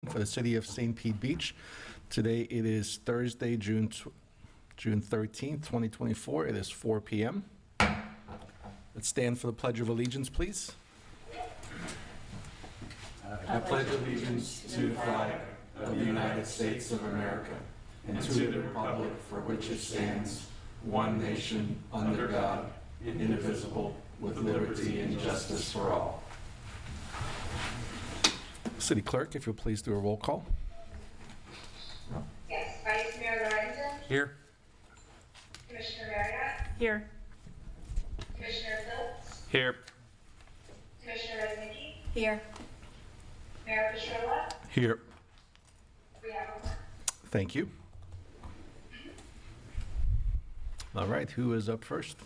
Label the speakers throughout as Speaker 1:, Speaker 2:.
Speaker 1: for the city of St. Pete Beach. Today it is Thursday, June 13th, 2024. It is 4 p.m. Let's stand for the Pledge of Allegiance, please.
Speaker 2: I pledge allegiance to the flag of the United States of America and to the republic for which it stands, one nation, under God, indivisible, with liberty and justice for all.
Speaker 1: City Clerk, if you'll please do a roll call.
Speaker 3: Yes, Vice Mayor Lorenzen.
Speaker 1: Here.
Speaker 3: Commissioner Marriott.
Speaker 4: Here.
Speaker 3: Commissioner Phillips.
Speaker 1: Here.
Speaker 3: Commissioner Resnicki.
Speaker 4: Here.
Speaker 3: Mayor Petrola.
Speaker 1: Here.
Speaker 3: We have a quorum.
Speaker 1: Thank you. All right, who is up first?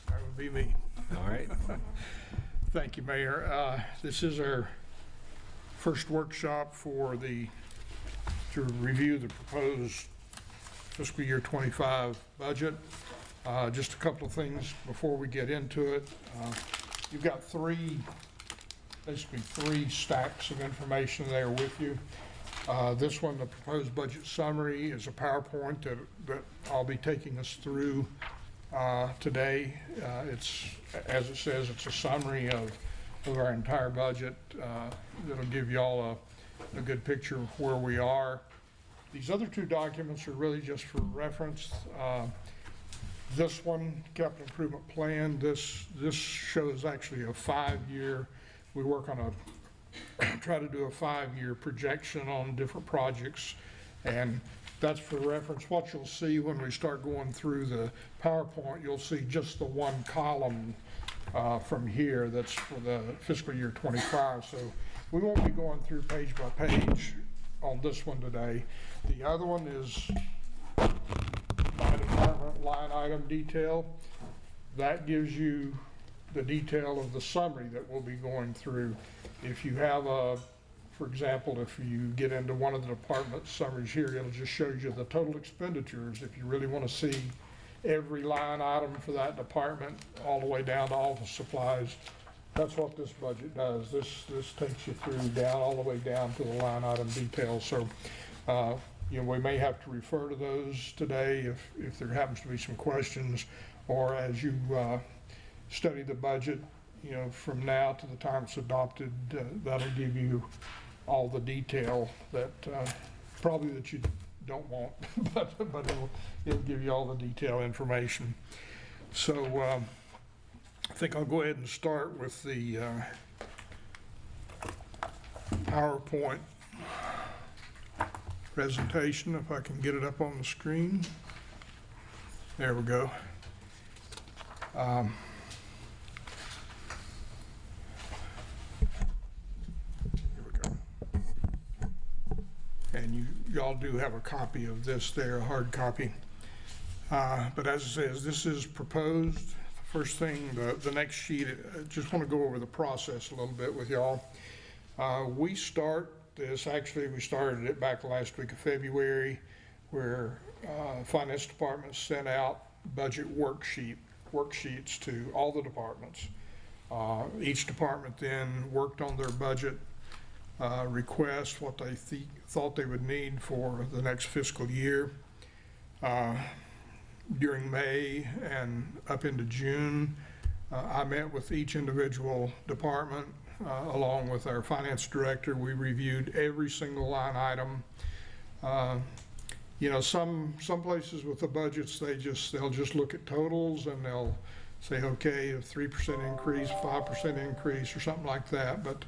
Speaker 5: That would be me.
Speaker 1: All right.
Speaker 5: Thank you, Mayor. This is our first workshop to review the proposed fiscal year 25 budget. Just a couple of things before we get into it. You've got basically three stacks of information there with you. This one, the proposed budget summary, is a PowerPoint that I'll be taking us through today. It's, as it says, it's a summary of our entire budget. That'll give you all a good picture of where we are. These other two documents are really just for reference. This one, capital improvement plan, this shows actually a 5-year. We work on try to do a 5-year projection on different projects, and that's for reference. What you'll see when we start going through the PowerPoint, you'll see just the one column from here that's for the fiscal year 25. So we won't be going through page by page on this one today. The other one is by department line item detail. That gives you the detail of the summary that we'll be going through. If you have for example, if you get into one of the department summaries here, it'll just show you the total expenditures. If you really want to see every line item for that department, all the way down to office supplies, that's what this budget does. This takes you through all the way down to the line item details. So, we may have to refer to those today if there happens to be some questions, or as you study the budget, from now to the time it's adopted, that'll give you all the detail that probably that you don't want, but it'll give you all the detail information. So I think I'll go ahead and start with the PowerPoint presentation, if I can get it up on the screen. There we go. And y'all do have a copy of this there, a hard copy. But as it says, this is proposed. First thing, the next sheet, I just want to go over the process a little bit with y'all. We start this, actually we started it back last week of February, where finance department sent out budget worksheets to all the departments. Each department then worked on their budget request, what they thought they would need for the next fiscal year. During May and up into June, I met with each individual department along with our finance director. We reviewed every single line item. Some places with the budgets, they'll just look at totals and they'll say, okay, a 3% increase, 5% increase, or something like that. But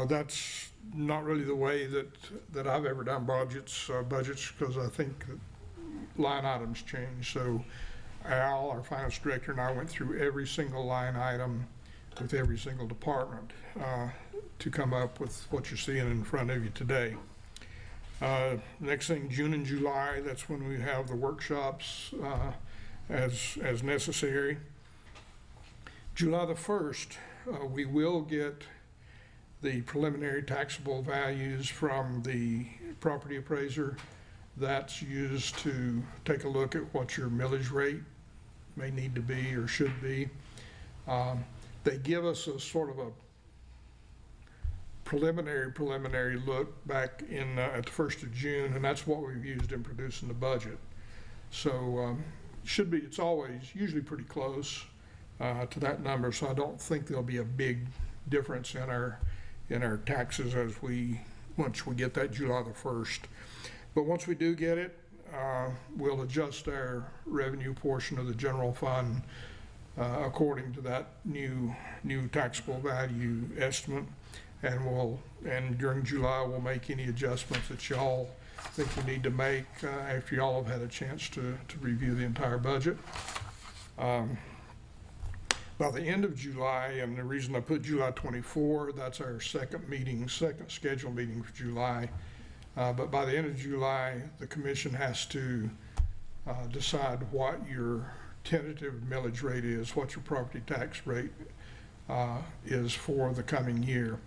Speaker 5: that's not really the way that I've ever done budgets, because I think that line items change. So Al, our finance director, and I went through every single line item with every single department to come up with what you're seeing in front of you today. Next thing, June and July, that's when we have the workshops as necessary. July the 1st, we will get the preliminary taxable values from the property appraiser. That's used to take a look at what your millage rate may need to be or should be. They give us a sort of a preliminary look back in at the 1st of June, and that's what we've used in producing the budget. So it's always usually pretty close to that number, so I don't think there'll be a big difference in our taxes once we get that July the 1st. But once we do get it, we'll adjust our revenue portion of the general fund according to that new taxable value estimate, and during July we'll make any adjustments that y'all think we need to make after y'all have had a chance to review the entire budget. By the end of July, and the reason I put July 24, that's our second scheduled meeting for July. But by the end of July, the commission has to decide what your tentative millage rate is, what your property tax rate is for the coming year,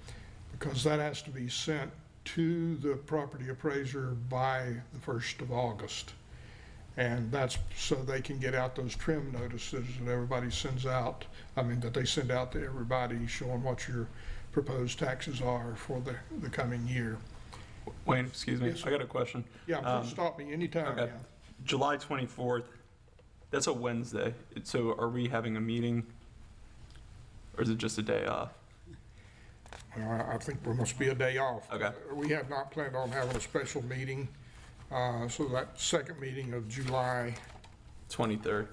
Speaker 5: because that has to be sent to the property appraiser by the 1st of August. And that's so they can get out those trim notices that everybody sends out, that they send out to everybody showing what your proposed taxes are for the coming year.
Speaker 2: Wayne, excuse me,
Speaker 5: Yes,
Speaker 2: I got a question.
Speaker 5: Yeah, please stop me anytime.
Speaker 2: Okay.
Speaker 5: Yeah.
Speaker 2: July 24th, that's a Wednesday. So are we having a meeting, or is it just a day off?
Speaker 5: I think there must be a day off.
Speaker 2: Okay.
Speaker 5: We have not planned on having a special meeting. So that second meeting of July
Speaker 2: 23rd.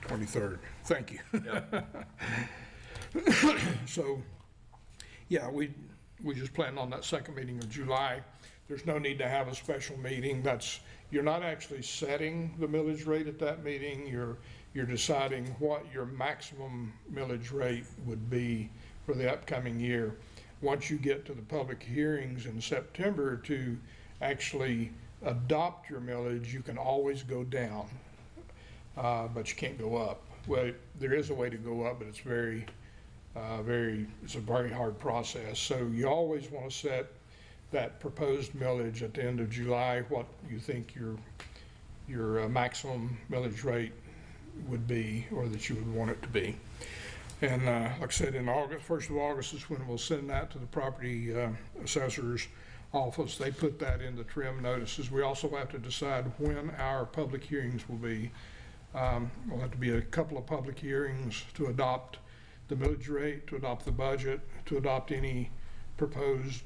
Speaker 5: 23rd. Thank you.
Speaker 2: Yeah.
Speaker 5: So, yeah, we just planned on that second meeting of July. There's no need to have a special meeting. You're not actually setting the millage rate at that meeting. You're deciding what your maximum millage rate would be for the upcoming year. Once you get to the public hearings in September to actually adopt your millage, you can always go down, but you can't go up. Well, there is a way to go up, but it's it's a very hard process. So you always want to set that proposed millage at the end of July, what you think your maximum millage rate would be, or that you would want it to be. And like I said, in August, 1st of August is when we'll send that to the property assessor's office. They put that in the trim notices. We also have to decide when our public hearings will be. We'll have to be a couple of public hearings to adopt the millage rate, to adopt the budget, to adopt any proposed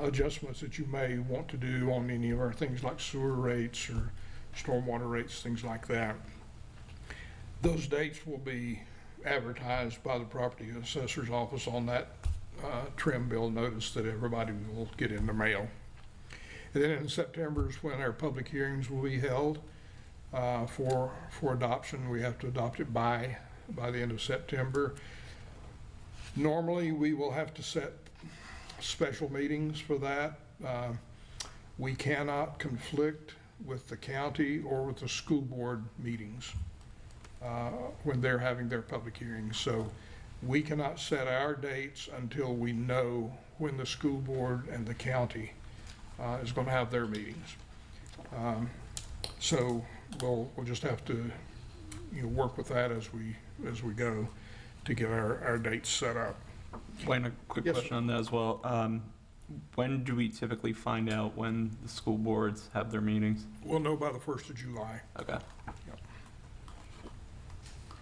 Speaker 5: adjustments that you may want to do on any of our things like sewer rates or stormwater rates, things like that. Those dates will be advertised by the property assessor's office on that trim bill notice that everybody will get in the mail. And then in September is when our public hearings will be held for adoption. We have to adopt it by the end of September. Normally, we will have to set special meetings for that. We cannot conflict with the county or with the school board meetings when they're having their public hearings. So we cannot set our dates until we know when the school board and the county is going to have their meetings. So we'll just have to work with that as we go to get our dates set up.
Speaker 2: Wayne, a quick
Speaker 5: Yes,
Speaker 2: question on that as well. When do we typically find out when the school boards have their meetings?
Speaker 5: We'll know by the 1st of July.
Speaker 2: Okay.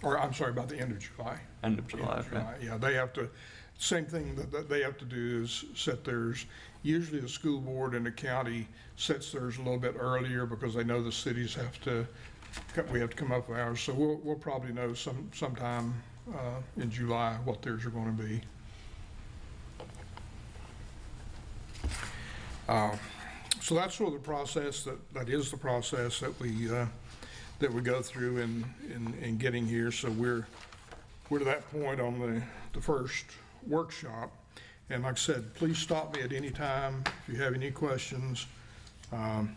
Speaker 5: Or I'm sorry, by the end of July.
Speaker 2: End of July, okay.
Speaker 5: Yeah, they have to, same thing that they have to do is set theirs. Usually the school board and the county sets theirs a little bit earlier because they know the cities we have to come up with ours. So we'll probably know sometime in July what theirs are going to be. So that's sort of the process that is the process that we go through in getting here. So we're to that point on the first workshop. And like I said, please stop me at any time if you have any questions, and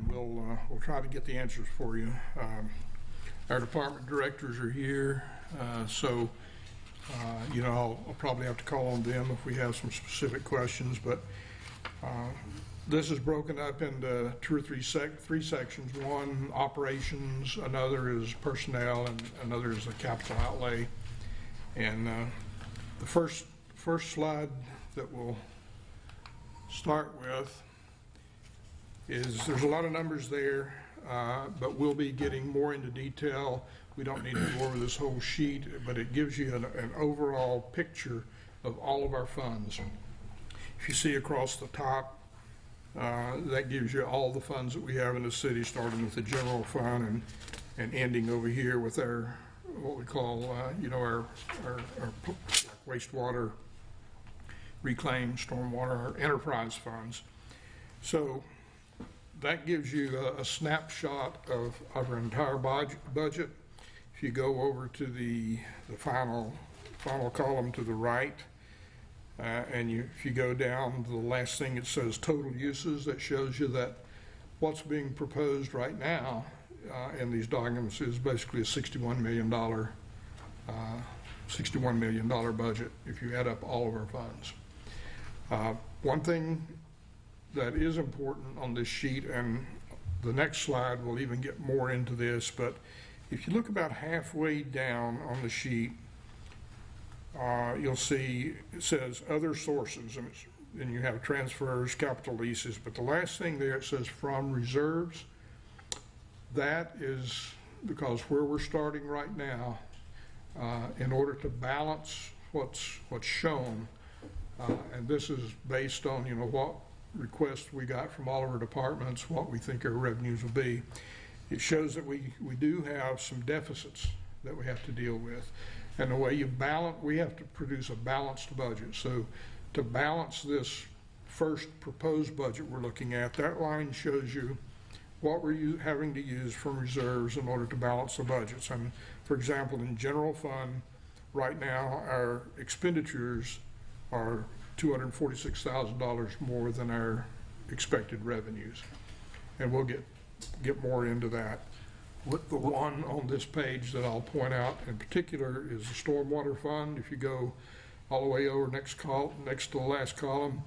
Speaker 5: we'll try to get the answers for you. Our department directors are here, so I'll probably have to call on them if we have some specific questions. But this is broken up into three sections. One, operations, another is personnel, and another is the capital outlay. And the first first slide that we'll start with is, there's a lot of numbers there, but we'll be getting more into detail. We don't need to go over this whole sheet, but it gives you an overall picture of all of our funds. If you see across the top, that gives you all the funds that we have in the city, starting with the general fund and ending over here with our, what we call, our wastewater, reclaim, stormwater, our enterprise funds. So that gives you a snapshot of our entire budget. If you go over to the final column to the right, and if you go down to the last thing, it says total uses. That shows you that what's being proposed right now in these documents is basically a $61 million budget if you add up all of our funds. One thing that is important on this sheet, and the next slide will even get more into this, but if you look about halfway down on the sheet, you'll see it says other sources, and you have transfers, capital leases, but the last thing there, it says from reserves. That is because where we're starting right now, in order to balance what's shown, and this is based on what requests we got from all of our departments, what we think our revenues will be. It shows that we do have some deficits that we have to deal with. And the way you balance, we have to produce a balanced budget. So to balance this first proposed budget we're looking at, that line shows you what we're having to use from reserves in order to balance the budgets. And for example, in general fund, right now, our expenditures are $246,000 more than our expected revenues. And we'll get more into that. The one on this page that I'll point out in particular is the stormwater fund. If you go all the way over next to the last column,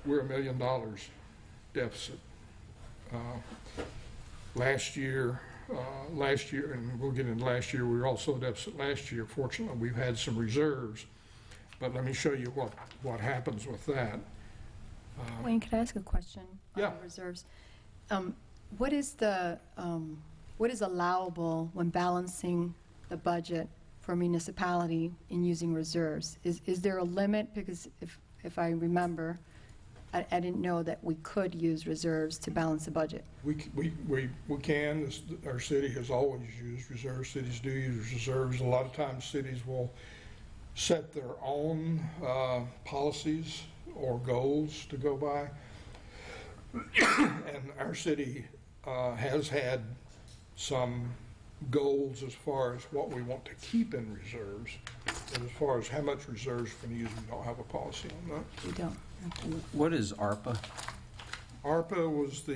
Speaker 5: we're $1 million deficit. Last year, and we'll get into last year, we were also deficit last year. Fortunately, we've had some reserves, but let me show you what happens with that.
Speaker 4: Wayne, could I ask a question?
Speaker 5: Yeah.
Speaker 4: On reserves. What is allowable when balancing the budget for a municipality in using reserves? Is there a limit? Because if I remember, I didn't know that we could use reserves to balance the budget.
Speaker 5: We can. Our city has always used reserves. Cities do use reserves. A lot of times cities will set their own policies or goals to go by. And our city has had some goals as far as what we want to keep in reserves. And as far as how much reserves we're going to use, we don't have a policy on that.
Speaker 4: We don't.
Speaker 6: What is ARPA?
Speaker 5: ARPA was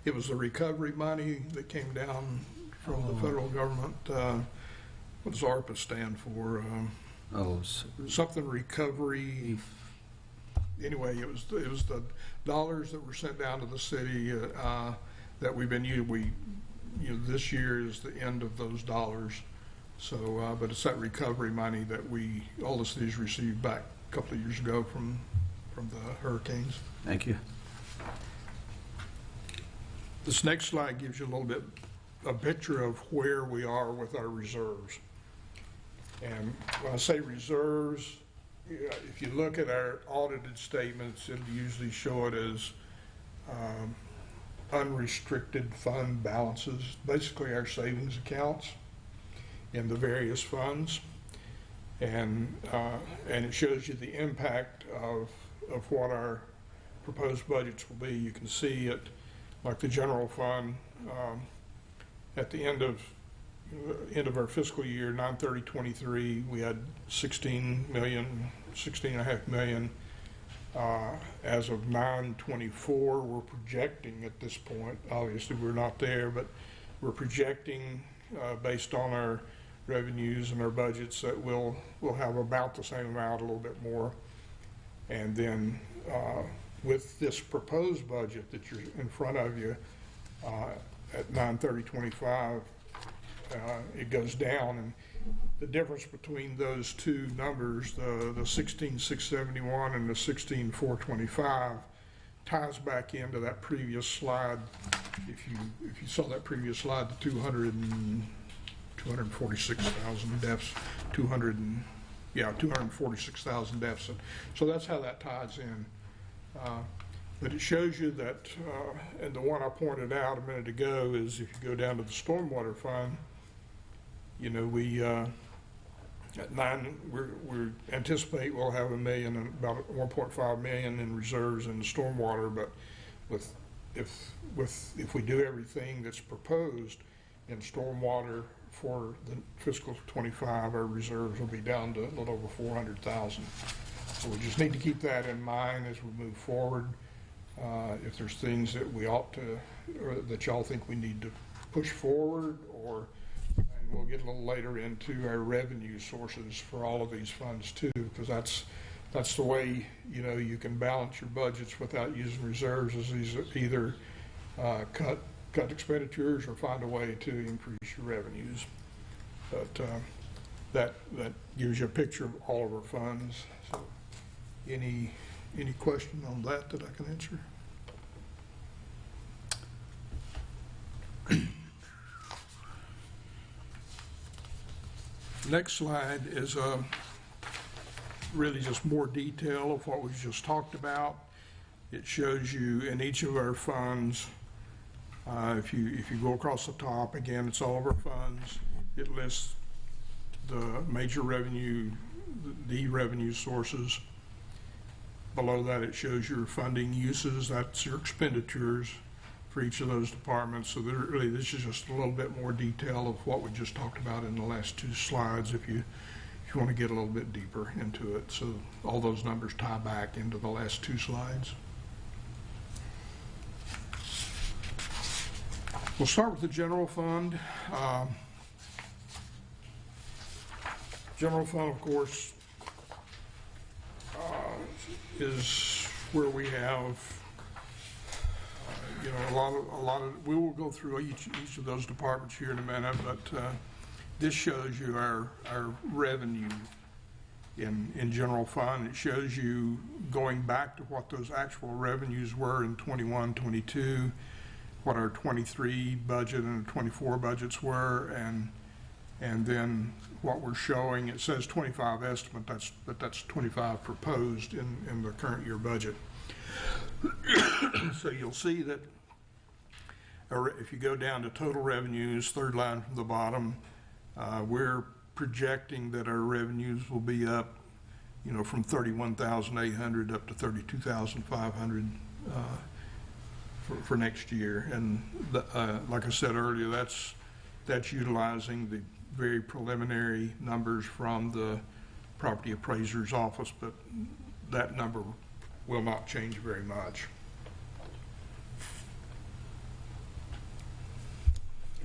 Speaker 5: it was the recovery money that came down from the federal government. What does ARPA stand for? Something recovery. Anyway, it was the dollars that were sent down to the city that we've been using. This year is the end of those dollars. So, but it's that recovery money that all the cities received back a couple of years ago from the hurricanes.
Speaker 6: Thank you.
Speaker 5: This next slide gives you a little bit a picture of where we are with our reserves. And when I say reserves, if you look at our audited statements, it usually show it as unrestricted fund balances, basically our savings accounts in the various funds, and it shows you the impact of what our proposed budgets will be. You can see it, like the general fund, at the end of our fiscal year, 9/30/23, we had $16.5 million. As of 9/24, we're projecting at this point, obviously we're not there, but we're projecting based on our revenues and our budgets that we'll have about the same amount, a little bit more. And then with this proposed budget that you're in front of you at 9/30/25, it goes down, and the difference between those two numbers, the 16,671 and the 16,425, ties back into that previous slide. If you saw that previous slide, the 246,000 deficit, 246,000 deficit. So that's how that ties in. But it shows you that, and the one I pointed out a minute ago is if you go down to the stormwater fund, you know, we at 9, we anticipate we'll have $1 million and about 1.5 million in reserves in the stormwater. But if we do everything that's proposed in stormwater for the fiscal 25, our reserves will be down to a little over 400,000. So we just need to keep that in mind as we move forward. If there's things that we ought to, or that y'all think we need to push forward, and we'll get a little later into our revenue sources for all of these funds too, because that's the way, you know, you can balance your budgets without using reserves, is either cut expenditures or find a way to increase your revenues. But that gives you a picture of all of our funds. So any question on that I can answer? Next slide is really just more detail of what we've just talked about. It shows you in each of our funds, if you go across the top, again, it's all of our funds. It lists the major revenue, the revenue sources. Below that, it shows your funding uses. That's your expenditures for each of those departments. So this is just a little bit more detail of what we just talked about in the last two slides if you want to get a little bit deeper into it. So all those numbers tie back into the last two slides. We'll start with the general fund. General fund, of course, is where we have, you know, a lot of. We will go through each of those departments here in a minute, but this shows you our revenue in general fund. It shows you going back to what those actual revenues were in 21, 22, what our 23 budget and 24 budgets were, and then what we're showing. It says 25 estimate, but that's 25 proposed in the current year budget. So you'll see that if you go down to total revenues, third line from the bottom, we're projecting that our revenues will be up, you know, from 31,800 up to 32,500 for next year. And like I said earlier, that's utilizing the very preliminary numbers from the property appraiser's office, but that number will not change very much.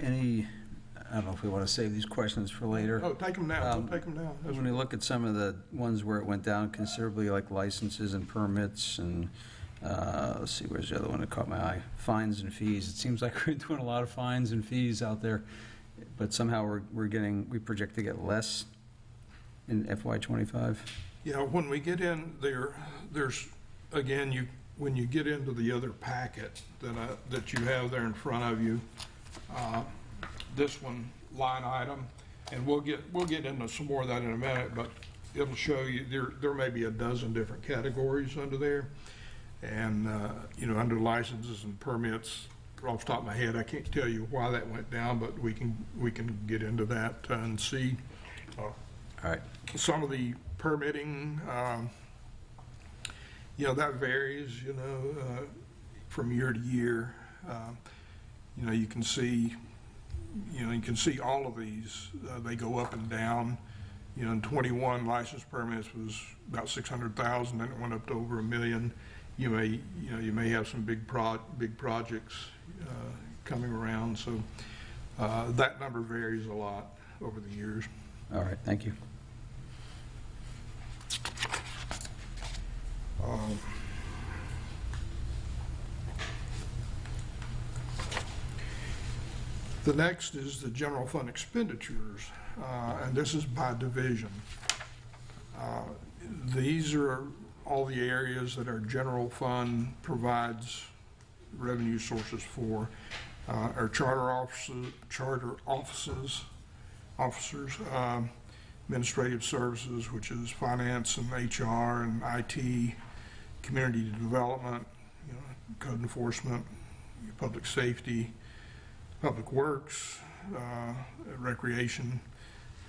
Speaker 6: I don't know if we want to save these questions for later.
Speaker 5: Oh, take them now. Take them now.
Speaker 6: When we look at some of the ones where it went down considerably, like licenses and permits and let's see, where's the other one that caught my eye? Fines and fees. It seems like we're doing a lot of fines and fees out there, but somehow we project to get less in FY25.
Speaker 5: Yeah, when we get in there's again, when you get into the other packet that you have there in front of you, this one line item, and we'll get into some more of that in a minute, but it'll show you there may be a dozen different categories under there, and you know, under licenses and permits, off the top of my head, I can't tell you why that went down, but we can get into that and see.
Speaker 6: All right.
Speaker 5: Some of the permitting, you know, that varies, you know, from year to year. You know, you can see all of these. They go up and down. You know, in 21, license permits was about 600,000, then it went up to over $1 million. You may have some big projects coming around, so that number varies a lot over the years.
Speaker 6: All right, thank you.
Speaker 5: The next is the general fund expenditures. and this is by division. These are all the areas that our general fund provides revenue sources for. Our charter officers, administrative services, which is finance and HR and IT, community development, code enforcement, public safety, public works, recreation,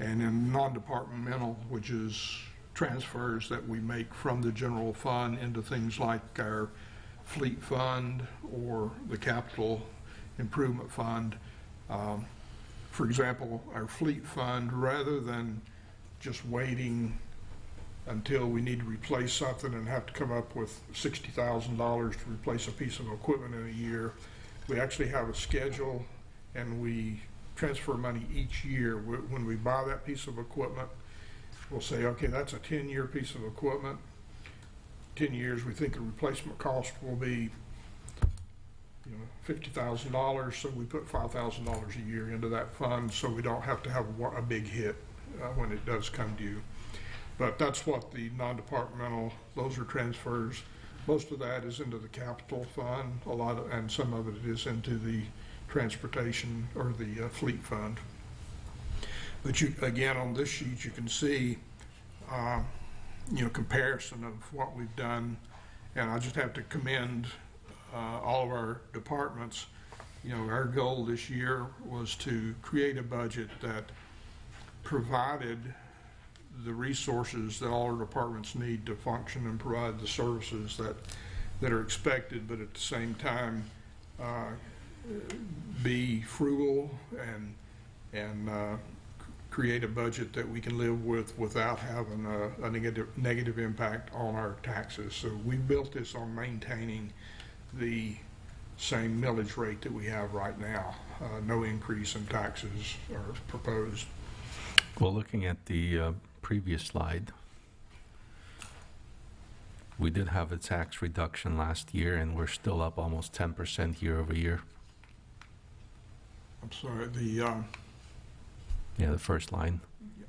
Speaker 5: and then non-departmental, which is transfers that we make from the general fund into things like our fleet fund or the capital improvement fund. For example, our fleet fund, rather than just waiting until we need to replace something and have to come up with $60,000 to replace a piece of equipment in a year, we actually have a schedule and we transfer money each year. When we buy that piece of equipment, we'll say, okay, that's a 10-year piece of equipment. 10 years, we think the replacement cost will be $50,000, so we put $5,000 a year into that fund so we don't have to have a big hit when it does come due. But that's what the non-departmental, those are transfers. Most of that is into the capital fund, and some of it is into the transportation or the fleet fund. But again, on this sheet, you can see, comparison of what we've done, and I just have to commend all of our departments. Our goal this year was to create a budget that provided the resources that all our departments need to function and provide the services that are expected, but at the same time be frugal and create a budget that we can live with without having a negative impact on our taxes. So we built this on maintaining the same millage rate that we have right now. No increase in taxes are proposed.
Speaker 1: Well, looking at the previous slide, we did have a tax reduction last year, and we're still up almost 10% year over year.
Speaker 5: I'm sorry,
Speaker 1: the first line.
Speaker 5: Yeah.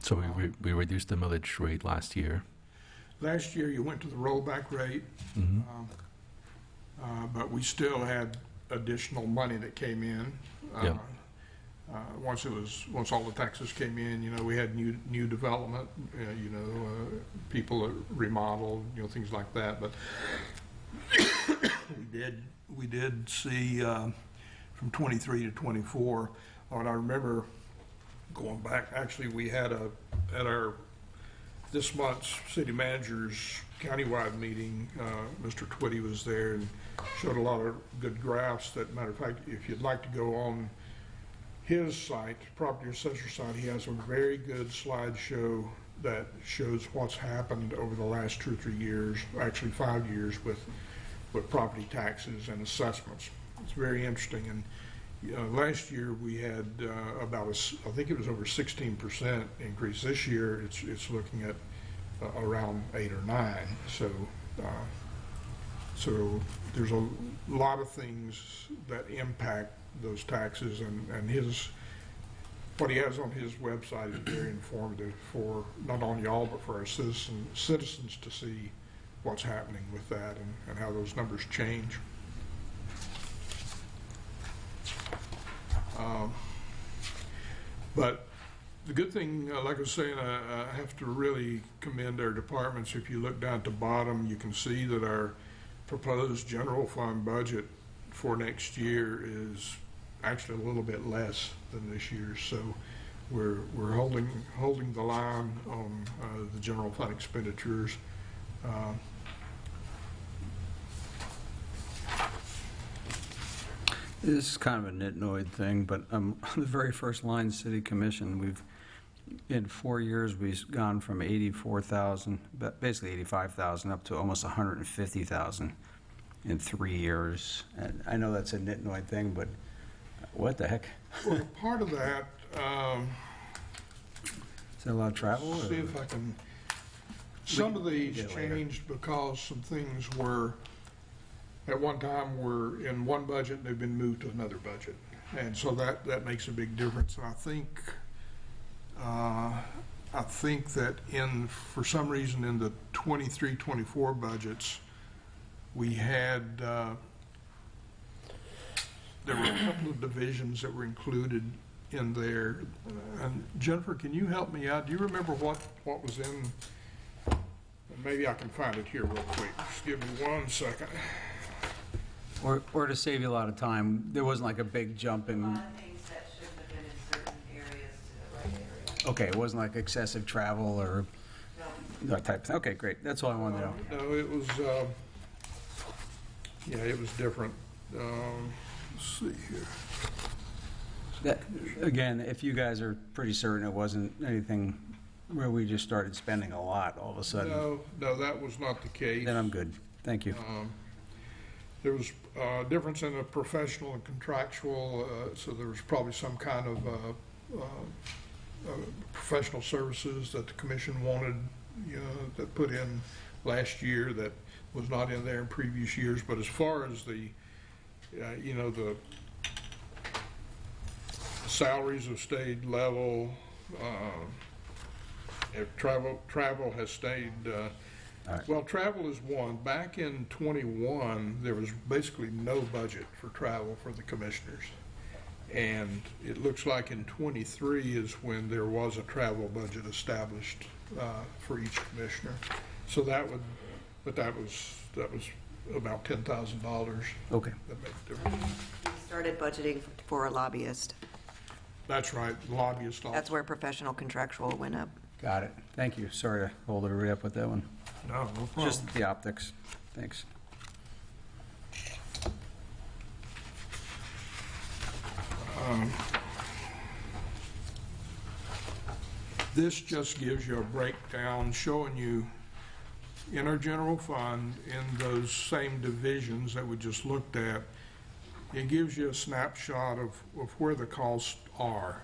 Speaker 1: So we reduced the millage rate last year.
Speaker 5: Last year you went to the rollback rate, but we still had additional money that came in.
Speaker 1: Yeah.
Speaker 5: Once all the taxes came in, we had new development, people that remodeled, things like that. But we did see from 23 to 24. And I remember going back. Actually, we had at our this month's city manager's countywide meeting. Mr. Twitty was there and showed a lot of good graphs. That matter of fact, if you'd like to go on his site, property assessor site, he has a very good slideshow that shows what's happened over the last 2 or 3 years, actually 5 years, with property taxes and assessments. It's very interesting. And last year we had I think it was over 16% increase. This year it's looking at around 8 or 9. So there's a lot of things that impact those taxes, and what he has on his website is very informative for not only y'all but for our citizens to see what's happening with that and how those numbers change. But the good thing, like I was saying, I have to really commend our departments. If you look down at the bottom, you can see that our proposed general fund budget for next year is actually a little bit less than this year. So we're holding the line on the general fund expenditures.
Speaker 6: This is kind of a nitnoid thing, but on the very first line, City Commission, in 4 years, we've gone from 84,000, basically 85,000, up to almost 150,000 in 3 years. And I know that's a nitnoid thing, but what the heck?
Speaker 5: Well, part of that,
Speaker 6: is there a lot of travel?
Speaker 5: see if I can, some of these changed because some things were, at one time were in one budget and they've been moved to another budget. And so that makes a big difference. And I think that for some reason in the 23-24 budgets, we had, there were a couple of divisions that were included in there. And Jennifer, can you help me out? Do you remember what was in? Maybe I can find it here real quick. Just give me 1 second.
Speaker 6: Or to save you a lot of time, there wasn't like a big jump in.
Speaker 7: A lot of things that shouldn't have been in certain areas to the right area.
Speaker 6: Okay, it wasn't like excessive travel or
Speaker 7: No.
Speaker 6: that type of thing. Okay, great. That's all I wanted to know.
Speaker 5: No, it was, yeah, it was different. Let's see here.
Speaker 6: That, again, if you guys are pretty certain it wasn't anything where we just started spending a lot all of a sudden,
Speaker 5: No, that was not the case.
Speaker 6: then I'm good. Thank you.
Speaker 5: There was a difference in the professional and contractual, so there was probably some kind of professional services that the commission wanted, that put in last year that was not in there in previous years. But as far as the salaries have stayed level, if travel has stayed,
Speaker 6: right.
Speaker 5: Well, travel is one. Back in '21, there was basically no budget for travel for the commissioners. And it looks like in '23 is when there was a travel budget established for each commissioner. So that was about $10,000.
Speaker 6: Okay.
Speaker 5: That made a difference.
Speaker 7: We started budgeting for a lobbyist.
Speaker 5: That's right, lobbyist also.
Speaker 7: That's where professional contractual went up.
Speaker 6: Got it. Thank you. Sorry to hold everybody up with that one.
Speaker 5: No problem.
Speaker 6: Just the optics. Thanks.
Speaker 5: This just gives you a breakdown showing you in our general fund, in those same divisions that we just looked at, it gives you a snapshot of where the costs are.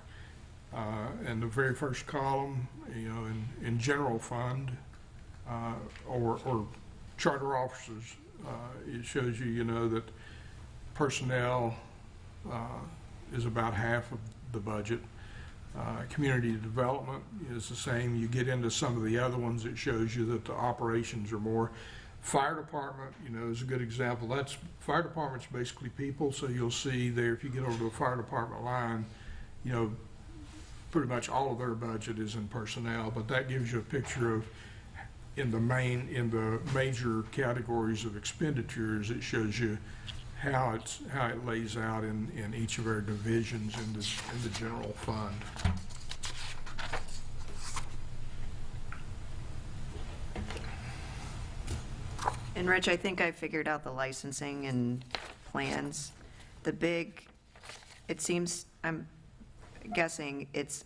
Speaker 5: In the very first column, in general fund, or charter officers, it shows you, that personnel is about half of the budget. Community development is the same. You get into some of the other ones, it shows you that the operations are more. Fire department, is a good example. Fire department's basically people, so you'll see there, if you get over to the fire department line, pretty much all of their budget is in personnel, but that gives you a picture of, in the major categories of expenditures, it shows you how it lays out in each of our divisions in the general fund.
Speaker 7: And Rich, I think I figured out the licensing and plans. It seems, I'm guessing it's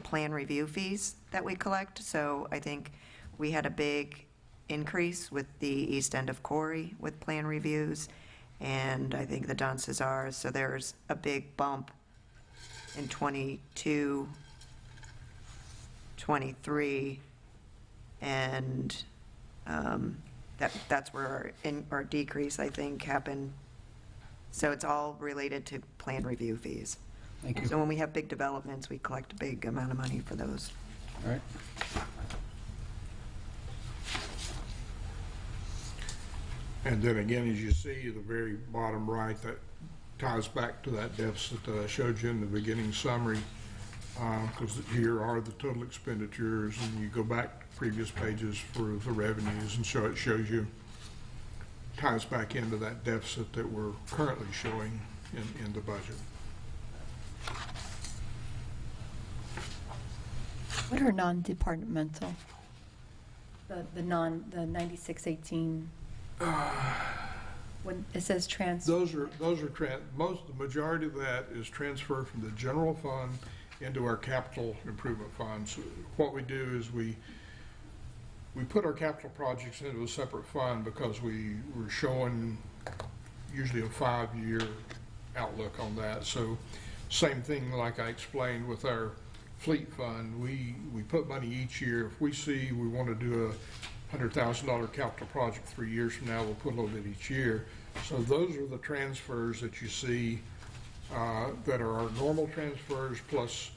Speaker 7: plan review fees that we collect. So I think we had a big increase with the east end of Corey with plan reviews, and I think the Don Cesar. So there's a big bump in 22, 23, and that's where our decrease, I think, happened. So it's all related to plan review fees.
Speaker 6: Thank you.
Speaker 7: So when we have big developments, we collect a big amount of money for those.
Speaker 6: All right.
Speaker 5: And then again, as you see, the very bottom right, that ties back to that deficit that I showed you in the beginning summary, because here are the total expenditures, and you go back to previous pages for the revenues, and it shows you, ties back into that deficit that we're currently showing in the budget.
Speaker 4: What are non-departmental? The 9618, when it says transfer?
Speaker 5: Those are the majority of that is transferred from the general fund into our capital improvement fund. So what we do is we put our capital projects into a separate fund because we're showing usually a 5-year outlook on that. So same thing like I explained with our fleet fund, we put money each year. If we see we want to do a $100,000 capital project 3 years from now, we'll put a little bit each year. So those are the transfers that you see that are our normal transfers plus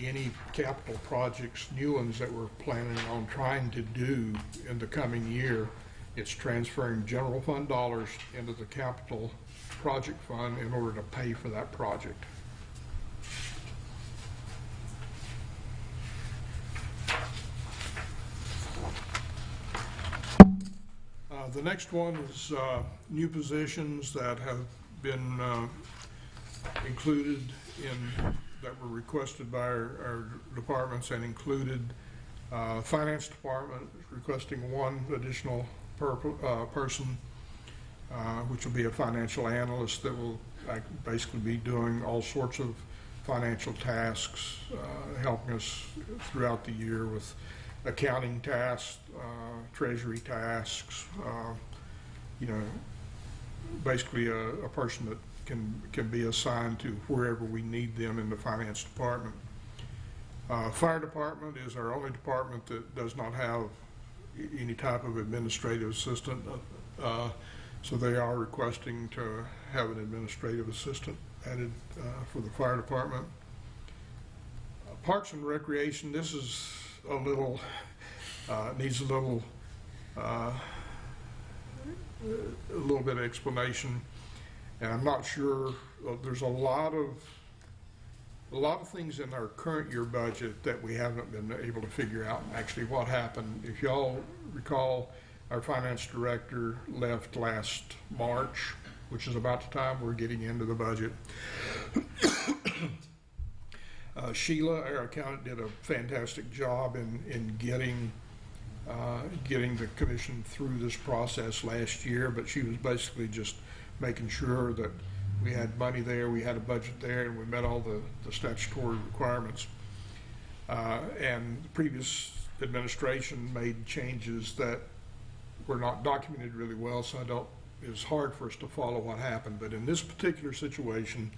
Speaker 5: any capital projects, new ones that we're planning on trying to do in the coming year. It's transferring general fund dollars into the capital project fund in order to pay for that project. The next one is new positions that have been included in, that were requested by our departments and included. Finance department is requesting one additional person, which will be a financial analyst that will basically be doing all sorts of financial tasks, helping us throughout the year with accounting tasks, treasury tasks, basically a person that can be assigned to wherever we need them in the finance department. Fire department is our only department that does not have any type of administrative assistant, so they are requesting to have an administrative assistant added for the fire department. Parks and Recreation, this is a little, needs a little bit of explanation, and I'm not sure, there's a lot of things in our current year budget that we haven't been able to figure out actually what happened. If y'all recall, our finance director left last March, which is about the time we're getting into the budget. Sheila, our accountant, did a fantastic job in getting the commission through this process last year, but she was basically just making sure that we had money there, we had a budget there, and we met all the statutory requirements. And the previous administration made changes that were not documented really well, so it was hard for us to follow what happened. But in this particular situation,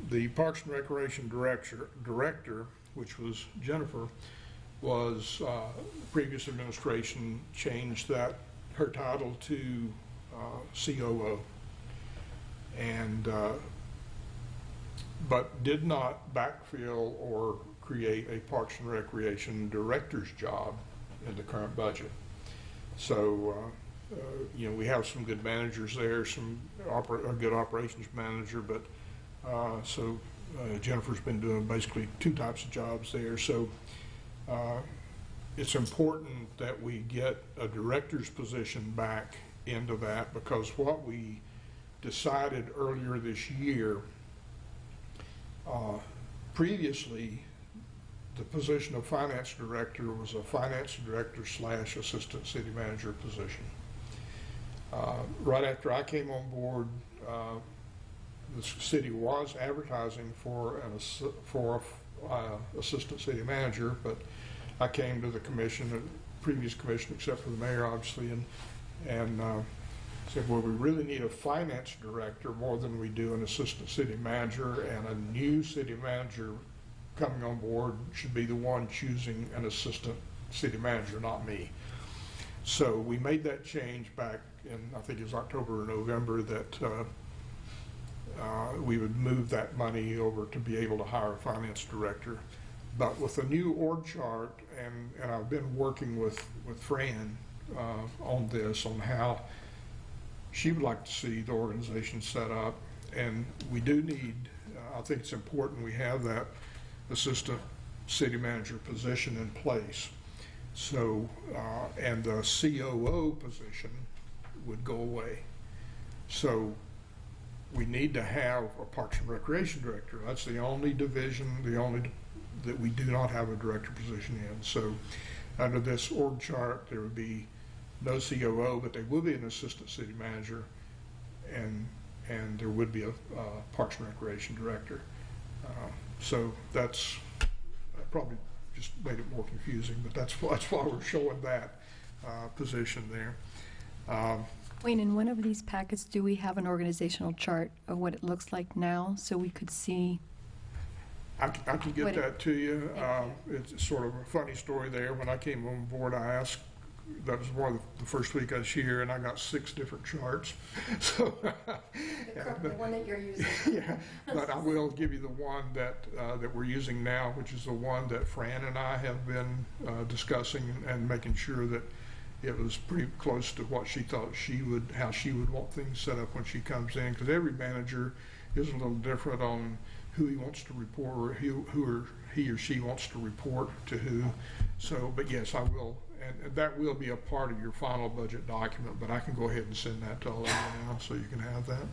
Speaker 5: the Parks and Recreation director, which was Jennifer, was previous administration changed her title to COO, and but did not backfill or create a Parks and Recreation director's job in the current budget. So we have some good managers there, a good operations manager, but Jennifer's been doing basically two types of jobs there. So it's important that we get a director's position back into that, because what we decided earlier this year, previously the position of finance director was a finance director / assistant city manager position. Right after I came on board, the city was advertising for assistant city manager, but I came to the commission, previous commission except for the mayor obviously, and said, well, we really need a finance director more than we do an assistant city manager, and a new city manager coming on board should be the one choosing an assistant city manager, not me. So we made that change back in, I think it was October or November, that we would move that money over to be able to hire a finance director. But with a new org chart, and I've been working with Fran on this, on how she would like to see the organization set up, and we do need, I think it's important we have that assistant city manager position in place. So, and the COO position would go away. So we need to have a Parks and Recreation director. That's the only division, that we do not have a director position in. So under this org chart, there would be no COO, but there will be an assistant city manager, and there would be a Parks and Recreation director. So that's, I probably just made it more confusing, but that's why we're showing that position there.
Speaker 4: Wayne, in one of these packets, do we have an organizational chart of what it looks like now, so we could see?
Speaker 5: I can get that to you. It's sort of a funny story there. When I came on board, I asked that was one of the first week I was here, and I got 6 different charts. So,
Speaker 4: The one that you're using.
Speaker 5: yeah, but I will give you the one that we're using now, which is the one that Fran and I have been discussing and making sure that it was pretty close to what she thought how she would want things set up when she comes in, because every manager is a little different on who he wants to report, or he or she wants to report to who. So, but yes, I will, and that will be a part of your final budget document, but I can go ahead and send that to all of you now, so you can have that.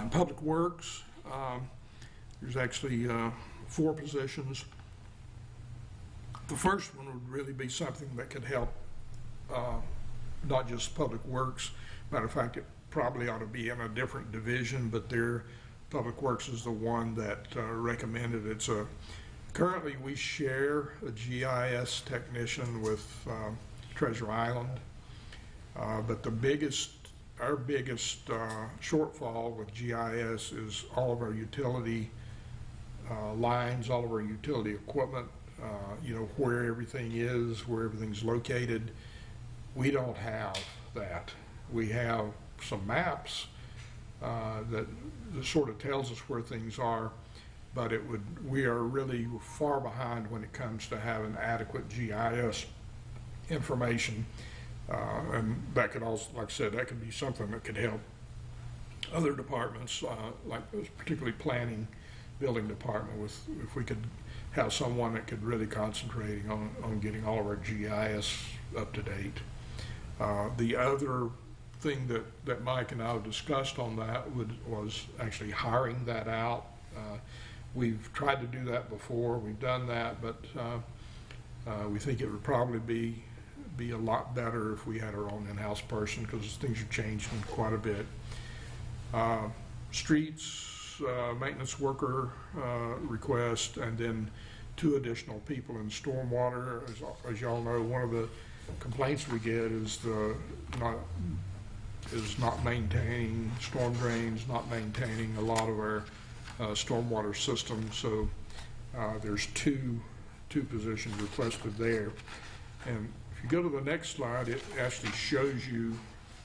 Speaker 5: In Public Works, there's actually 4 positions. The first one would really be something that could help not just Public Works. Matter of fact, it probably ought to be in a different division, but their Public Works is the one that recommended it. Currently, we share a GIS technician with Treasure Island, but our biggest shortfall with GIS is all of our utility lines, all of our utility equipment, where everything is, where everything's located. We don't have that. We have some maps that sort of tells us where things are, but we are really far behind when it comes to having adequate GIS information. And that could also, like I said, that could be something that could help other departments, like particularly planning, building department, if we could have someone that could really concentrate on getting all of our GIS up to date. The other thing that Mike and I have discussed on that was actually hiring that out. We've tried to do that before. We've done that, but we think it would probably be a lot better if we had our own in-house person, because things are changing quite a bit. Streets, maintenance worker request, and then 2 additional people in stormwater. As y'all know, one of the complaints we get is not maintaining storm drains, not maintaining a lot of our stormwater systems. So there's two positions requested there. And if you go to the next slide, it actually shows you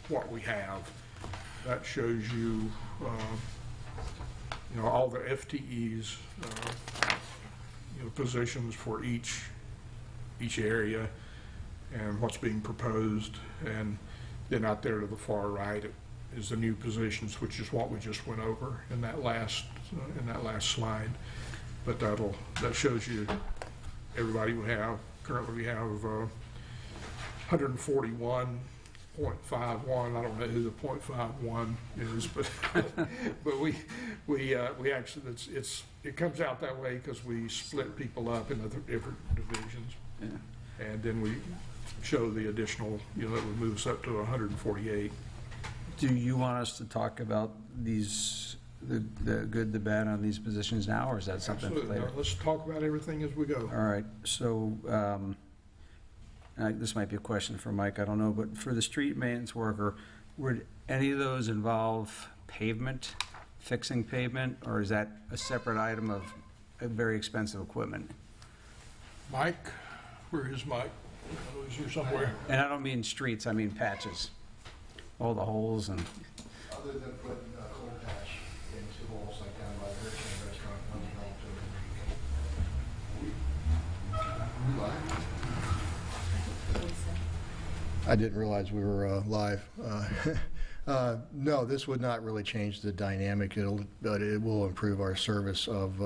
Speaker 5: what we have. That shows you, all the FTEs, positions for each area and what's being proposed. And then out there to the far right is the new positions, which is what we just went over in that last slide. But that shows you everybody we have. Currently we have 141.51. I don't know who the .51 is, but but we actually it comes out that way because we split people up into different divisions.
Speaker 6: Yeah.
Speaker 5: And then we show the additional, that would move us up to 148.
Speaker 6: Do you want us to talk about the good, the bad on these positions now, or is that something
Speaker 5: Absolutely.
Speaker 6: later?
Speaker 5: No, let's talk about everything as we go.
Speaker 6: All right, so this might be a question for Mike, I don't know, but for the street maintenance worker, would any of those involve pavement, fixing pavement, or is that a separate item of very expensive equipment?
Speaker 5: Mike, where is Mike? Oh, he's here somewhere.
Speaker 6: And I don't mean streets, I mean patches, all the holes and...
Speaker 8: Other than putting a cold patch into holes like down by the Hurricane Restaurant, I didn't realize we were live. No, this would not really change the dynamic, but it will improve our service of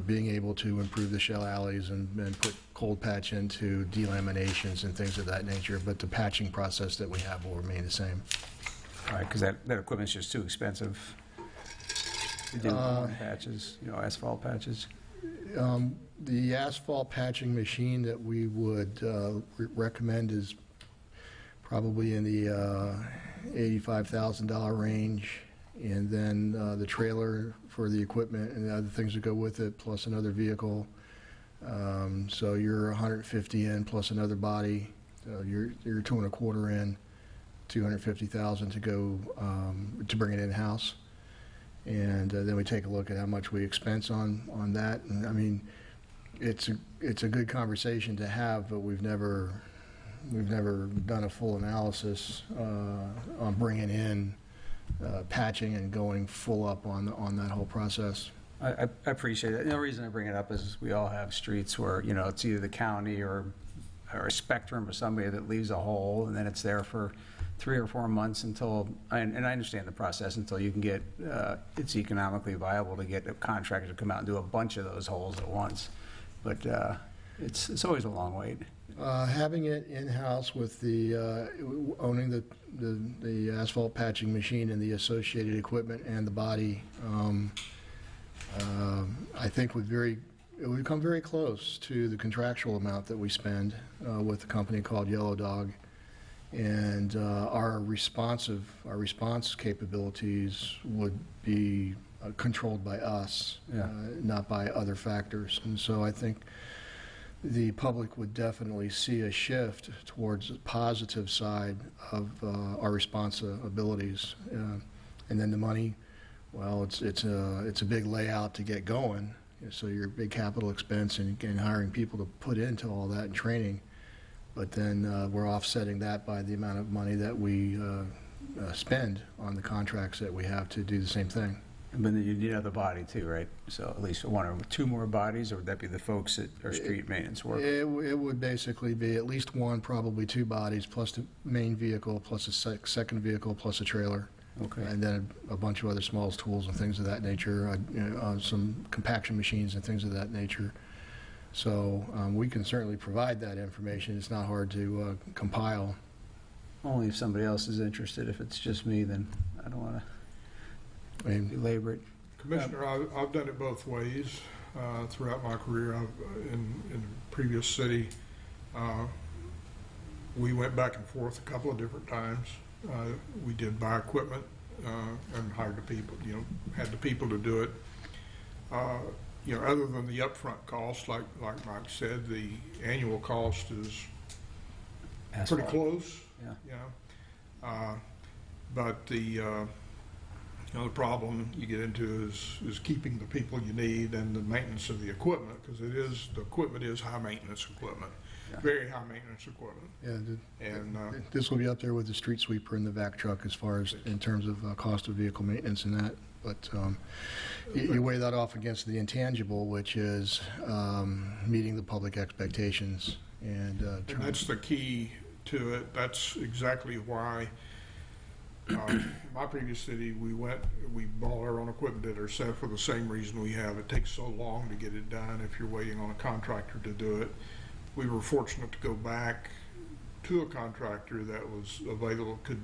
Speaker 8: being able to improve the shell alleys and put cold patch into delaminations and things of that nature, but the patching process that we have will remain the same.
Speaker 6: All right, because that equipment's just too expensive to do patches, asphalt patches.
Speaker 8: The asphalt patching machine that we would recommend is probably in the $85,000 range, and then the trailer for the equipment and the other things that go with it, plus another vehicle. So you're 150 in plus another body. So you're 2.25 in, 250,000 to go to bring it in house, and then we take a look at how much we expense on that. And I mean, it's a good conversation to have, but we've never done a full analysis on bringing in patching and going full up on that whole process.
Speaker 6: I appreciate it. The reason I bring it up is we all have streets where, you know, it's either the county or a Spectrum or somebody that leaves a hole, and then it's there for 3 or 4 months until, and I understand the process, until you can get, it's economically viable to get a contractor to come out and do a bunch of those holes at once. But it's always a long wait.
Speaker 8: Having it in-house with the, owning the asphalt patching machine and the associated equipment and the body, I think it would come very close to the contractual amount that we spend with a company called Yellow Dog. And our response capabilities would be controlled by us, not by other factors. And so I think the public would definitely see a shift towards the positive side of our responsibilities. And then the money, well, it's a big layout to get going. So your big capital expense and hiring people to put into all that and training. But then we're offsetting that by the amount of money that we spend on the contracts that we have to do the same thing.
Speaker 6: But then you need another body too, right? So at least 1 or 2 more bodies, or would that be the folks that are street maintenance work?
Speaker 8: It would basically be at least 1, probably 2 bodies, plus the main vehicle, plus a second vehicle, plus a trailer.
Speaker 6: Okay.
Speaker 8: And then a bunch of other small tools and things of that nature, some compaction machines and things of that nature. So we can certainly provide that information. It's not hard to compile.
Speaker 6: Only if somebody else is interested. If it's just me, then I don't want to belabor it.
Speaker 5: Commissioner, I've done it both ways throughout my career. In the previous city, we went back and forth a couple of different times. We did buy equipment and hired the people, had the people to do it. Other than the upfront cost, like Mike said, the annual cost is pretty close.
Speaker 6: Yeah.
Speaker 5: But the problem you get into is keeping the people you need and the maintenance of the equipment, because the equipment is high maintenance equipment. Yeah. Very high maintenance equipment.
Speaker 8: Yeah,
Speaker 5: and
Speaker 8: this will be up there with the street sweeper and the vac truck as far as in terms of cost of vehicle maintenance and that. But you weigh that off against the intangible, which is meeting the public expectations. And
Speaker 5: that's the key to it. That's exactly why in my previous city, we bought our own equipment, did ourselves for the same reason we have. It takes so long to get it done if you're waiting on a contractor to do it. We were fortunate to go back to a contractor that was available, could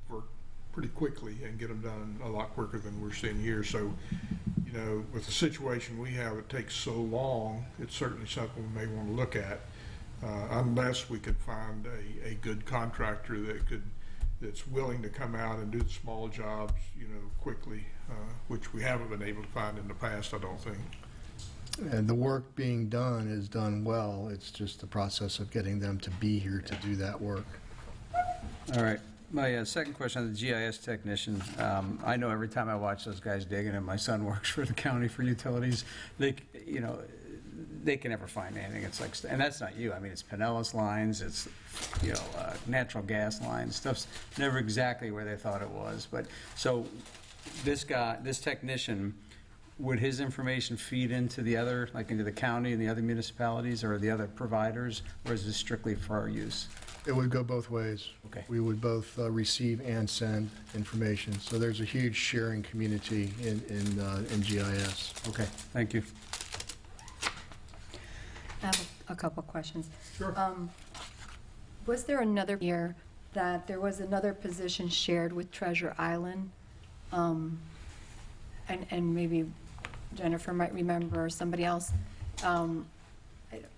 Speaker 5: work pretty quickly and get them done a lot quicker than we're seeing here. So, with the situation we have, it takes so long, it's certainly something we may want to look at, unless we could find a good contractor that's willing to come out and do the small jobs, quickly, which we haven't been able to find in the past, I don't think.
Speaker 8: And the work being done is done well. It's just the process of getting them to be here to do that work.
Speaker 6: All right. My second question on the GIS technician. I know every time I watch those guys digging, and my son works for the county for utilities, they can never find anything. It's like, and that's not you. I mean, it's Pinellas lines, it's natural gas lines. Stuff's never exactly where they thought it was. But so this technician, would his information feed into the other, like into the county and the other municipalities or the other providers, or is this strictly for our use?
Speaker 8: It would go both ways.
Speaker 6: Okay.
Speaker 8: We would both receive and send information. So there's a huge sharing community in GIS.
Speaker 6: Okay, thank you.
Speaker 4: I have a couple questions.
Speaker 5: Sure.
Speaker 4: Was there another year that there was another position shared with Treasure Island? And maybe Jennifer might remember, or somebody else.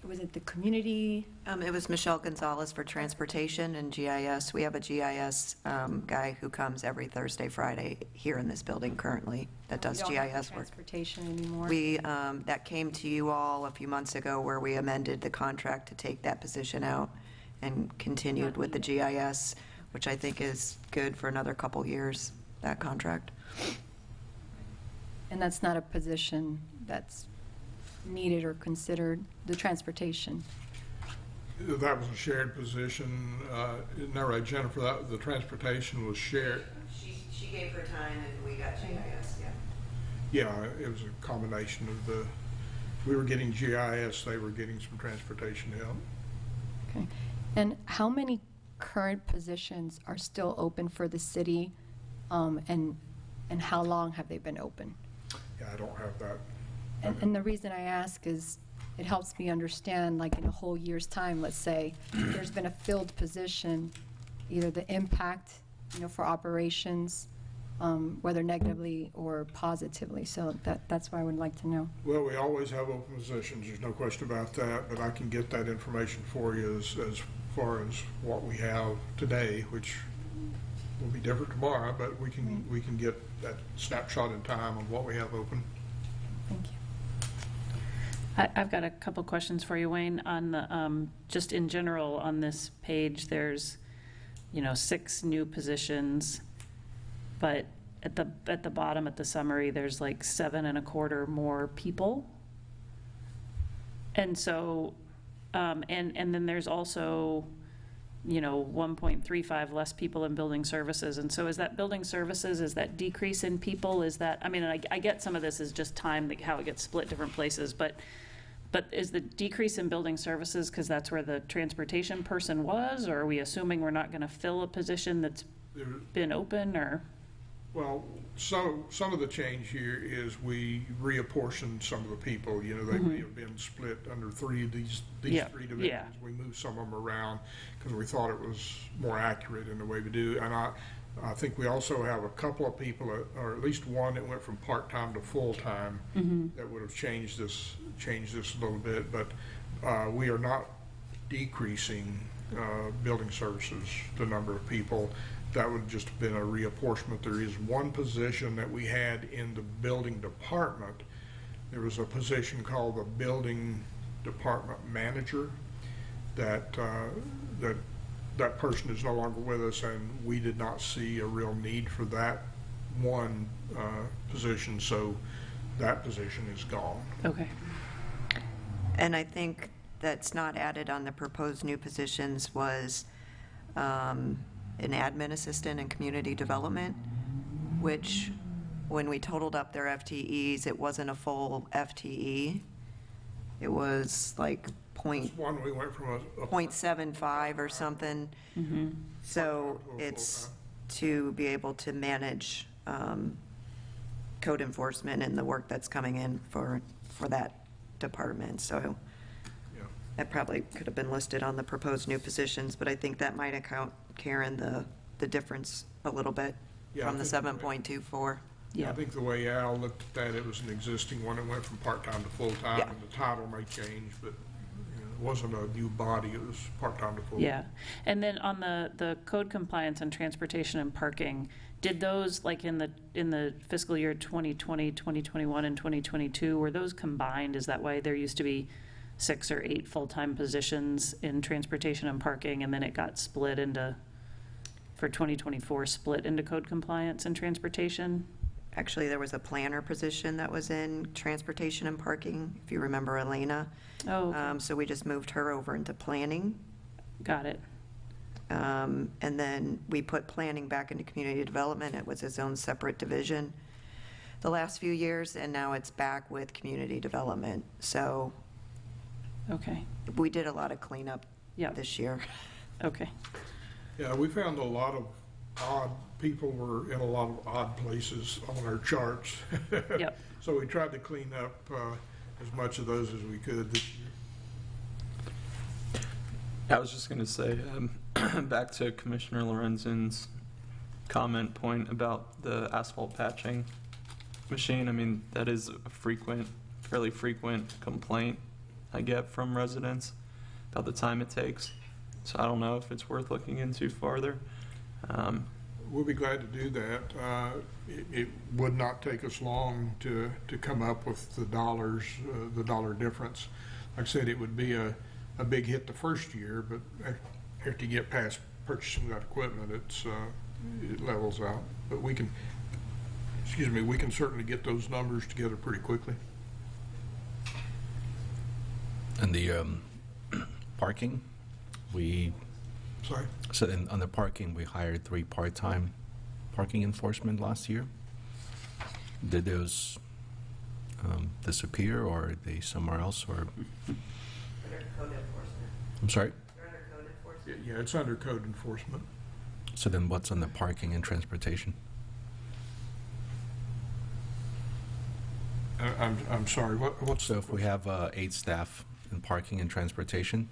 Speaker 4: Was it the community?
Speaker 7: It was Michelle Gonzalez for transportation and GIS. We have a GIS guy who comes every Thursday, Friday here in this building currently that does
Speaker 4: We don't have
Speaker 7: GIS work.
Speaker 4: transportation anymore?
Speaker 7: That came to you all a few months ago where we amended the contract to take that position out and continued with the GIS, which I think is good for another couple years, that contract.
Speaker 4: And that's not a position that's needed or considered the transportation?
Speaker 5: That was a shared position. Isn't that right, Jennifer? The transportation was shared.
Speaker 7: She gave her time and we got GIS, yeah.
Speaker 5: Yeah, it was a combination of we were getting GIS, they were getting some transportation help.
Speaker 4: Okay. And how many current positions are still open for the city, and how long have they been open?
Speaker 5: Yeah, I don't have that.
Speaker 4: And the reason I ask is, it helps me understand, like in a whole year's time, let's say, there's been a filled position, either the impact, for operations, whether negatively or positively. So that's why I would like to know.
Speaker 5: Well, we always have open positions, there's no question about that, but I can get that information for you as far as what we have today, which will be different tomorrow, but we can get that snapshot in time of what we have open.
Speaker 4: Thank you.
Speaker 9: I've got a couple questions for you, Wayne. On the just in general on this page, there's 6 new positions, but at the bottom at the summary, there's like 7.25 more people, and so and then there's also 1.35 less people in building services. And so is that building services, is that decrease in people? Is that, I get some of this is just time, how it gets split different places, but is the decrease in building services because that's where the transportation person was, or are we assuming we're not going to fill a position that's been open, or?
Speaker 5: Well, some of the change here is we reapportioned some of the people. They may have been split under these 3 divisions.
Speaker 9: Yeah.
Speaker 5: We moved some of them around because we thought it was more accurate in the way we do. And I think we also have a couple of people, or at least one that went from part-time to full-time, that would have changed this a little bit. But we are not decreasing building services, the number of people. That would just have been a reapportionment. There is one position that we had in the building department. There was a position called the building department manager that that person is no longer with us, and we did not see a real need for that one position, so that position is gone.
Speaker 9: Okay.
Speaker 7: And I think that's not added on the proposed new positions was an admin assistant in community development, which when we totaled up their FTEs, it wasn't a full FTE. It was like
Speaker 5: One we went from a
Speaker 7: 0.75 or something. So it's to be able to manage code enforcement and the work that's coming in for that department. So
Speaker 5: yeah.
Speaker 7: that probably could have been listed on the proposed new positions, but I think that might account, Karen, the difference a little bit
Speaker 5: Yeah,
Speaker 7: from the
Speaker 5: I think
Speaker 7: 7.24.
Speaker 9: Yeah.
Speaker 5: I think the way Al looked at that, it was an existing one that went from part-time to full-time,
Speaker 7: Yeah.
Speaker 5: and the title may change, but it wasn't a new body, it was part-time to full-time.
Speaker 9: Yeah. And then on the code compliance and transportation and parking, did those, like in the fiscal year 2020, 2021, and 2022, were those combined? Is that why there used to be 6 or 8 full-time positions in transportation and parking, and then it got split into, for 2024, split into code compliance and transportation?
Speaker 7: Actually, there was a planner position that was in transportation and parking, if you remember Elena.
Speaker 9: Oh, okay.
Speaker 7: So we just moved her over into planning.
Speaker 9: Got it.
Speaker 7: And then we put planning back into community development. It was its own separate division the last few years, and now it's back with community development. So
Speaker 9: Okay.
Speaker 7: we did a lot of cleanup
Speaker 9: Yeah.
Speaker 7: this year.
Speaker 9: Okay.
Speaker 5: Yeah, we found a lot of people were in a lot of odd places on our charts.
Speaker 9: Yep.
Speaker 5: So we tried to clean up as much of those as we could this year.
Speaker 2: I was just going to say, back to Commissioner Lorenzen's comment point about the asphalt patching machine. I mean, that is a fairly frequent complaint I get from residents about the time it takes. So I don't know if it's worth looking into farther.
Speaker 5: We'll be glad to do that. It would not take us long to come up with the dollar difference. Like I said, it would be a big hit the first year, but after you get past purchasing that equipment, it levels out. But we can certainly get those numbers together pretty quickly.
Speaker 1: And the parking, we,
Speaker 5: Sorry?
Speaker 1: so on the parking, we hired 3 part-time parking enforcement last year. Did those disappear, or are they somewhere else, or? I'm sorry?
Speaker 5: Yeah, it's under code enforcement.
Speaker 1: So then what's on the parking and transportation?
Speaker 5: I'm sorry, what's?
Speaker 1: So if we have 8 staff in parking and transportation,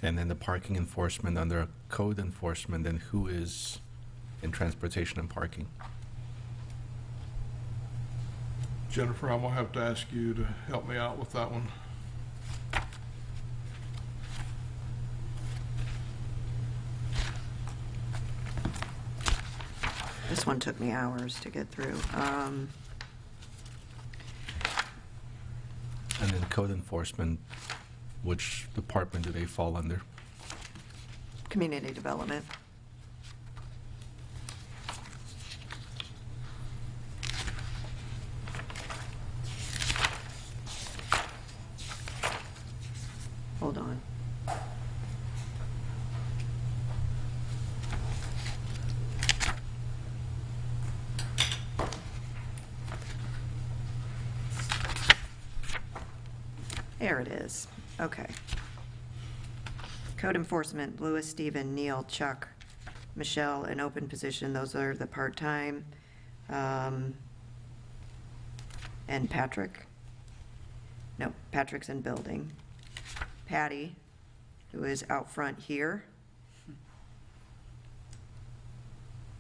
Speaker 1: and then the parking enforcement under code enforcement, then who is in transportation and parking?
Speaker 5: Jennifer, I'm gonna have to ask you to help me out with that one.
Speaker 7: This one took me hours to get through.
Speaker 1: And then code enforcement, which department do they fall under?
Speaker 7: Community development. Hold on. There it is. Okay. Code enforcement, Lewis, Stephen, Neil, Chuck, Michelle, an open position. Those are the part-time. And Patrick. No, Patrick's in building. Patty, who is out front here,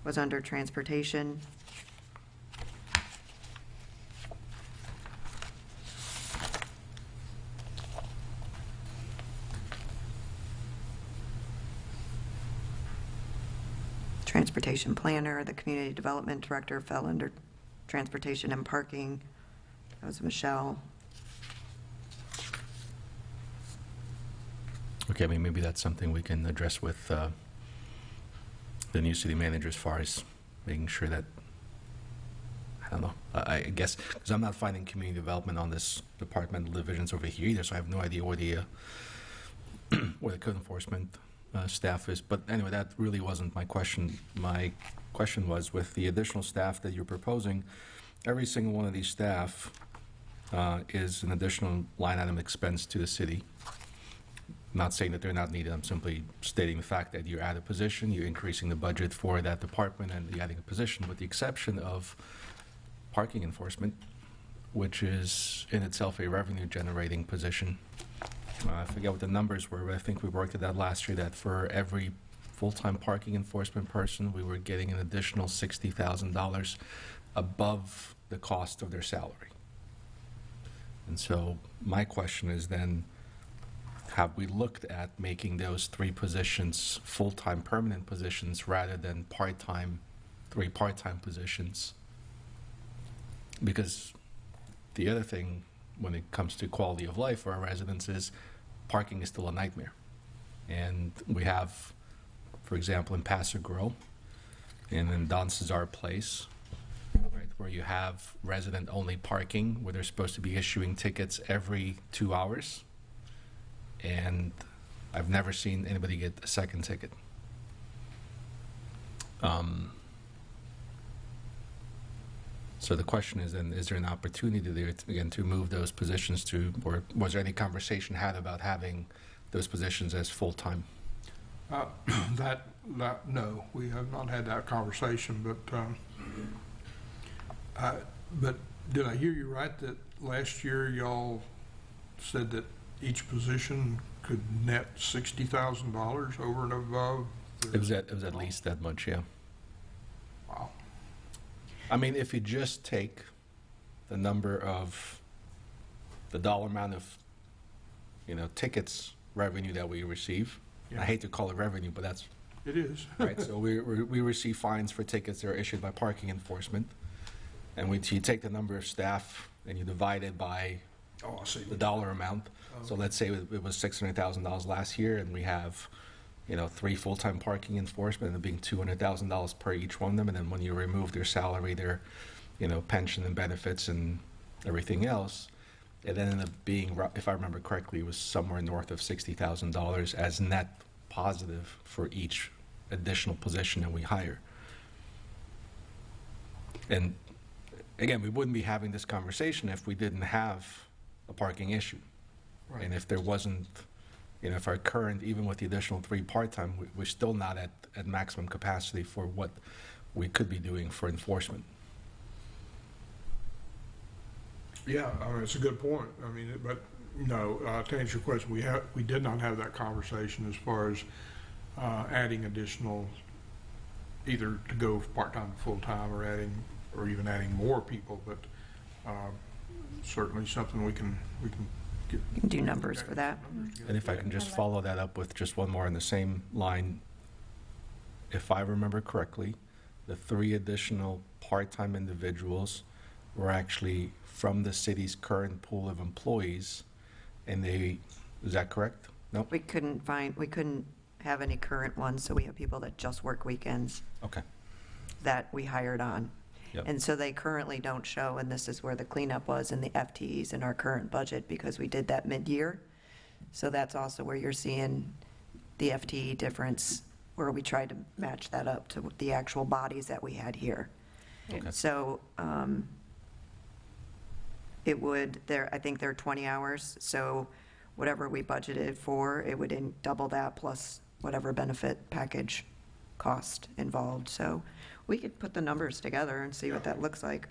Speaker 7: was under transportation. Transportation planner, the community development director fell under transportation and parking. That was Michelle.
Speaker 1: Okay, I mean, maybe that's something we can address with the new city manager as far as making sure that, I don't know, I guess, because I'm not finding community development on this departmental divisions over here either, so I have no idea where the code enforcement staff is. But anyway, that really wasn't my question. My question was, with the additional staff that you're proposing, every single one of these staff is an additional line item expense to the city. Not saying that they're not needed, I'm simply stating the fact that you add a position, you're increasing the budget for that department, and you're adding a position, with the exception of parking enforcement, which is in itself a revenue-generating position. I forget what the numbers were, but I think we worked at that last year, that for every full-time parking enforcement person, we were getting an additional $60,000 above the cost of their salary. And so my question is then, have we looked at making those 3 positions full-time permanent positions rather than part-time, 3 part-time positions? Because the other thing when it comes to quality of life for our residents is parking is still a nightmare. And we have, for example, in Paso Grow and in Don Cesar Place, right, where you have resident-only parking, where they're supposed to be issuing tickets every 2 hours. And I've never seen anybody get a second ticket. So the question is then, is there an opportunity there, again, to move those positions to, or was there any conversation had about having those positions as full-time?
Speaker 5: No, we have not had that conversation, but did I hear you right that last year y'all said that each position could net $60,000 over and above?
Speaker 1: It was at least that much, yeah.
Speaker 5: Wow.
Speaker 1: I mean, if you just take the number of, the dollar amount of, tickets revenue that we receive,
Speaker 5: Yeah.
Speaker 1: I hate to call it revenue, but that's
Speaker 5: It is.
Speaker 1: right. So we receive fines for tickets that are issued by parking enforcement, and you take the number of staff and you divide it by
Speaker 5: Oh, I see.
Speaker 1: the dollar amount. So let's say it was $600,000 last year, and we have, 3 full-time parking enforcement, and it being $200,000 per each one of them. And then when you remove their salary, their, pension and benefits and everything else, it ended up being, if I remember correctly, it was somewhere north of $60,000 as net positive for each additional position that we hire. And again, we wouldn't be having this conversation if we didn't have a parking issue.
Speaker 5: Right.
Speaker 1: And if there wasn't, if our current, even with the additional 3 part-time, we're still not at maximum capacity for what we could be doing for enforcement.
Speaker 5: Yeah, I mean, it's a good point. I mean, but, no, to answer your question, we did not have that conversation as far as adding additional, either to go part-time to full-time or even adding more people, but certainly something we can get.
Speaker 7: You can do numbers for that.
Speaker 1: And if I can just follow that up with just one more in the same line, if I remember correctly, the 3 additional part-time individuals were actually from the city's current pool of employees, and is that correct? No?
Speaker 7: We couldn't have any current ones, so we have people that just work weekends
Speaker 1: Okay.
Speaker 7: that we hired on.
Speaker 1: Yep.
Speaker 7: And so they currently don't show, and this is where the cleanup was in the FTEs in our current budget, because we did that mid-year. So that's also where you're seeing the FTE difference, where we tried to match that up to the actual bodies that we had here.
Speaker 1: Okay.
Speaker 7: So I think they're 20 hours, so whatever we budgeted for, it would double that plus whatever benefit package cost involved. So we could put the numbers together and see what that looks like.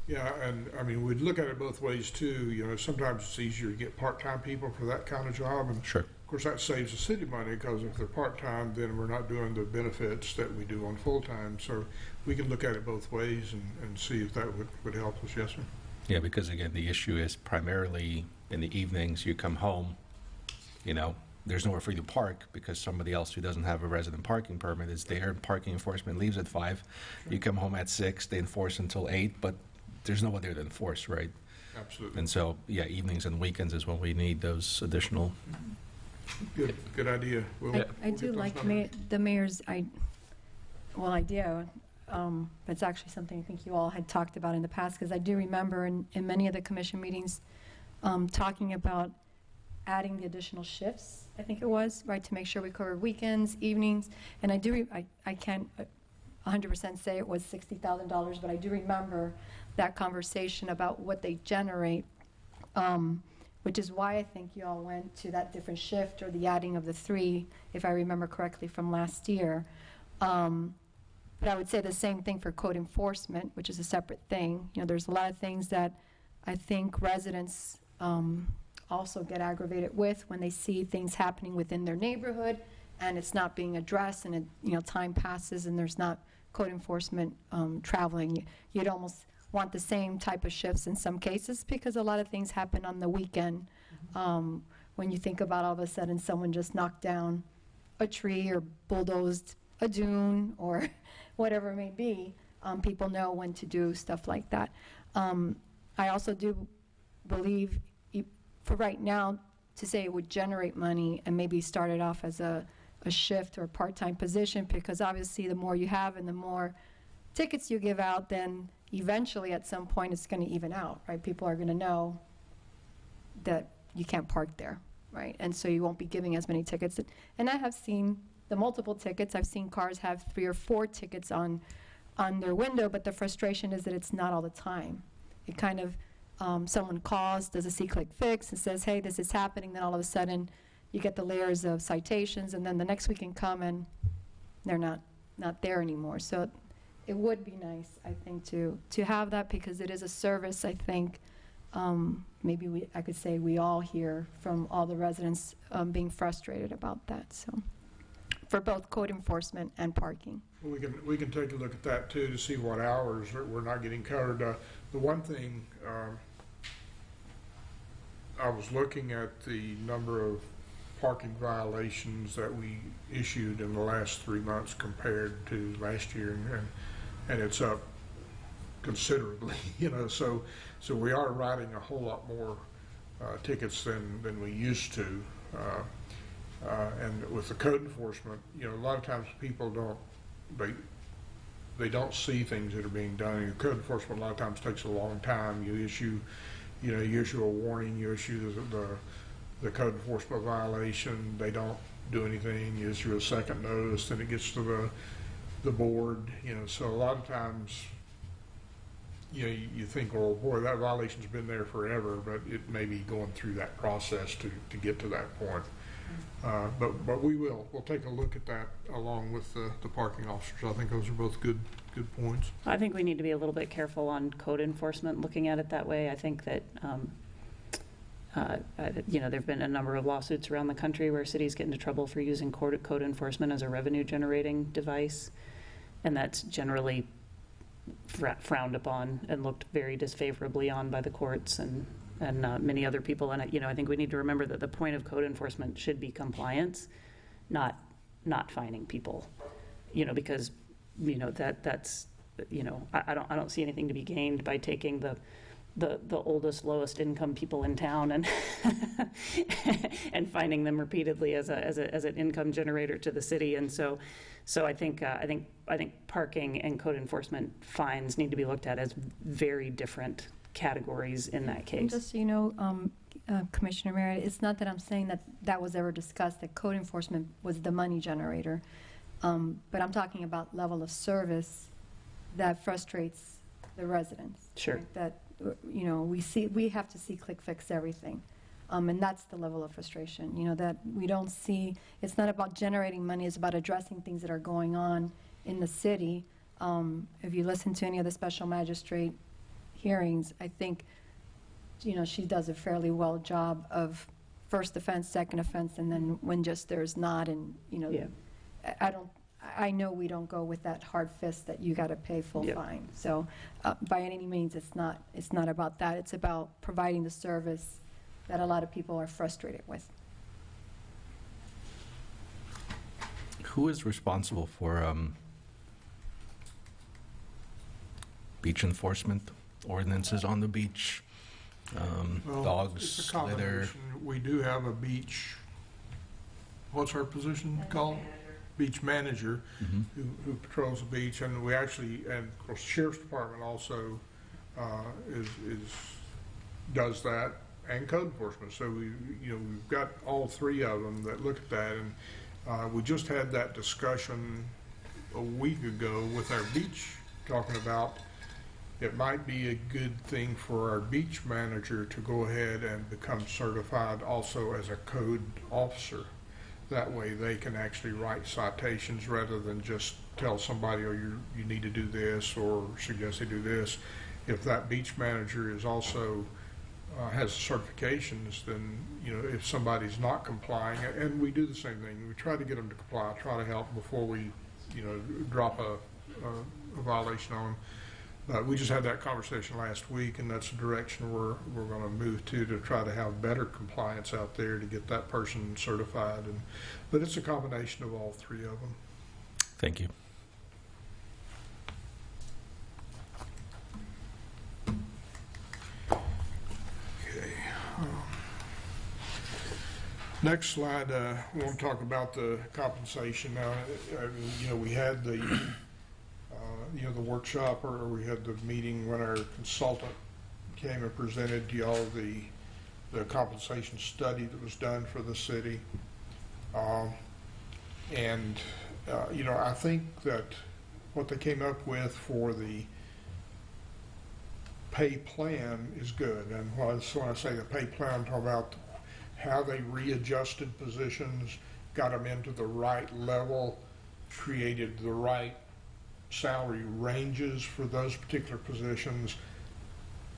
Speaker 5: Yeah, and I mean, we'd look at it both ways too. Sometimes it's easier to get part-time people for that kind of job. And
Speaker 1: Sure.
Speaker 5: of course, that saves the city money, because if they're part-time, then we're not doing the benefits that we do on full-time. So we can look at it both ways and see if that would help us. Yes, sir.
Speaker 1: Yeah, because again, the issue is primarily in the evenings, you come home, there's nowhere for you to park because somebody else who doesn't have a resident parking permit is there. Parking enforcement leaves at 5. You come home at 6, they enforce until 8, but there's no one there to enforce, right?
Speaker 5: Absolutely.
Speaker 1: And so, yeah, evenings and weekends is when we need those additional.
Speaker 5: Good idea.
Speaker 4: I do like the mayor's idea, but it's actually something I think you all had talked about in the past, because I do remember in many of the commission meetings talking about adding the additional shifts, I think it was, right, to make sure we cover weekends, evenings, and I can't 100% say it was $60,000, but I do remember that conversation about what they generate, which is why I think you all went to that different shift or the adding of the 3, if I remember correctly, from last year. But I would say the same thing for code enforcement, which is a separate thing. There's a lot of things that I think residents also get aggravated with when they see things happening within their neighborhood and it's not being addressed, and time passes and there's not code enforcement traveling. You'd almost want the same type of shifts in some cases, because a lot of things happen on the weekend. When you think about all of a sudden someone just knocked down a tree or bulldozed a dune or whatever it may be, people know when to do stuff like that. I also do believe, for right now, to say it would generate money and maybe start it off as a shift or a part-time position, because obviously the more you have and the more tickets you give out, then eventually at some point it's going to even out, right? People are going to know that you can't park there, right? And so you won't be giving as many tickets. And I have seen the multiple tickets. I've seen cars have 3 or 4 tickets on their window, but the frustration is that it's not all the time. It kind of, someone calls, does a C-click fix, and says, hey, this is happening, then all of a sudden you get the layers of citations, and then the next weekend come and they're not there anymore. So it would be nice, I think, to have that, because it is a service, I think, maybe I could say we all hear from all the residents being frustrated about that, so, for both code enforcement and parking.
Speaker 5: We can take a look at that too, to see what hours we're not getting covered. The one thing, I was looking at the number of parking violations that we issued in the last 3 months compared to last year, and it's up considerably, so we are writing a whole lot more tickets than we used to. And with the code enforcement, a lot of times people they don't see things that are being done. Code enforcement a lot of times takes a long time. You issue you know, you issue a warning, you issue the code enforcement violation, they don't do anything, you issue a second notice, then it gets to the board, you know, so a lot of times, you know, you think, well, boy, that violation's been there forever, but it may be going through that process to get to that point. But we'll take a look at that along with the parking officers. I think those are both good points.
Speaker 9: I think we need to be a little bit careful on code enforcement, looking at it that way. I think that, you know, there've been a number of lawsuits around the country where cities get into trouble for using code enforcement as a revenue generating device. And that's generally frowned upon and looked very disfavorably on by the courts and many other people. And, you know, I think we need to remember that the point of code enforcement should be compliance, not fining people, you know, because, you know, that's, you know, I don't see anything to be gained by taking the oldest, lowest income people in town and and finding them repeatedly as an income generator to the city. And so I think parking and code enforcement fines need to be looked at as very different categories in that case.
Speaker 4: And just so you know, Commissioner Merritt, it's not that I'm saying that was ever discussed, that code enforcement was the money generator, but I'm talking about level of service that frustrates the residents.
Speaker 9: Sure.
Speaker 4: Right? That, you know, we have to see click fix everything. And that's the level of frustration, you know, that we don't see. It's not about generating money, it's about addressing things that are going on in the city. If you listen to any of the special magistrate hearings, I think, you know, she does a fairly well job of first offense, second offense, and then when just there's not, and, you know, yeah. I know we don't go with that hard fist that you got to pay full fine. So by any means, it's not about that. It's about providing the service that a lot of people are frustrated with.
Speaker 1: Who is responsible for beach enforcement ordinances on the beach?
Speaker 5: Well,
Speaker 1: Dogs,
Speaker 5: it's a
Speaker 1: litter.
Speaker 5: combination. We do have a beach, what's our position called? Beach manager, who patrols the beach, and we actually, and of course, the Sheriff's Department also does that, and code enforcement. So we've got all three of them that look at that, and we just had that discussion a week ago with our beach, talking about it might be a good thing for our beach manager to go ahead and become certified also as a code officer. That way they can actually write citations rather than just tell somebody, oh, you need to do this or suggest they do this. If that beach manager is also has certifications, then, you know, if somebody's not complying, and we do the same thing, we try to get them to comply, try to help before we, you know, drop a violation on them. We just had that conversation last week, and that's the direction we're going to move to try to have better compliance out there to get that person certified. But it's a combination of all three of them.
Speaker 1: Thank you.
Speaker 5: Okay. Next slide, we want to talk about the compensation. Now, you know, we had the the workshop, or we had the meeting when our consultant came and presented to y'all the compensation study that was done for the city. You know, I think that what they came up with for the pay plan is good. And when I say the pay plan, I'm talking about how they readjusted positions, got them into the right level, created the right salary ranges for those particular positions.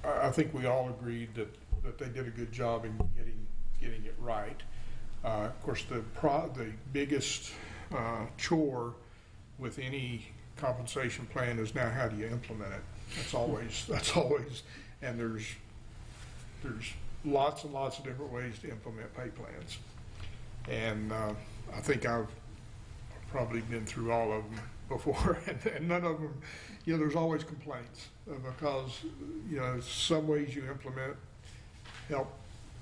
Speaker 5: I think we all agreed that they did a good job in getting it right. Of course, the biggest chore with any compensation plan is now how do you implement it. That's always, and there's lots and lots of different ways to implement pay plans. And I think I've probably been through all of them before, and none of them, you know, there's always complaints because, you know, some ways you implement help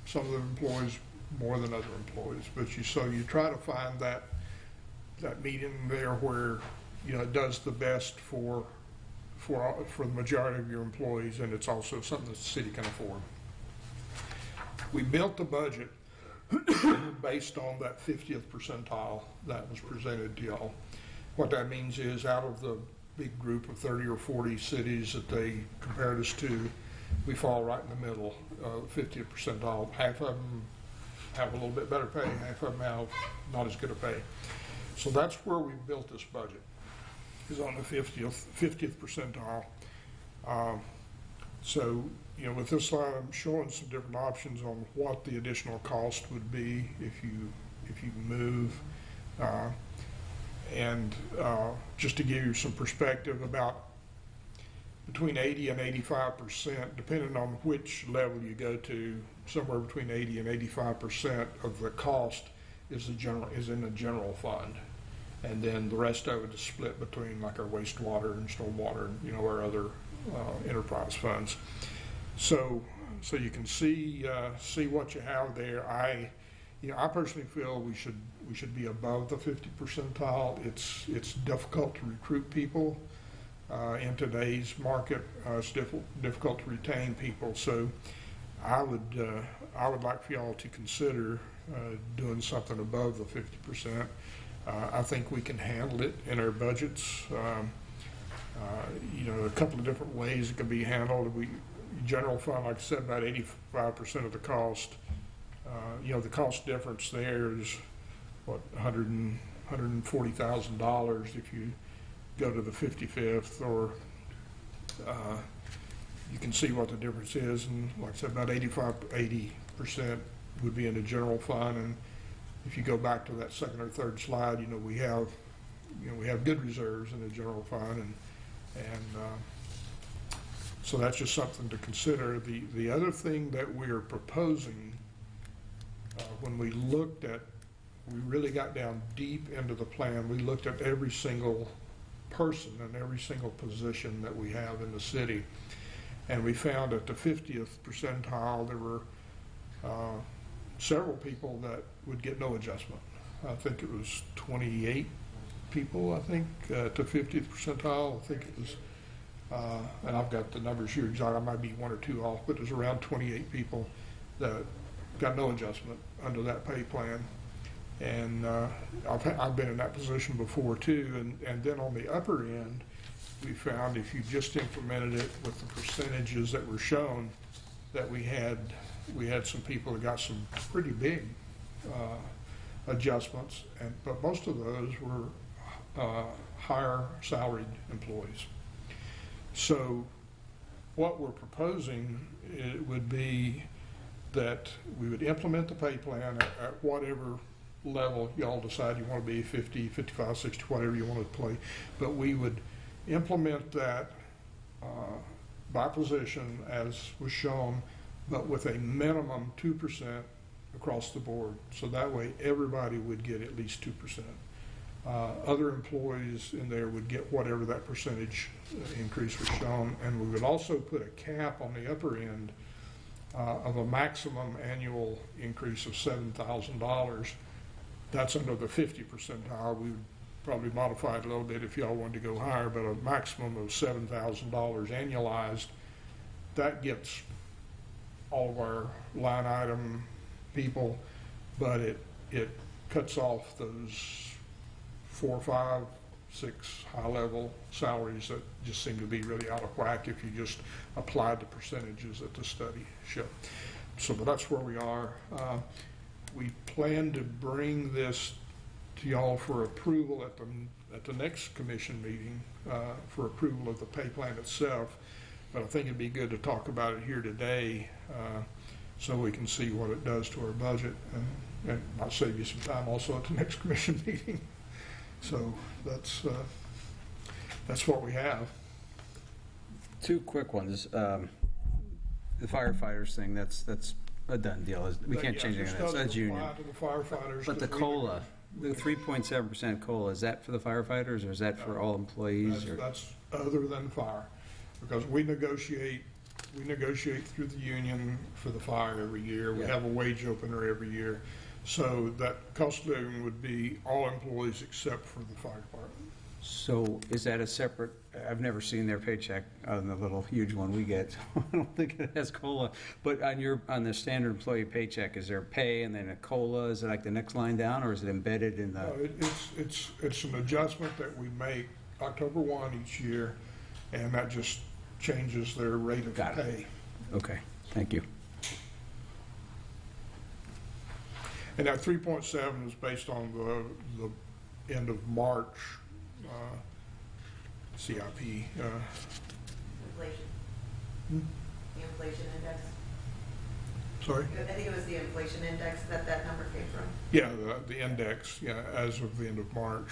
Speaker 5: some of the employees more than other employees, but you try to find that medium there where, you know, it does the best for the majority of your employees, and it's also something that the city can afford. We built the budget based on that 50th percentile that was presented to y'all. What that means is out of the big group of 30 or 40 cities that they compared us to, we fall right in the middle of 50th percentile. Half of them have a little bit better pay, half of them have not as good a pay. So that's where we built this budget, is on the 50th percentile. So, you know, with this slide, I'm showing some different options on what the additional cost would be if you move. Just to give you some perspective, about between 80 and 85%, depending on which level you go to, somewhere between 80 and 85% of the cost is in the general fund. And then the rest of it is split between like our wastewater and stormwater and, you know, our other enterprise funds. So you can see what you have there. I personally feel we should be above the 50 percentile. It's difficult to recruit people in today's market. It's difficult to retain people. So I would like for y'all to consider doing something above the 50%. I think we can handle it in our budgets. You know, a couple of different ways it can be handled. General fund, like I said, about 85% of the cost. You know, the cost difference there is what, $140,000 if you go to the 55th, or you can see what the difference is. And like I said, about 80% would be in the general fund. And if you go back to that second or third slide, you know, we have good reserves in the general fund, and so that's just something to consider. The other thing that we are proposing, when we really got down deep into the plan, we looked at every single person and every single position that we have in the city, and we found at the 50th percentile there were several people that would get no adjustment. I think it was 28 people, I think, to 50th percentile. I think it was, and I've got the numbers here exactly, I might be one or two off, but it was around 28 people that got no adjustment under that pay plan. And I've been in that position before too. And then on the upper end, we found if you just implemented it with the percentages that were shown, that we had some people that got some pretty big adjustments, but most of those were higher salaried employees. So what we're proposing, it would be that we would implement the pay plan at whatever level y'all decide you want to be, 50, 55, 60, whatever you want to play, but we would implement that by position as was shown, but with a minimum 2% across the board. So that way everybody would get at least 2%. Other employees in there would get whatever that percentage increase was shown, and we would also put a cap on the upper end of a maximum annual increase of $7,000. That's under the 50 percentile. We would probably modify it a little bit if y'all wanted to go higher, but a maximum of $7,000 annualized. That gets all of our line item people, but it cuts off those 4, 5, 6 high-level salaries that just seem to be really out of whack if you just applied the percentages that the study showed. So, but that's where we are. We plan to bring this to y'all for approval at the next commission meeting for approval of the pay plan itself. But I think it'd be good to talk about it here today so we can see what it does to our budget, and I'll save you some time also at the next commission meeting. So that's what we have.
Speaker 6: Two quick ones. The firefighters thing, that's a done deal. We can't change anything. That's union. But the COLA, the 3.7% COLA, is that for the firefighters, or is that for all employees?
Speaker 5: That's other than fire, because we negotiate through the union for the fire every year. We have a wage opener every year. So that cost of living would be all employees except for the fire department.
Speaker 6: So is that a separate, I've never seen their paycheck other than the little huge one we get. So I don't think it has COLA. But on the standard employee paycheck, is there pay and then a COLA? Is it like the next line down, or is it embedded in the?
Speaker 5: No, it's an adjustment that we make October 1 each year, and that just changes their rate of
Speaker 6: Got it.
Speaker 5: pay.
Speaker 6: Okay, thank you.
Speaker 5: And that 3.7 is based on the end of March CIP.
Speaker 10: Inflation.
Speaker 5: Hmm?
Speaker 10: The inflation index.
Speaker 5: Sorry?
Speaker 10: I think it was the inflation index that number came from.
Speaker 5: Yeah, the index, yeah, as of the end of March.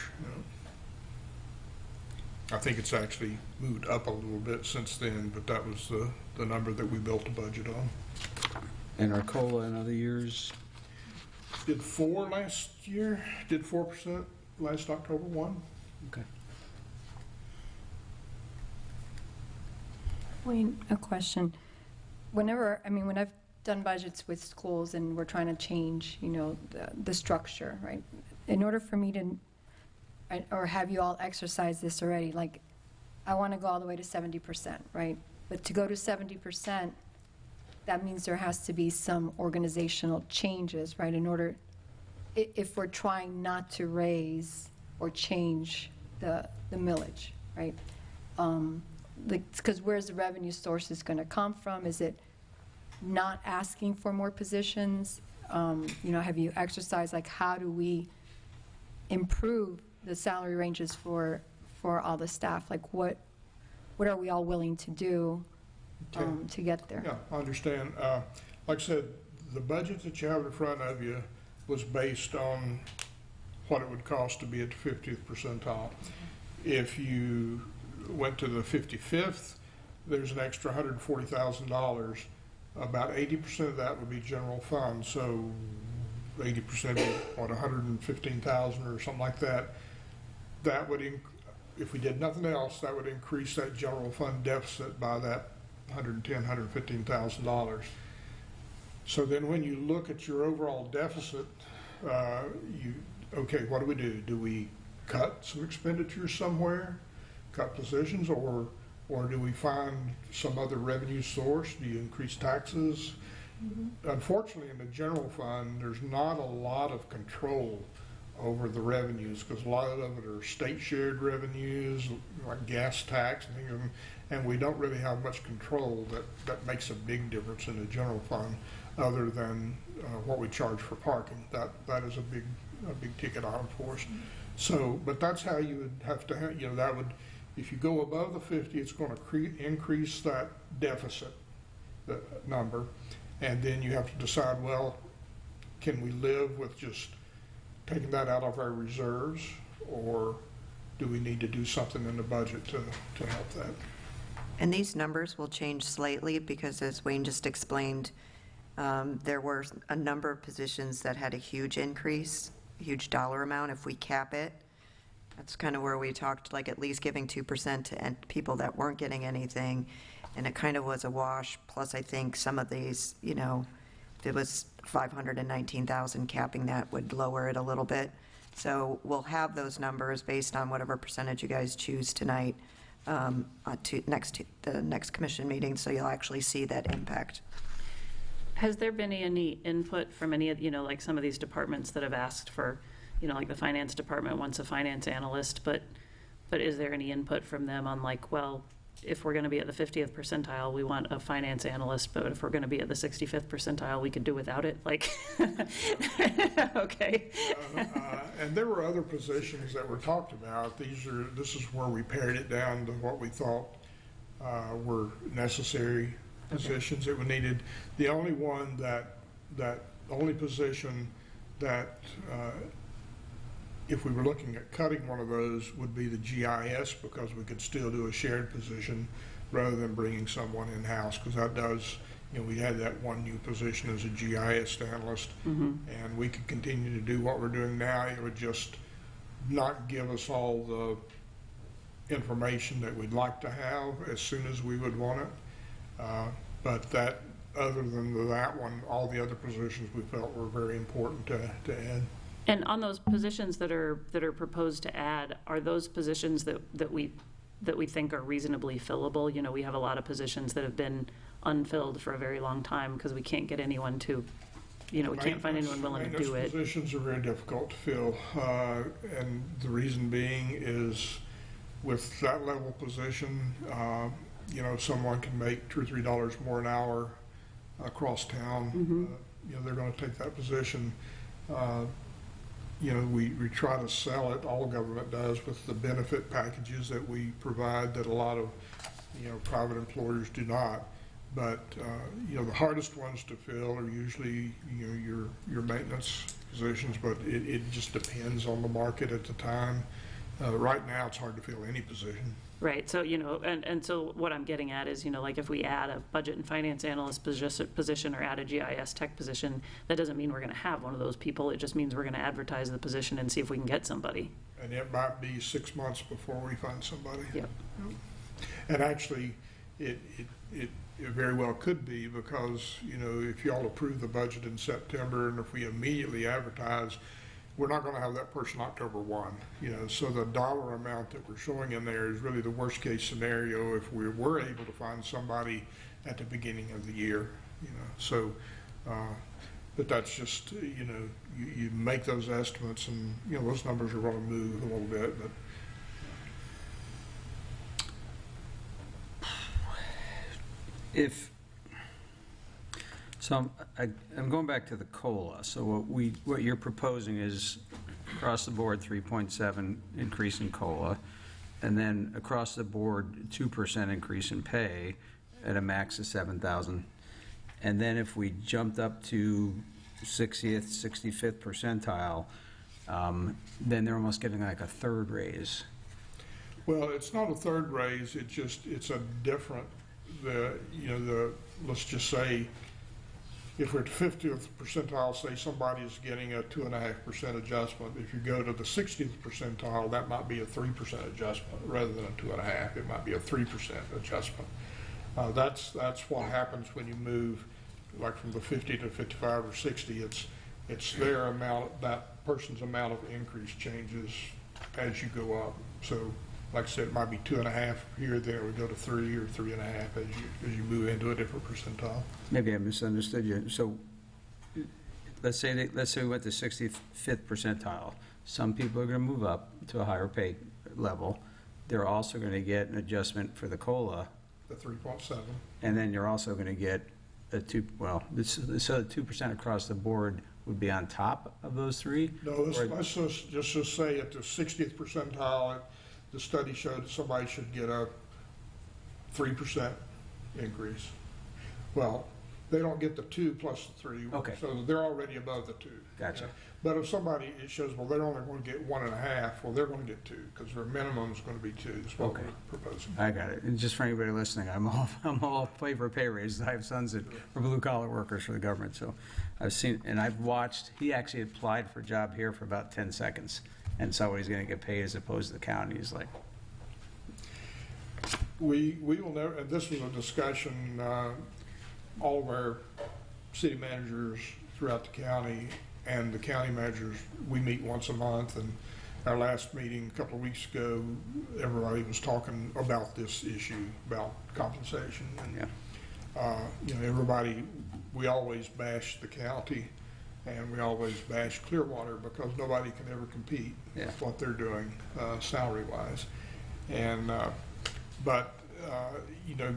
Speaker 5: I think it's actually moved up a little bit since then, but that was the number that we built the budget on.
Speaker 6: And our COLA in other years?
Speaker 5: Did 4 last year, did 4% last October 1.
Speaker 6: Okay.
Speaker 4: Wayne, a question. When I've done budgets with schools and we're trying to change, the structure, right? In order for me to, or have you all exercise this already, like, I want to go all the way to 70%, right? But to go to 70%, that means there has to be some organizational changes, right? In order, if we're trying not to raise or change the millage, right? Because where's the revenue sources going to come from? Is it not asking for more positions? Have you exercised, like, how do we improve the salary ranges for all the staff? Like, what are we all willing to do to get there?
Speaker 5: Yeah, I understand. Like I said, the budget that you have in front of you was based on what it would cost to be at the 50th percentile. If you went to the 55th, there's an extra $140,000. About 80% of that would be general fund, so 80% of what, 115,000 or something like that. That would, if we did nothing else, that would increase that general fund deficit by that $110,000, $115,000. So then when you look at your overall deficit, okay, what do? Do we cut some expenditures somewhere, cut positions, or do we find some other revenue source? Do you increase taxes? Mm-hmm. Unfortunately, in the general fund, there's not a lot of control over the revenues because a lot of it are state shared revenues, like gas tax, and we don't really have much control that makes a big difference in the general fund other than what we charge for parking. That is a big ticket item for us. Mm-hmm. So, but that's how you would have to that would, if you go above the 50, it's going to increase that deficit number, and then you have to decide, well, can we live with just taking that out of our reserves, or do we need to do something in the budget to help that?
Speaker 7: And these numbers will change slightly because, as Wayne just explained, there were a number of positions that had a huge increase, a huge dollar amount if we cap it. That's kind of where we talked, like, at least giving 2% to people that weren't getting anything, and it kind of was a wash. Plus, I think some of these, if it was 519,000, capping that would lower it a little bit. So we'll have those numbers based on whatever percentage you guys choose tonight to the next commission meeting, so you'll actually see that impact.
Speaker 9: Has there been any input from any of, like some of these departments that have asked for, like the finance department wants a finance analyst, but is there any input from them on, like, well, if we're going to be at the 50th percentile, we want a finance analyst, but if we're going to be at the 65th percentile, we could do without it? Like, okay.
Speaker 5: And there were other positions that were talked about. This is where we pared it down to what we thought were necessary positions that we needed. The only one only position that if we were looking at cutting one of those would be the GIS, because we could still do a shared position rather than bringing someone in-house, because that does, we had that one new position as a GIS analyst, mm-hmm. and we could continue to do what we're doing now. It would just not give us all the information that we'd like to have as soon as we would want it. But other than that one, all the other positions we felt were very important to add.
Speaker 9: And on those positions that are proposed to add, are those positions that we think are reasonably fillable? You know, we have a lot of positions that have been unfilled for a very long time because we can't get anyone to, you know, we can't find anyone willing to do it.
Speaker 5: Positions are very difficult to fill, and the reason being is with that level position, you know, someone can make $2 or $3 more an hour across town. You know, they're going to take that position. You know, we try to sell it, all government does, with the benefit packages that we provide that a lot of, you know, private employers do not. But, you know, the hardest ones to fill are usually, you know, your maintenance positions, but it just depends on the market at the time. Right now, it's hard to fill any position.
Speaker 9: Right, so, you know, and so what I'm getting at is, you know, like if we add a budget and finance analyst position or add a GIS tech position, that doesn't mean we're going to have one of those people. It just means we're going to advertise the position and see if we can get somebody.
Speaker 5: And it might be 6 months before we find somebody.
Speaker 9: Yep.
Speaker 5: And actually, it very well could be because, you know, if y'all approve the budget in September and if we immediately advertise, we're not going to have that person October 1, you know, so the dollar amount that we're showing in there is really the worst case scenario if we were able to find somebody at the beginning of the year, you know, so, but that's just, you know, you make those estimates and, you know, those numbers are going to move a little bit, but.
Speaker 6: So I'm going back to the COLA. So what you're proposing is across the board 3.7 increase in COLA, and then across the board 2% increase in pay at a max of 7,000. And then if we jumped up to 60th, 65th percentile, then they're almost getting like a third raise.
Speaker 5: Well, it's not a third raise. It's a different. Let's just say, if we're at 50th percentile, say somebody's getting a 2.5% adjustment. If you go to the 60th percentile, that might be a 3% adjustment rather than a 2.5. It might be a 3% adjustment. That's what happens when you move, like from the 50 to 55 or 60. It's their amount, that person's amount of increase changes as you go up. So, like I said, it might be 2.5 here, then we go to 3 or 3.5 as you move into a different percentile.
Speaker 6: Maybe I misunderstood you. So let's say we went to 65th percentile. Some people are going to move up to a higher pay level. They're also going to get an adjustment for the COLA.
Speaker 5: The 3.7.
Speaker 6: And then you're also going to get a 2, well, so 2% across the board would be on top of those three?
Speaker 5: No, let's just say at the 60th percentile, the study showed that somebody should get a 3% increase. Well, they don't get the 2 plus the 3,
Speaker 6: okay.
Speaker 5: So they're already above the 2.
Speaker 6: Gotcha.
Speaker 5: Yeah. But if somebody, it shows, well, they're only going to get 1.5, well, they're going to get 2 because their minimum is going to be 2. That's what
Speaker 6: okay.
Speaker 5: we're proposing.
Speaker 6: I got it. And just for anybody listening, I'm all favor pay raises. I have sons that are blue collar workers for the government, so I've seen and I've watched. He actually applied for a job here for about 10 seconds. And saw what he's going to get paid as opposed to the county. He's like,
Speaker 5: we will never. And this was a discussion. All of our city managers throughout the county and the county managers. We meet once a month. And our last meeting a couple of weeks ago, everybody was talking about this issue about compensation. And
Speaker 6: yeah.
Speaker 5: You know, everybody. We always bash the county. And we always bash Clearwater because nobody can ever compete with what they're doing salary-wise. And you know,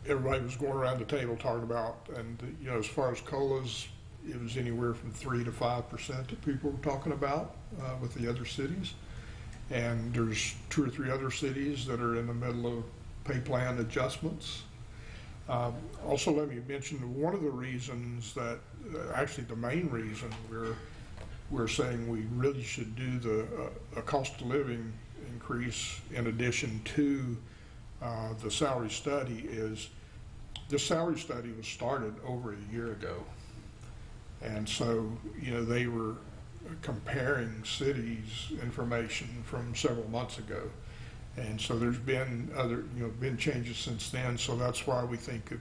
Speaker 5: everybody was going around the table talking about, and you know, as far as COLAs, it was anywhere from 3 to 5% that people were talking about with the other cities. And there's 2 or 3 other cities that are in the middle of pay plan adjustments. Also, let me mention one of the reasons that, actually the main reason we're saying we really should do a cost of living increase in addition to the salary study is this salary study was started over a year ago. And so, you know, they were comparing cities' information from several months ago. And so there's been been changes since then. So that's why we think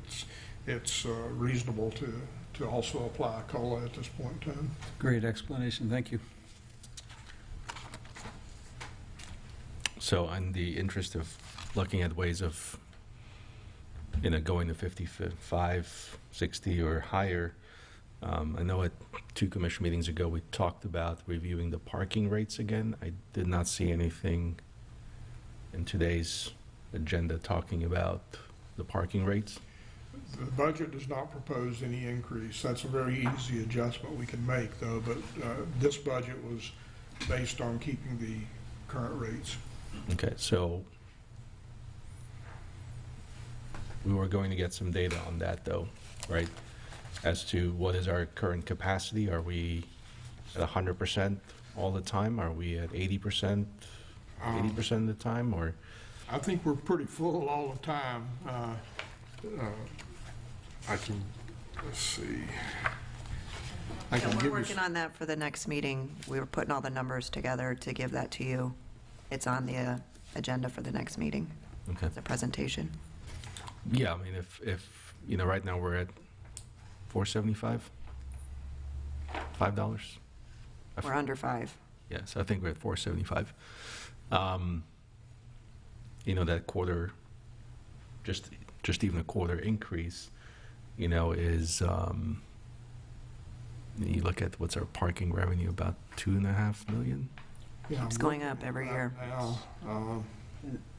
Speaker 5: it's reasonable to also apply COLA at this point in time.
Speaker 6: Great explanation. Thank you.
Speaker 1: So in the interest of looking at ways of, going to 55, 60 or higher, I know at 2 commission meetings ago, we talked about reviewing the parking rates again. I did not see anything in today's agenda talking about the parking rates.
Speaker 5: The budget does not propose any increase. That's a very easy adjustment we can make, though, but this budget was based on keeping the current rates.
Speaker 1: Okay, so we were going to get some data on that, though, right? As to what is our current capacity? Are we at 100% all the time? Are we at 80%, 80% of the time, or?
Speaker 5: I think we're pretty full all the time. Let's see. I can
Speaker 7: Yeah,
Speaker 5: give
Speaker 7: we're
Speaker 5: you
Speaker 7: working on that for the next meeting. We were putting all the numbers together to give that to you. It's on the agenda for the next meeting,
Speaker 1: Okay.
Speaker 7: the presentation.
Speaker 1: Yeah, I mean, if right now we're at $4.75, $5.
Speaker 7: We're under 5.
Speaker 1: Yes, I think we're at $4.75. That quarter, just even a quarter increase, is, you look at what's our parking revenue, about $2.5 million.
Speaker 5: Yeah,
Speaker 7: Keeps
Speaker 5: I'm
Speaker 7: going
Speaker 5: looking
Speaker 7: up
Speaker 5: at
Speaker 7: every
Speaker 5: that
Speaker 7: year.
Speaker 5: now.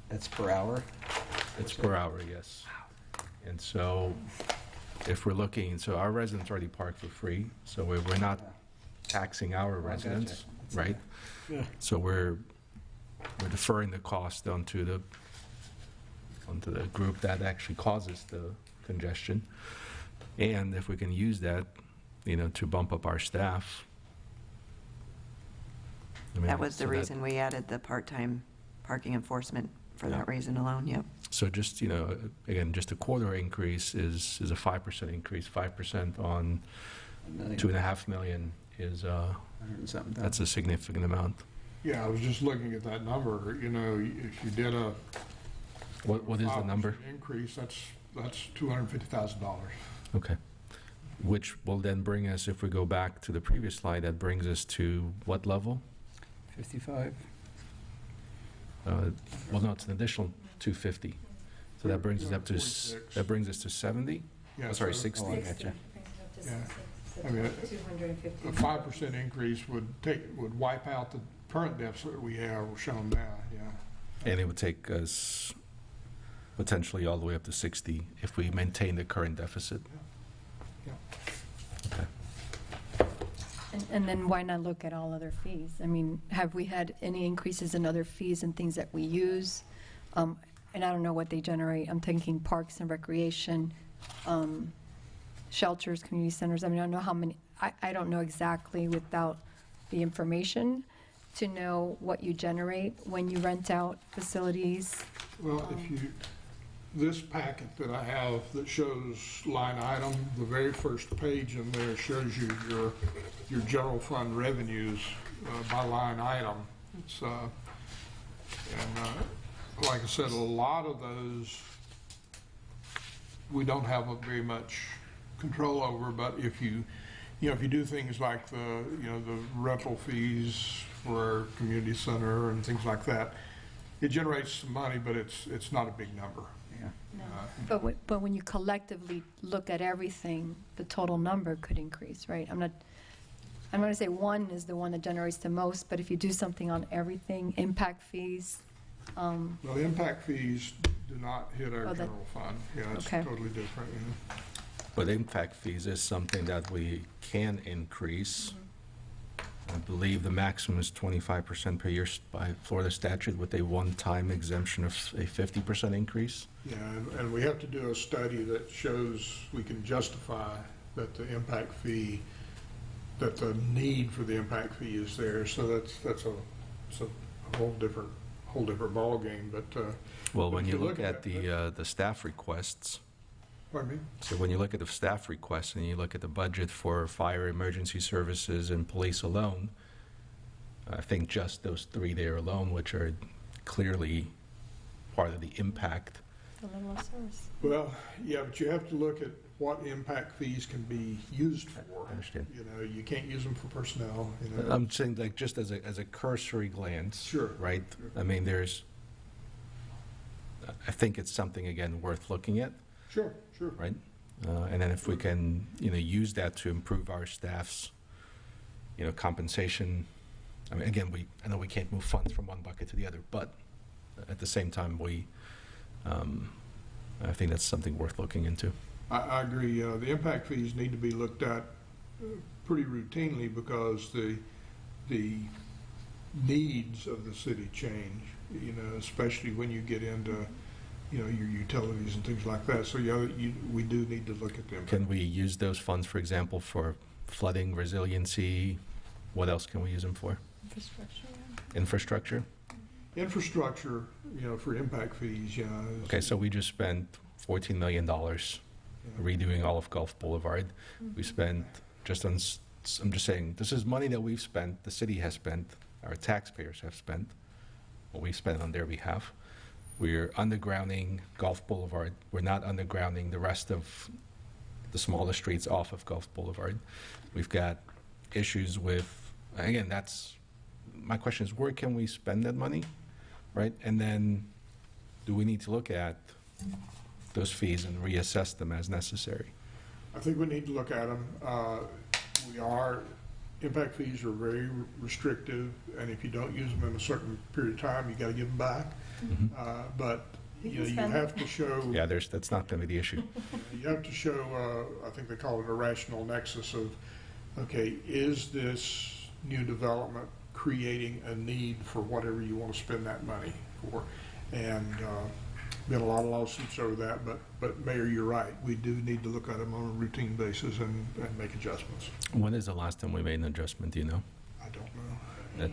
Speaker 6: That's per hour?
Speaker 1: It's per hour, yes. And so if we're looking, so our residents already park for free, so we're not taxing our residents, right?
Speaker 6: Yeah.
Speaker 1: So we're deferring the cost onto the group that actually causes the congestion. And if we can use that, to bump up our staff. I mean,
Speaker 7: That was the
Speaker 1: so
Speaker 7: reason we added the part-time parking enforcement for
Speaker 1: Yeah.
Speaker 7: that reason alone, yep.
Speaker 1: So just, again, just a quarter increase is a 5% increase. 5% on $2.5 million is,
Speaker 6: 100 and something
Speaker 1: that's a significant amount.
Speaker 5: Yeah, I was just looking at that number. If you did a
Speaker 1: What is the
Speaker 5: 5%
Speaker 1: number?
Speaker 5: increase, that's $250,000.
Speaker 1: Okay. Which will then bring us, if we go back to the previous slide, that brings us to what level?
Speaker 6: 55?
Speaker 1: Well, no, it's an additional 250. So that brings us up to,
Speaker 5: 46.
Speaker 1: that brings us to 70?
Speaker 5: Yeah,
Speaker 1: Oh, sorry,
Speaker 5: so-
Speaker 1: 60.
Speaker 6: Oh, I gotcha.
Speaker 5: Yeah. I mean, a 5% increase would wipe out the current deficit we have shown now, yeah.
Speaker 1: And it would take us potentially all the way up to 60 if we maintain the current deficit.
Speaker 5: Yeah.
Speaker 1: Okay.
Speaker 4: And then why not look at all other fees? I mean, have we had any increases in other fees and things that we use? And I don't know what they generate. I'm thinking parks and recreation, shelters, community centers. I mean, I don't know how many, I don't know exactly without the information to know what you generate when you rent out facilities.
Speaker 5: Well, this packet that I have that shows line item, the very first page in there shows you your general fund revenues by line item. It's, like I said, a lot of those we don't have very much control over, but if you do things like the rental fees for our community center and things like that, it generates some money, but it's not a big number.
Speaker 6: Yeah.
Speaker 4: But when you collectively look at everything, the total number could increase, right? I'm going to say one is the one that generates the most, but if you do something on everything, impact fees.
Speaker 5: Well, the impact fees do not hit our
Speaker 4: Oh, that-
Speaker 5: general fund. Yeah, it's
Speaker 4: Okay.
Speaker 5: totally different. Yeah.
Speaker 1: But impact fees is something that we can increase. I believe the maximum is 25% per year by Florida statute with a one-time exemption of a 50% increase.
Speaker 5: Yeah, and we have to do a study that shows we can justify that the impact fee, that the need for the impact fee is there. So that's a whole different ballgame. But
Speaker 1: Well, when
Speaker 5: if
Speaker 1: you
Speaker 5: you
Speaker 1: look
Speaker 5: look
Speaker 1: at
Speaker 5: at
Speaker 1: the staff requests,
Speaker 5: pardon me.
Speaker 1: so when you look at the staff requests and you look at the budget for fire, emergency services, and police alone, I think just those three there alone, which are clearly part of the impact.
Speaker 4: The level of service.
Speaker 5: Well, yeah, but you have to look at what impact fees can be used for.
Speaker 1: I understand.
Speaker 5: You can't use them for personnel.
Speaker 1: I'm saying, like, just as a cursory glance.
Speaker 5: Sure.
Speaker 1: Right? I mean, there's I think it's something, again, worth looking at,
Speaker 5: Sure, sure.
Speaker 1: right? And then if we can, use that to improve our staff's, compensation. I mean, again, I know we can't move funds from one bucket to the other, but at the same time, I think that's something worth looking into.
Speaker 5: I agree. The impact fees need to be looked at pretty routinely because the needs of the city change, especially when you get into, your utilities and things like that. So, we do need to look at them.
Speaker 1: Can we use those funds, for example, for flooding, resiliency? What else can we use them for? Infrastructure?
Speaker 5: Infrastructure, for impact fees,
Speaker 1: Okay, so we just spent $14 million redoing all of Gulf Boulevard. We spent I'm just saying, this is money that we've spent, the city has spent, our taxpayers have spent, what we spent on their behalf. We're undergrounding Gulf Boulevard. We're not undergrounding the rest of the smaller streets off of Gulf Boulevard. We've got issues with, again, my question is, where can we spend that money, right? And then do we need to look at those fees and reassess them as necessary?
Speaker 5: I think we need to look at them. Impact fees are very restrictive, and if you don't use them in a certain period of time, you got to give them back. But you have to show.
Speaker 1: Yeah, that's not going to be the issue.
Speaker 5: You have to show. I think they call it a rational nexus of, okay, is this new development creating a need for whatever you want to spend that money for? And been a lot of lawsuits over that, but Mayor, you're right. We do need to look at them on a routine basis and make adjustments.
Speaker 1: When is the last time we made an adjustment, do you know?
Speaker 5: I don't know.
Speaker 1: That-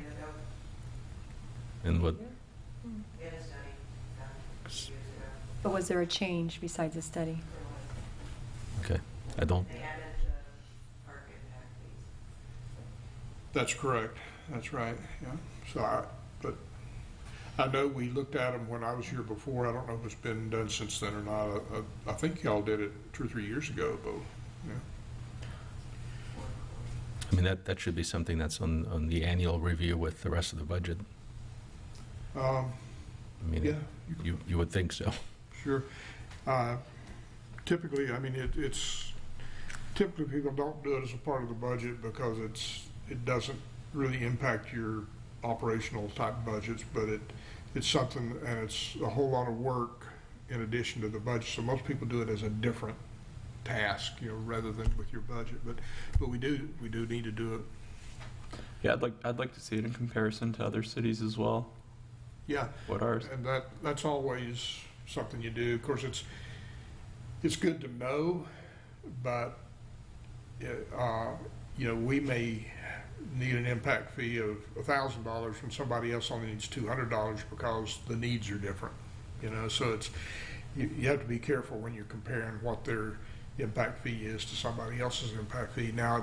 Speaker 1: And what,
Speaker 10: We had a study done a few years ago.
Speaker 4: But was there a change besides the study?
Speaker 1: okay, I don't,
Speaker 10: They added the park impact fees.
Speaker 5: That's correct. That's right, yeah. So but I know we looked at them when I was here before. I don't know if it's been done since then or not. I think y'all did it 2 or 3 years ago, but, yeah.
Speaker 1: I mean, that should be something that's on the annual review with the rest of the budget. I mean,
Speaker 5: Yeah.
Speaker 1: you would think so.
Speaker 5: Sure. Typically, I mean, typically people don't do it as a part of the budget because it doesn't really impact your operational type budgets, but it's something, and it's a whole lot of work in addition to the budget. So most people do it as a different task, rather than with your budget. But we do need to do it.
Speaker 11: Yeah, I'd like to see it in comparison to other cities as well.
Speaker 5: Yeah.
Speaker 11: What ours?
Speaker 5: And that's always something you do. Of course, it's good to know, but we may need an impact fee of $1,000 when somebody else only needs $200 because the needs are different. So it's you have to be careful when you're comparing what their impact fee is to somebody else's impact fee. Now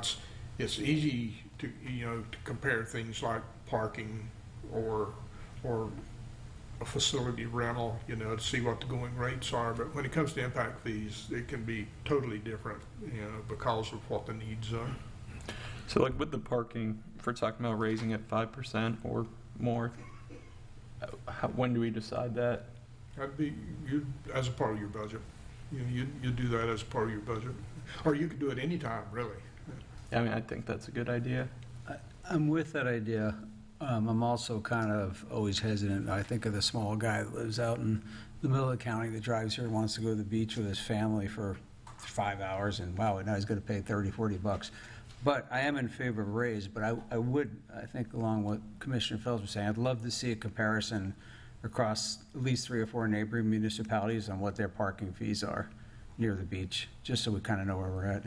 Speaker 5: it's easy to to compare things like parking or a facility rental, to see what the going rates are. But when it comes to impact fees, it can be totally different, because of what the needs are.
Speaker 11: So like with the parking, if we're talking about raising it 5% or more, when do we decide that?
Speaker 5: That'd be as a part of your budget. You do that as a part of your budget, or you could do it anytime, really.
Speaker 11: I mean, I think that's a good idea.
Speaker 6: I'm with that idea. I'm also kind of always hesitant. I think of the small guy that lives out in the middle of the county that drives here and wants to go to the beach with his family for 5 hours, and wow, now he's going to pay $30-40. But I am in favor of a raise, but I think along what Commissioner Phelps was saying, I'd love to see a comparison across at least 3 or 4 neighboring municipalities on what their parking fees are near the beach, just so we kind of know where we're at.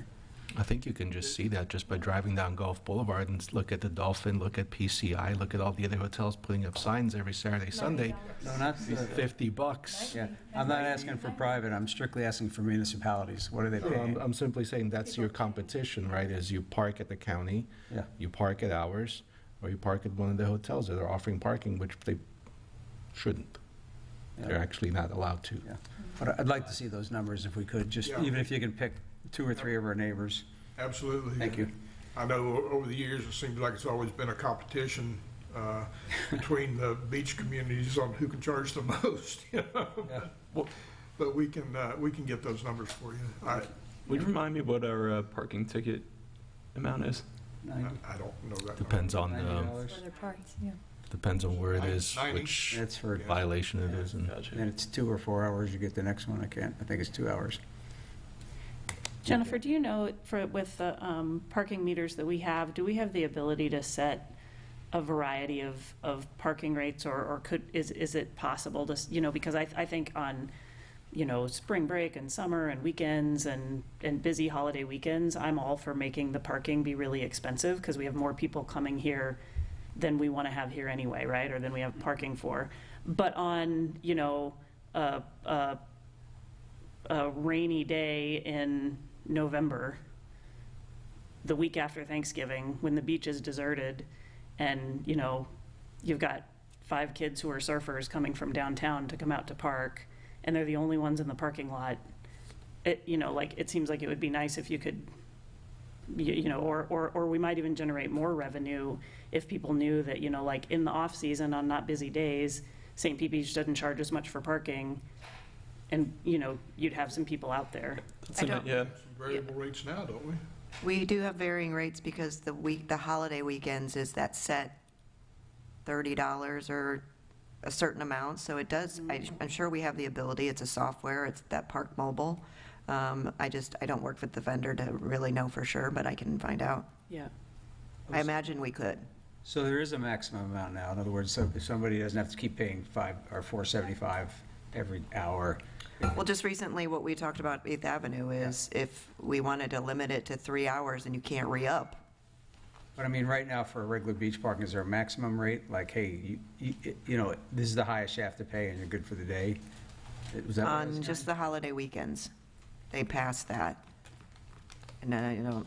Speaker 1: I think you can just see that just by driving down Gulf Boulevard and look at the Dolphin, look at PCI, look at all the other hotels putting up signs every Saturday, Sunday.
Speaker 6: No, not
Speaker 1: $50.
Speaker 6: Yeah, I'm not asking for private, I'm strictly asking for municipalities. What are they
Speaker 1: No,
Speaker 6: paying?
Speaker 1: I'm simply saying that's your competition, right? Is you park at the county,
Speaker 6: Yeah.
Speaker 1: you park at ours, or you park at one of the hotels that are offering parking, which they shouldn't.
Speaker 6: Yeah.
Speaker 1: They're actually not allowed to.
Speaker 6: Yeah. But I'd like to see those numbers if we could, just
Speaker 5: Yeah.
Speaker 6: even if you can pick 2 or 3 of our neighbors.
Speaker 5: Absolutely.
Speaker 6: Thank you.
Speaker 5: I know over the years, it seems like it's always been a competition between the beach communities on who can charge the most, you know?
Speaker 6: Yeah.
Speaker 5: But we can get those numbers for you.
Speaker 11: Would you remind me what our parking ticket amount is?
Speaker 5: I don't know that.
Speaker 1: Depends on the,
Speaker 6: $90.
Speaker 4: For their parts, yeah.
Speaker 1: depends on where it is,
Speaker 5: 90.
Speaker 1: which
Speaker 6: That's for,
Speaker 1: violation it is. And
Speaker 11: Gotcha.
Speaker 6: and it's 2 or 4 hours, you get the next one, I think it's 2 hours.
Speaker 9: Jennifer, do you know, with the parking meters that we have, do we have the ability to set a variety of parking rates, or is it possible to, you know, because I think on, you know, spring break and summer and weekends and busy holiday weekends, I'm all for making the parking be really expensive, because we have more people coming here than we want to have here anyway, right, or than we have parking for. But on, you know, a rainy day in November, the week after Thanksgiving, when the beach is deserted, and, you know, you've got 5 kids who are surfers coming from downtown to come out to park, and they're the only ones in the parking lot, it, you know, like, it seems like it would be nice if you could, you know, or we might even generate more revenue if people knew that, you know, like, in the off-season, on not busy days, St. Pete Beach doesn't charge as much for parking, and, you know, you'd have some people out there.
Speaker 11: Yeah.
Speaker 5: Some variable rates now, don't we?
Speaker 7: We do have varying rates because the holiday weekends is that set $30 or a certain amount, so it does, I'm sure we have the ability, it's a software, it's that Park Mobile. I don't work with the vendor to really know for sure, but I can find out.
Speaker 9: Yeah.
Speaker 7: I imagine we could.
Speaker 6: So there is a maximum amount now. In other words, so if somebody doesn't have to keep paying $5 or $4.75 every hour.
Speaker 7: Well, just recently, what we talked about 8th Avenue is if we wanted to limit it to 3 hours and you can't re-up.
Speaker 6: But I mean, right now for a regular beach parking, is there a maximum rate? Like, hey, you know, this is the highest you have to pay and you're good for the day? Was that what it was
Speaker 7: On just the holiday weekends, they passed that. And then, you know,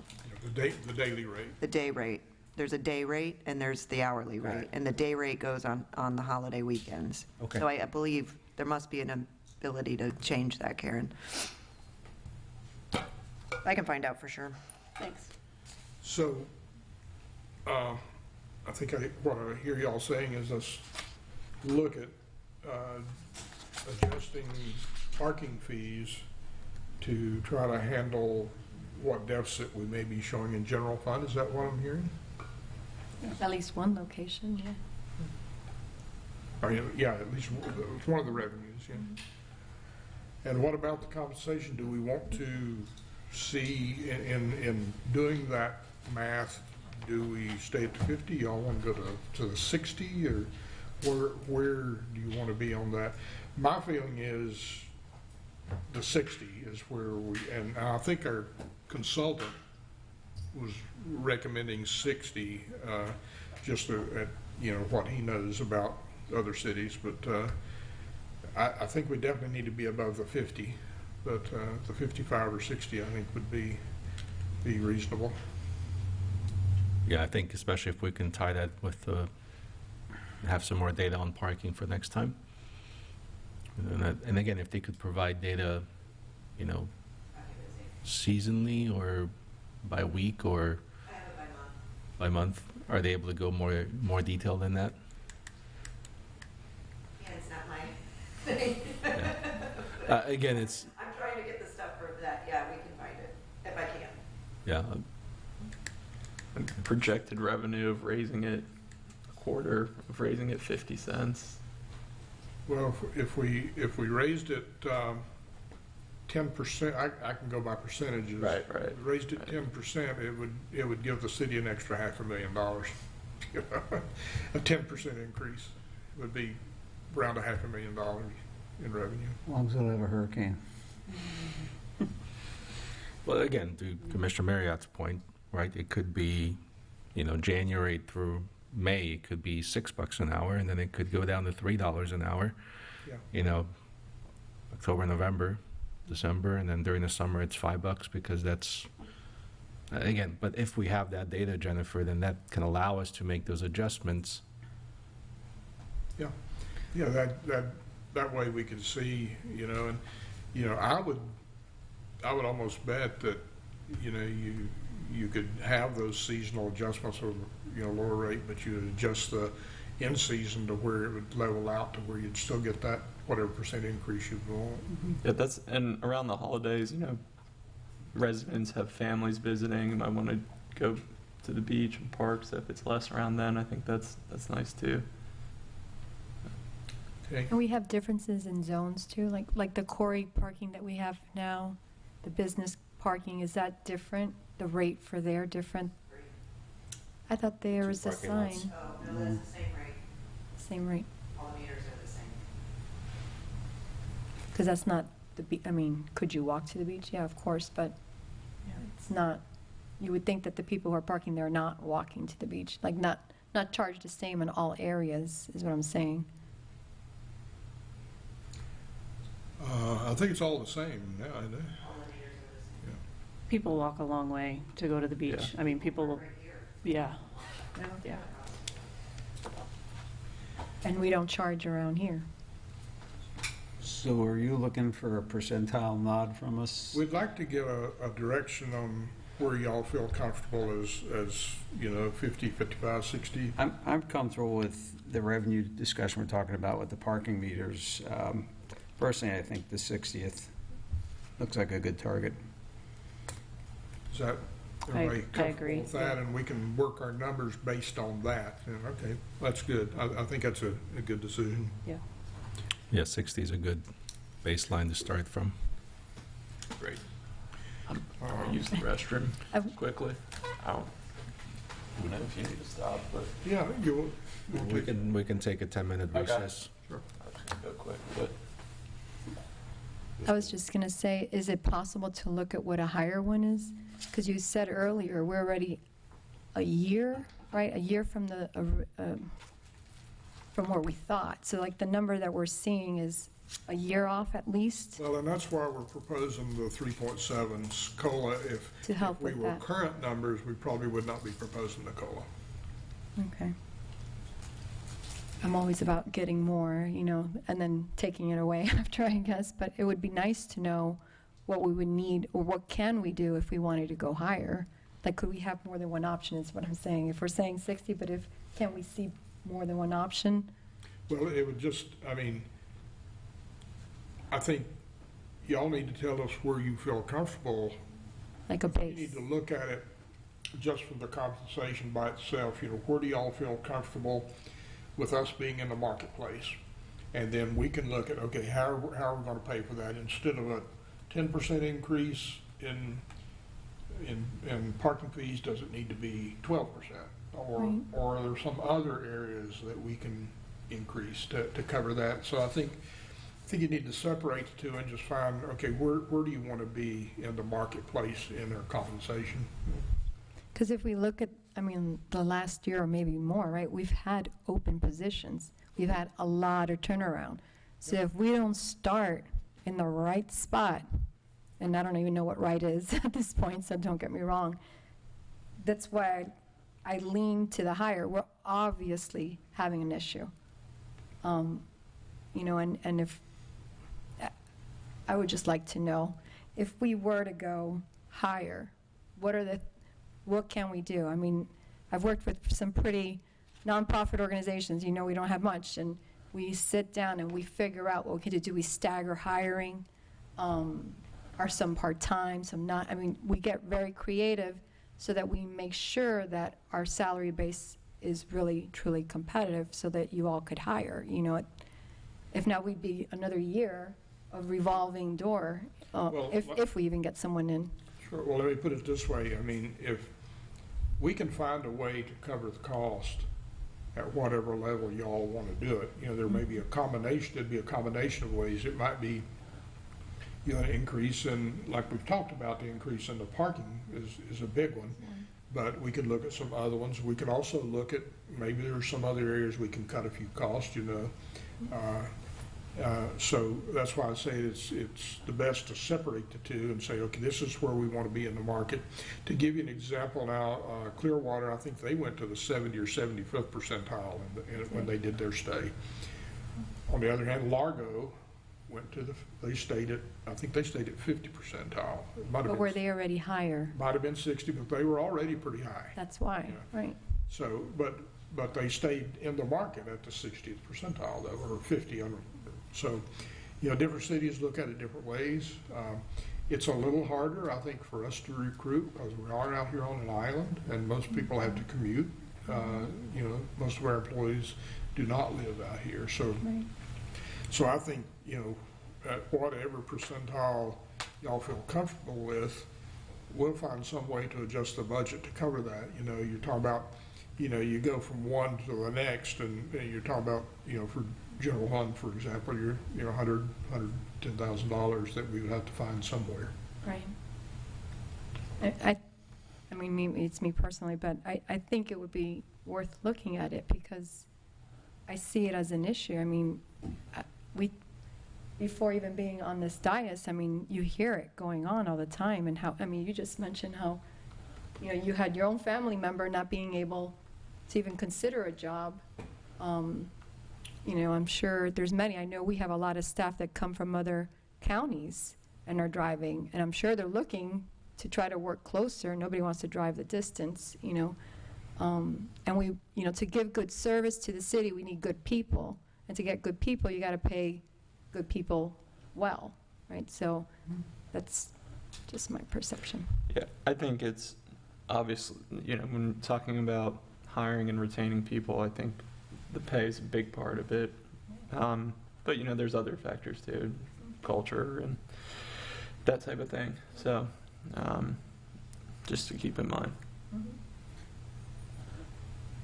Speaker 5: The daily rate.
Speaker 7: the day rate, there's a day rate and there's the hourly rate.
Speaker 6: Right.
Speaker 7: And the day rate goes on the holiday weekends.
Speaker 6: Okay.
Speaker 7: So I believe there must be an ability to change that, Karen. I can find out for sure.
Speaker 9: Thanks.
Speaker 5: So, I think what I hear y'all saying is let's look at adjusting parking fees to try to handle what deficit we may be showing in general fund. Is that what I'm hearing?
Speaker 4: At least one location, yeah.
Speaker 5: I mean, yeah, at least it's one of the revenues, yeah. And what about the compensation? Do we want to see in doing that math, do we stay at the 50? Y'all want to go to the 60, or where do you want to be on that? My feeling is the 60 is where and I think our consultant was recommending 60, just at, you know, what he knows about other cities, but I think we definitely need to be above the 50, but the 55 or 60 I think would be reasonable.
Speaker 1: yeah, I think especially if we can tie that with, have some more data on parking for next time. And again, if they could provide data, you know, seasonally or by week or
Speaker 10: I have it by month.
Speaker 1: by month, are they able to go more detailed than that?
Speaker 10: Yeah, it's not my thing.
Speaker 1: Again, it's,
Speaker 10: I'm trying to get the stuff for that, yeah, we can find it, if I can.
Speaker 1: yeah,
Speaker 11: Projected revenue of raising it a quarter, of raising it 50 cents.
Speaker 5: Well, if we raised it 10%, I can go by percentages.
Speaker 11: Right.
Speaker 5: If we raised it 10%, it would give the city an extra $500,000. A 10% increase would be around $500,000 in revenue.
Speaker 6: As long as we don't have a hurricane.
Speaker 1: well, again, to Commissioner Marriott's point, right, it could be, you know, January through May, it could be $6 an hour, and then it could go down to $3 an hour.
Speaker 5: Yeah.
Speaker 1: You know, October, November, December, and then during the summer it's $5 because that's, again, but if we have that data, Jennifer, then that can allow us to make those adjustments.
Speaker 5: Yeah, that way we can see, you know, and, you know, I would almost bet that, you know, you could have those seasonal adjustments of, you know, lower rate, but you adjust the in season to where it would level out to where you'd still get that whatever percent increase you'd want.
Speaker 11: Yeah, and around the holidays, residents have families visiting, and might want to go to the beach and parks. If it's less around then, I think that's nice too.
Speaker 5: Okay.
Speaker 4: And we have differences in zones too, like the quarry parking that we have now, the business parking, is that different? The rate for there different? I thought there was a
Speaker 1: Parking lots.
Speaker 4: sign,
Speaker 10: Oh, no, that's the same rate.
Speaker 4: same rate,
Speaker 10: All the meters are the same.
Speaker 4: because that's not I mean, could you walk to the beach? Yeah, of course, but it's not, you would think that the people who are parking there are not walking to the beach, like not charged the same in all areas, is what I'm saying.
Speaker 5: I think it's all the same now, isn't it?
Speaker 10: All the meters are the same.
Speaker 9: People walk a long way to go to the beach. I mean, people,
Speaker 10: Right here.
Speaker 9: yeah, yeah.
Speaker 4: And we don't charge around here.
Speaker 6: So are you looking for a percentile nod from us?
Speaker 5: We'd like to get a direction on where y'all feel comfortable as 50, 55, 60.
Speaker 6: I'm comfortable with the revenue discussion we're talking about with the parking meters. Personally, I think the 60th looks like a good target.
Speaker 5: Is that
Speaker 9: I
Speaker 5: everybody
Speaker 9: agree,
Speaker 5: comfortable with that? And we can work our numbers based on that. And, okay, that's good. I think that's a good decision.
Speaker 1: Yeah, 60 is a good baseline to start from.
Speaker 11: Great. I'm going to use the restroom quickly. I don't know if you need to stop, but
Speaker 5: Yeah, you'll
Speaker 1: We can take a 10-minute
Speaker 11: Okay.
Speaker 1: recess.
Speaker 11: sure. I'm just going to go quick. But
Speaker 4: I was just going to say, is it possible to look at what a higher one is? Because you said earlier, we're already a year, right? A year from from where we thought. So like the number that we're seeing is a year off at least
Speaker 5: Well, and that's why we're proposing the 3.7s COLA.
Speaker 4: to help
Speaker 5: If we
Speaker 4: with
Speaker 5: were
Speaker 4: that.
Speaker 5: current numbers, we probably would not be proposing the COLA.
Speaker 4: Okay. I'm always about getting more, and then taking it away after, I guess. But it would be nice to know what we would need, or what can we do if we wanted to go higher. Like, could we have more than one option is what I'm saying. If we're saying 60, but can we see more than one option?
Speaker 5: Well, it would just, I think y'all need to tell us where you feel comfortable.
Speaker 4: Like a
Speaker 5: You
Speaker 4: base?
Speaker 5: need to look at it just from the compensation by itself. Where do y'all feel comfortable with us being in the marketplace? And then we can look at, okay, how are we going to pay for that? Instead of a 10% increase in parking fees, does it need to be 12%?
Speaker 4: Right.
Speaker 5: Or are there some other areas that we can increase to cover that? So I think you need to separate the two and just find, okay, where do you want to be in the marketplace in their compensation?
Speaker 4: Because if we look at, the last year or maybe more, right, we've had open positions. We've had a lot of turnaround. So if we don't start in the right spot, and I don't even know what right is at this point, so don't get me wrong, that's why I lean to the higher. We're obviously having an issue. And if, I would just like to know, if we were to go higher, what can we do? I've worked with some pretty nonprofit organizations, we don't have much, and we sit down and we figure out what we can do. Do we stagger hiring? Are some part-time, some not? We get very creative so that we make sure that our salary base is really, truly competitive so that you all could hire. If not, we'd be another year of revolving door, if we even get someone in.
Speaker 5: Sure. Well, let me put it this way. If we can find a way to cover the cost at whatever level y'all want to do it, there may be there'd be a combination of ways. It might be, an increase in, like we've talked about, the increase in the parking is a big one. But we could look at some other ones. We could also look at, maybe there's some other areas we can cut a few costs, So that's why I say it's the best to separate the two and say, okay, this is where we want to be in the market. To give you an example now, Clearwater, I think they went to the 70 or 75th percentile when they did their stay. On the other hand, Largo went to they stayed at 50 percentile.
Speaker 4: But were they already higher?
Speaker 5: Might have been 60, but they were already pretty high.
Speaker 4: That's why,
Speaker 5: Yeah.
Speaker 4: right?
Speaker 5: So, but they stayed in the market at the 60th percentile, though, or 50. So, different cities look at it different ways. It's a little harder, I think, for us to recruit because we are out here on an island, and most people have to commute. Most of our employees do not live out here. So,
Speaker 4: Right.
Speaker 5: so I think, at whatever percentile y'all feel comfortable with, we'll find some way to adjust the budget to cover that. You're talking about, you go from one to the next, and you're talking about, for general fund, for example, you're, $110,000 that we would have to find somewhere.
Speaker 4: Right. I mean, maybe it's me personally, but I think it would be worth looking at it because I see it as an issue. I mean, before even being on this dais, I mean, you hear it going on all the time, and how, I mean, you just mentioned how, you had your own family member not being able to even consider a job. I'm sure there's many. I know we have a lot of staff that come from other counties and are driving, and I'm sure they're looking to try to work closer. Nobody wants to drive the distance, and we, to give good service to the city, we need good people, and to get good people, you got to pay good people well, right? So that's just my perception.
Speaker 11: Yeah, I think it's obviously, when talking about hiring and retaining people, I think the pay is a big part of it. But, there's other factors too, culture and that type of thing. So, just to keep in mind.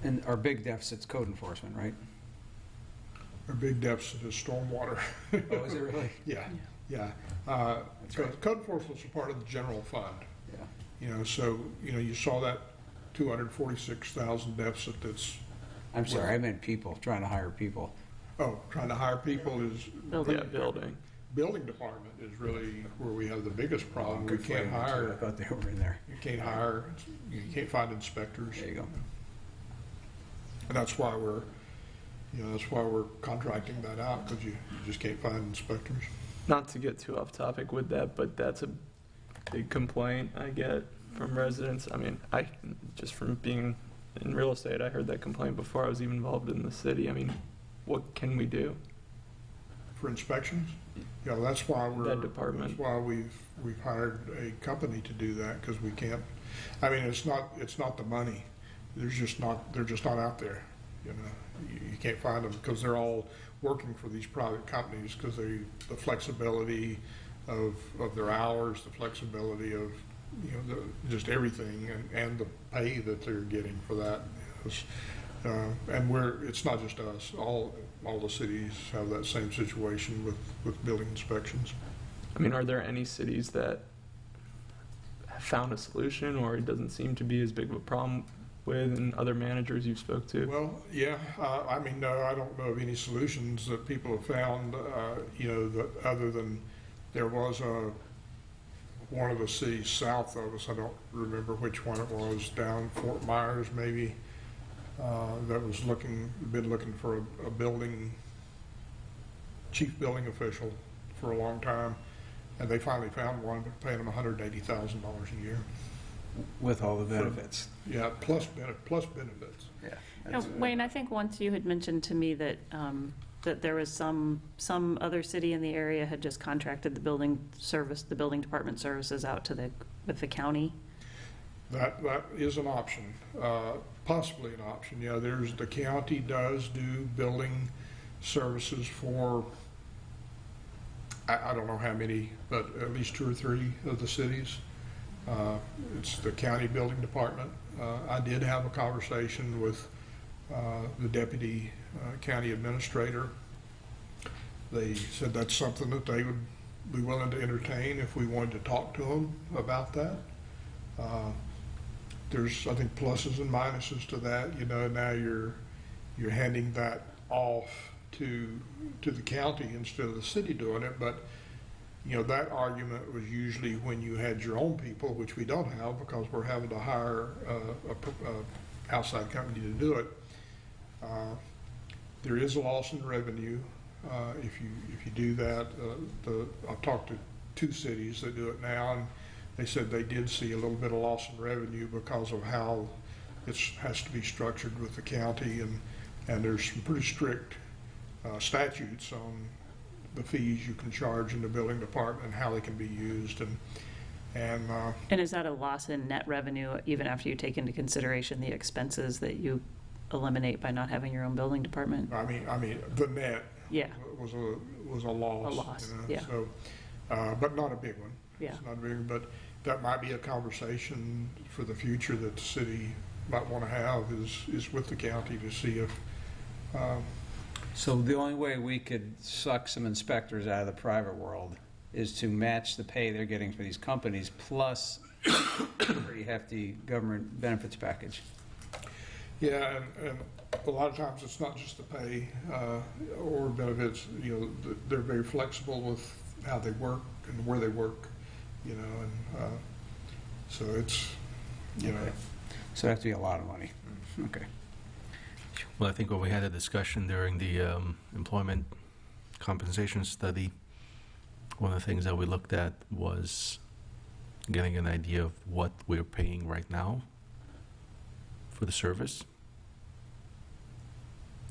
Speaker 6: And our big deficit's code enforcement, right?
Speaker 5: Our big deficit is stormwater.
Speaker 6: Oh, is it really?
Speaker 5: Yeah.
Speaker 6: That's right.
Speaker 5: Code enforcement's a part of the general fund.
Speaker 6: Yeah.
Speaker 5: So, you saw that 246,000 deficit that's,
Speaker 6: I'm sorry, I meant people, trying to hire people.
Speaker 5: trying to hire people is.
Speaker 9: Building.
Speaker 11: Yeah, building.
Speaker 5: Building department is really where we have the biggest problem. We
Speaker 6: Good
Speaker 5: can't
Speaker 6: flavor, too. I
Speaker 5: hire,
Speaker 6: thought they were in there.
Speaker 5: you can't hire, you can't find inspectors.
Speaker 6: There you go.
Speaker 5: And that's why we're contracting that out, because you just can't find inspectors.
Speaker 11: Not to get too off topic with that, but that's a big complaint I get from residents. I mean, just from being in real estate, I heard that complaint before I was even involved in the city. I mean, what can we do?
Speaker 5: For inspections? That's why
Speaker 11: That department.
Speaker 5: That's why we've hired a company to do that, because we can't, I mean, it's not the money. They're just not out there, You can't find them because they're all working for these private companies because the flexibility of their hours, the flexibility of, just everything and the pay that they're getting for that. And it's not just us. All the cities have that same situation with building inspections.
Speaker 11: I mean, are there any cities that have found a solution, or it doesn't seem to be as big of a problem with, and other managers you've spoke to?
Speaker 5: Well, yeah, I mean, no, I don't know of any solutions that people have found, that other than there was one of the cities south of us, I don't remember which one it was, down Fort Myers maybe, that was been looking for a chief building official for a long time, and they finally found one, but paying them $180,000 a year.
Speaker 6: With all the benefits.
Speaker 5: Yeah, plus benefits.
Speaker 6: Yeah.
Speaker 9: Wayne, I think once you had mentioned to me that that there was some other city in the area had just contracted the building department services out with the county.
Speaker 5: That is an option, possibly an option. The county does do building services for, I don't know how many, but at least 2 or 3 of the cities. It's the county building department. I did have a conversation with the deputy county administrator. They said that's something that they would be willing to entertain if we wanted to talk to them about that. There's, I think, pluses and minuses to that. Now you're handing that off to the county instead of the city doing it, but that argument was usually when you had your own people, which we don't have because we're having to hire a outside company to do it. There is a loss in revenue if you do that. I've talked to 2 cities that do it now, and they said they did see a little bit of loss in revenue because of how it has to be structured with the county, and there's some pretty strict statutes on the fees you can charge in the building department and how they can be used, and
Speaker 9: And is that a loss in net revenue even after you take into consideration the expenses that you eliminate by not having your own building department?
Speaker 5: I mean, the net
Speaker 9: Yeah.
Speaker 5: was a loss.
Speaker 9: A loss,
Speaker 5: you know,
Speaker 9: yeah.
Speaker 5: So, but not a big one.
Speaker 9: Yeah.
Speaker 5: It's not a big one, but that might be a conversation for the future that the city might want to have is with the county to see if,
Speaker 6: So the only way we could suck some inspectors out of the private world is to match the pay they're getting for these companies plus a pretty hefty government benefits package.
Speaker 5: yeah, and a lot of times it's not just the pay or benefits, you know, they're very flexible with how they work and where they work, you know, and so it's, you know.
Speaker 6: So that'd have to be a lot of money. Okay.
Speaker 1: Well, I think when we had a discussion during the employment compensation study, one of the things that we looked at was getting an idea of what we're paying right now for the service.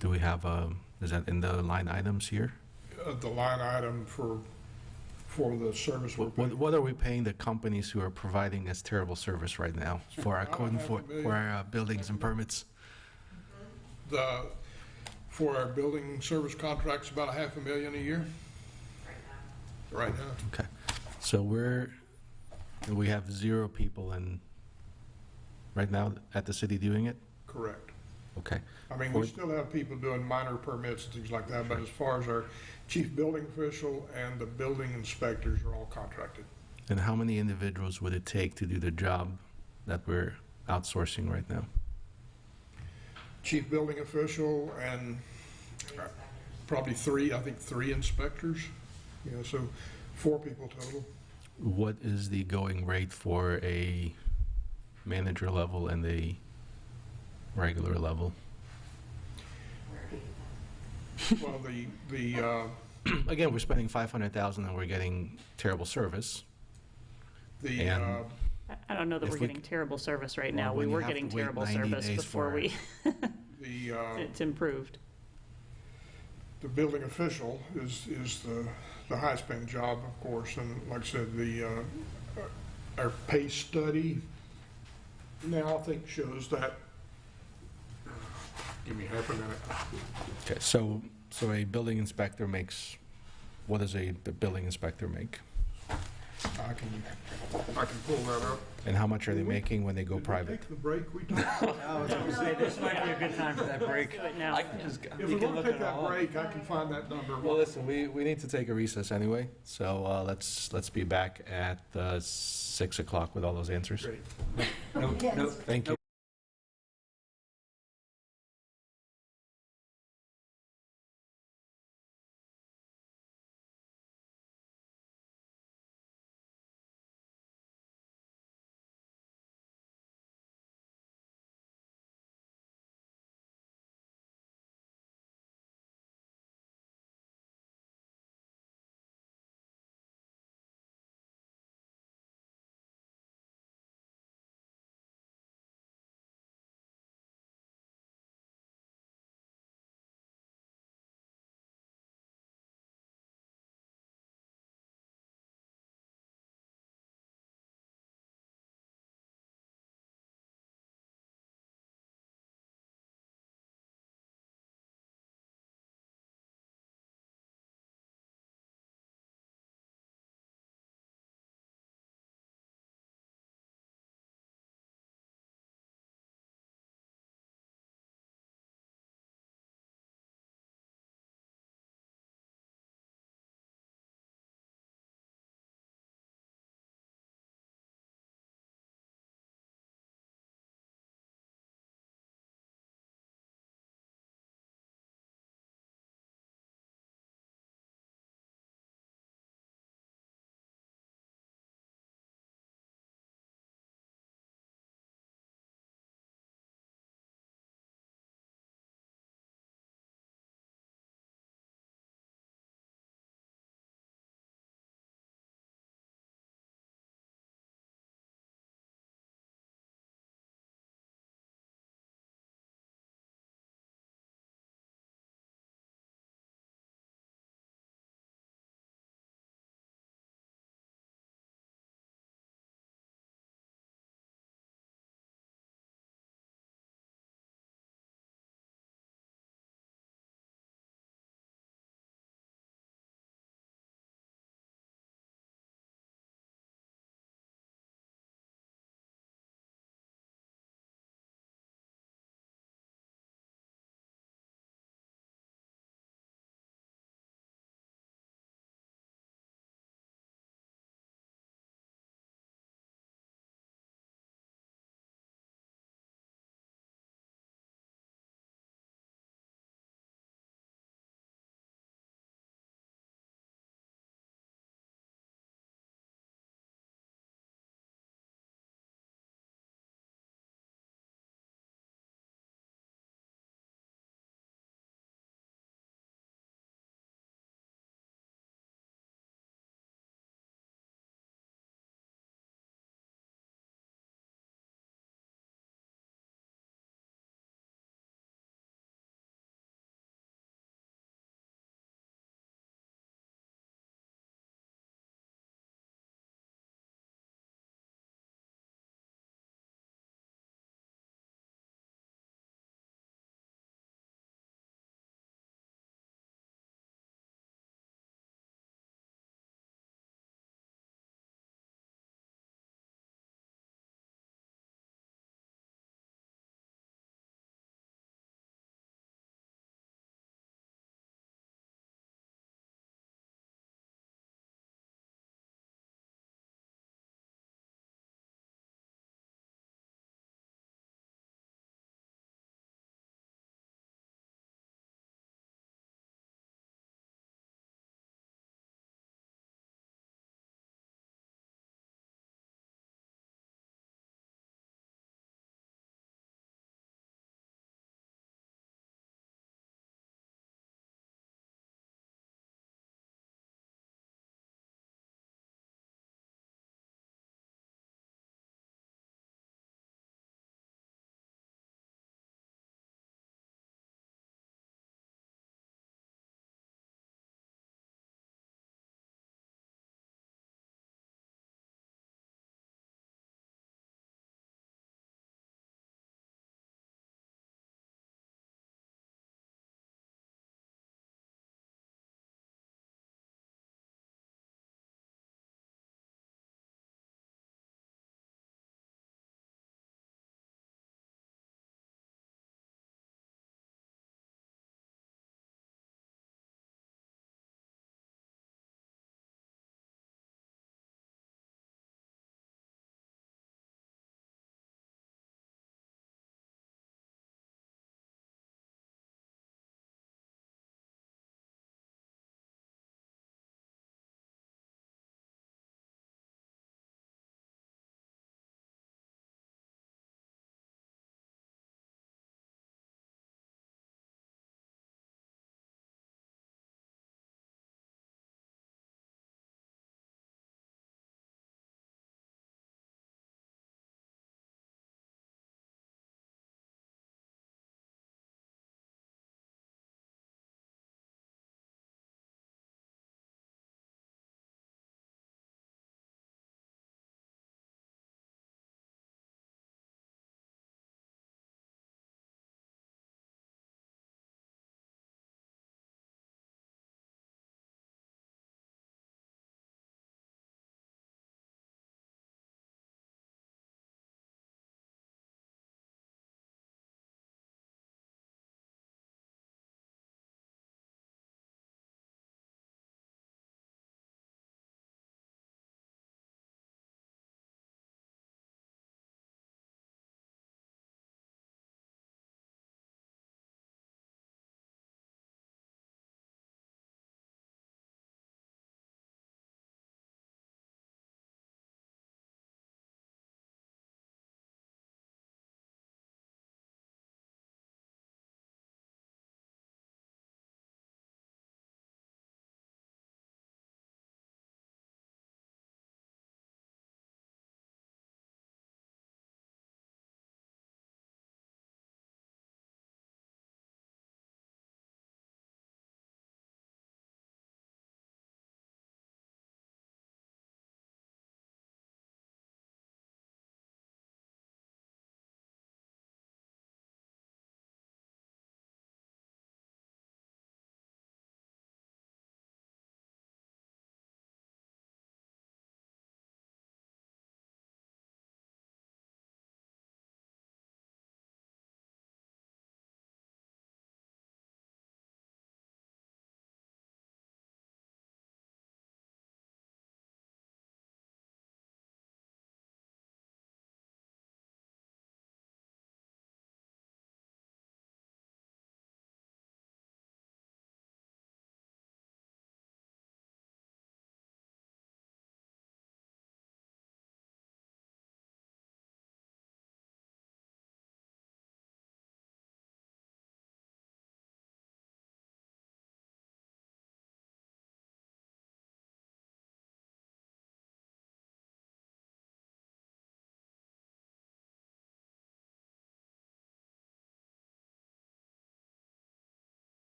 Speaker 1: Do we have is that in the line items here?
Speaker 5: The line item for the service we're paying.
Speaker 1: What are we paying the companies who are providing us terrible service right now for our code enforcement, for our buildings and permits?
Speaker 5: For our building service contracts, about $500,000 a year. Right now.
Speaker 1: Okay, so we have 0 people right now at the city doing it?
Speaker 5: Correct.
Speaker 1: Okay.
Speaker 5: I mean, we still have people doing minor permits and things like that, but as far as our chief building official and the building inspectors are all contracted.
Speaker 1: And how many individuals would it take to do the job that we're outsourcing right now?
Speaker 5: Chief building official and probably 3 inspectors, you know, so 4 people total.
Speaker 1: What is the going rate for a manager level and a regular level?
Speaker 5: Well, the
Speaker 1: Again, we're spending $500,000 and we're getting terrible service. And
Speaker 9: I don't know that
Speaker 1: If
Speaker 9: we're
Speaker 1: we
Speaker 9: getting terrible service right
Speaker 1: Well,
Speaker 9: now. We
Speaker 1: when you
Speaker 9: were
Speaker 1: have
Speaker 9: getting
Speaker 1: to wait
Speaker 9: terrible
Speaker 1: 90
Speaker 9: service
Speaker 1: days
Speaker 9: before
Speaker 1: for
Speaker 9: we,
Speaker 5: the
Speaker 9: it's improved.
Speaker 5: the building official is the highest paying job, of course, and like I said, our pay study now I think shows that. Give me half a minute.
Speaker 1: Okay, so a building inspector makes, what does a building inspector make?
Speaker 5: I can pull that up.
Speaker 1: And how much are they making when they go
Speaker 5: Did we
Speaker 1: private?
Speaker 5: take the break we talked about?
Speaker 6: I was going to say, this might be a good time for that break.
Speaker 9: Do it now.
Speaker 5: If we want to take that break, I can find that number.
Speaker 1: Well, listen, we need to take a recess anyway, so let's be back at 6 o'clock with all those answers.
Speaker 5: Great.
Speaker 6: No,
Speaker 1: Thank you.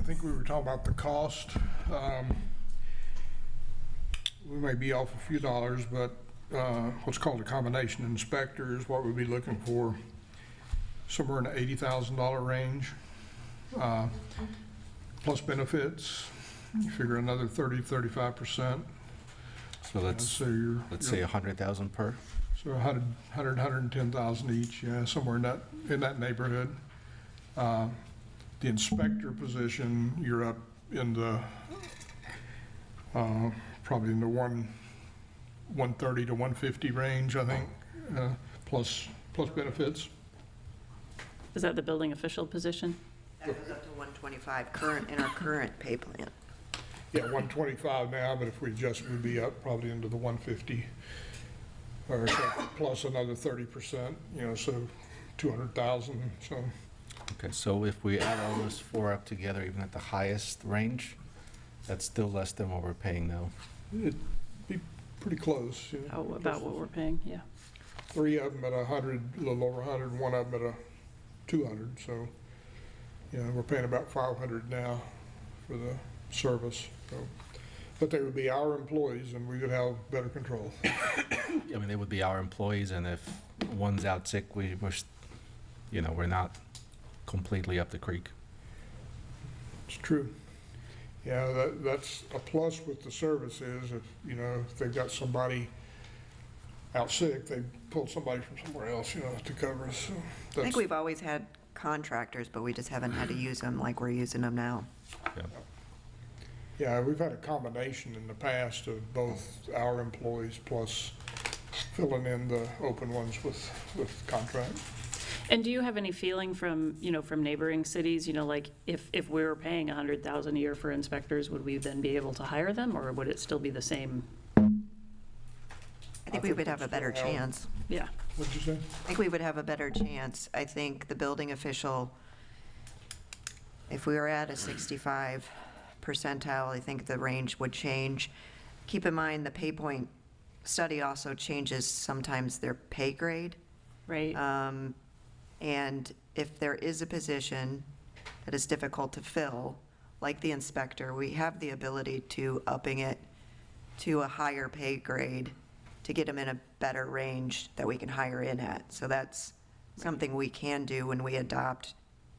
Speaker 5: think we were talking about the cost. We may be off a few dollars, but what's called a combination inspector is what we'd be looking for, somewhere in the $80,000 range, plus benefits. You figure another 30-35%.
Speaker 1: So let's
Speaker 5: So
Speaker 1: say 100,000 per.
Speaker 5: So 110,000 each, yeah, somewhere in that neighborhood. The inspector position, you're up in the, probably in the 130 to 150 range, I think, plus benefits.
Speaker 9: Is that the building official position?
Speaker 7: That goes up to 125 in our current pay plan.
Speaker 5: Yeah, 125 now, but if we adjust, we'd be up probably into the 150, or so plus another 30%, so 200,000, so.
Speaker 1: Okay, so if we add all those four up together, even at the highest range, that's still less than what we're paying now.
Speaker 5: It'd be pretty close.
Speaker 9: Oh, about what we're paying, yeah.
Speaker 5: 3 of them at 100, a little over 100, and 1 of them at 200. So, we're paying about 500 now for the service. So, but they would be our employees, and we would have better control.
Speaker 1: I mean, they would be our employees, and if one's out sick, we're not completely up the creek.
Speaker 5: It's true. Yeah, that's a plus with the service is if they've got somebody out sick, they pull somebody from somewhere else, to cover us. So
Speaker 7: I think we've always had contractors, but we just haven't had to use them like we're using them now.
Speaker 1: Yeah.
Speaker 5: Yeah, we've had a combination in the past of both our employees plus filling in the open ones with contract.
Speaker 9: And do you have any feeling from neighboring cities, like if we were paying $100,000 a year for inspectors, would we then be able to hire them, or would it still be the same?
Speaker 7: I think we would have a better chance.
Speaker 9: Yeah.
Speaker 5: What'd you say?
Speaker 7: I think we would have a better chance. I think the building official, if we were at a 65 percentile, I think the range would change. Keep in mind, the pay point study also changes sometimes their pay grade.
Speaker 9: Right.
Speaker 7: And if there is a position that is difficult to fill, like the inspector, we have the ability to upping it to a higher pay grade to get them in a better range that we can hire in at. So that's something we can do when we adopt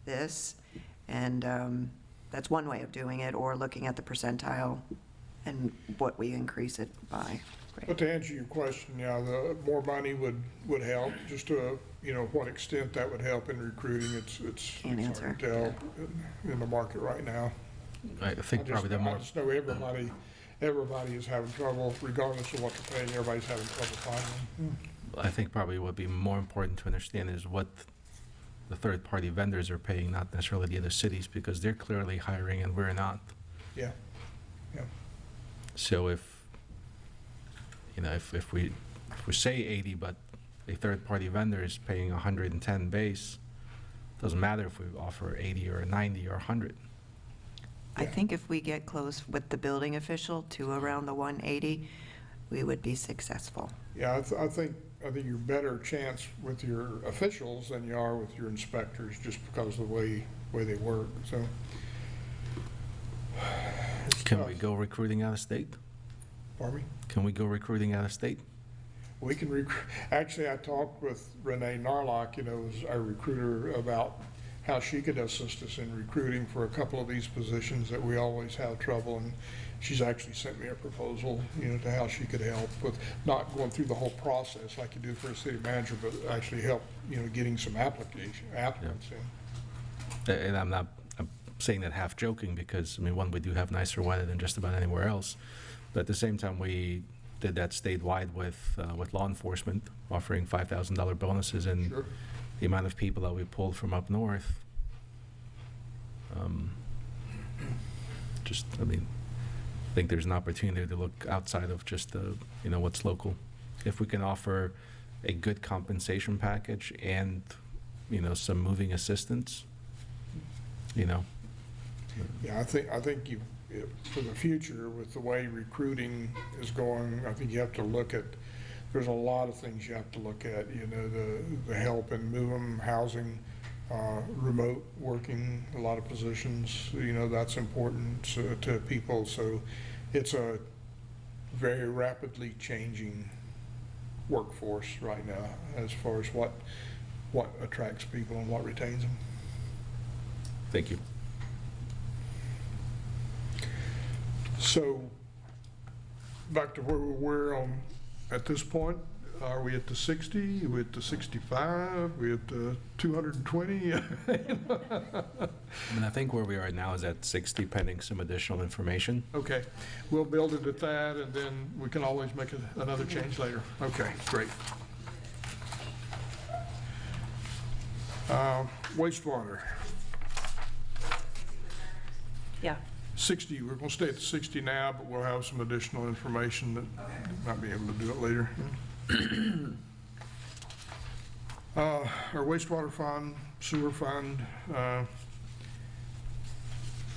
Speaker 7: this. And that's one way of doing it, or looking at the percentile and what we increase it by.
Speaker 5: But to answer your question, the more money would help. Just to what extent that would help in recruiting, it's
Speaker 7: Can't answer.
Speaker 5: hard to tell in the market right now.
Speaker 1: I think probably the more.
Speaker 5: I just know everybody is having trouble, regardless of what they're paying. Everybody's having trouble finding them.
Speaker 1: I think probably what would be more important to understand is what the third-party vendors are paying, not necessarily the other cities, because they're clearly hiring and we're not.
Speaker 5: Yeah.
Speaker 1: So if we say 80, but a third-party vendor is paying 110 base, doesn't matter if we offer 80 or 90 or 100.
Speaker 7: I think if we get close with the building official to around the 180, we would be successful.
Speaker 5: Yeah, I think you're better chance with your officials than you are with your inspectors, just because of the way they work. So,
Speaker 1: Can we go recruiting out of state?
Speaker 5: Pardon me?
Speaker 1: Can we go recruiting out of state?
Speaker 5: We can recruit. Actually, I talked with Renee Narlock, who's our recruiter, about how she could assist us in recruiting for a couple of these positions that we always have trouble. And she's actually sent me a proposal, to how she could help with not going through the whole process like you do for a city manager, but actually help, getting some applicants in.
Speaker 1: And I'm saying that half joking because, one, we do have nicer weather than just about anywhere else. But at the same time, we did that statewide with law enforcement, offering $5,000 bonuses, and
Speaker 5: Sure.
Speaker 1: the amount of people that we pulled from up north. I think there's an opportunity to look outside of just what's local. If we can offer a good compensation package and some moving assistance,
Speaker 5: Yeah, I think you, for the future, with the way recruiting is going, I think you have to look at, there's a lot of things you have to look at, the help and move them, housing, remote working, a lot of positions, that's important to people. So it's a very rapidly changing workforce right now as far as what attracts people and what retains them.
Speaker 1: Thank you.
Speaker 5: So back to where we were at this point. Are we at the 60? Are we at the 65? Are we at the 220?
Speaker 1: I mean, I think where we are now is at 60, pending some additional information.
Speaker 5: Okay, we'll build it at that, and then we can always make another change later. Okay, great. Wastewater,
Speaker 9: Yeah.
Speaker 5: 60, we're gonna stay at the 60 now, but we'll have some additional information that might be able to do it later. Our wastewater fund, sewer fund,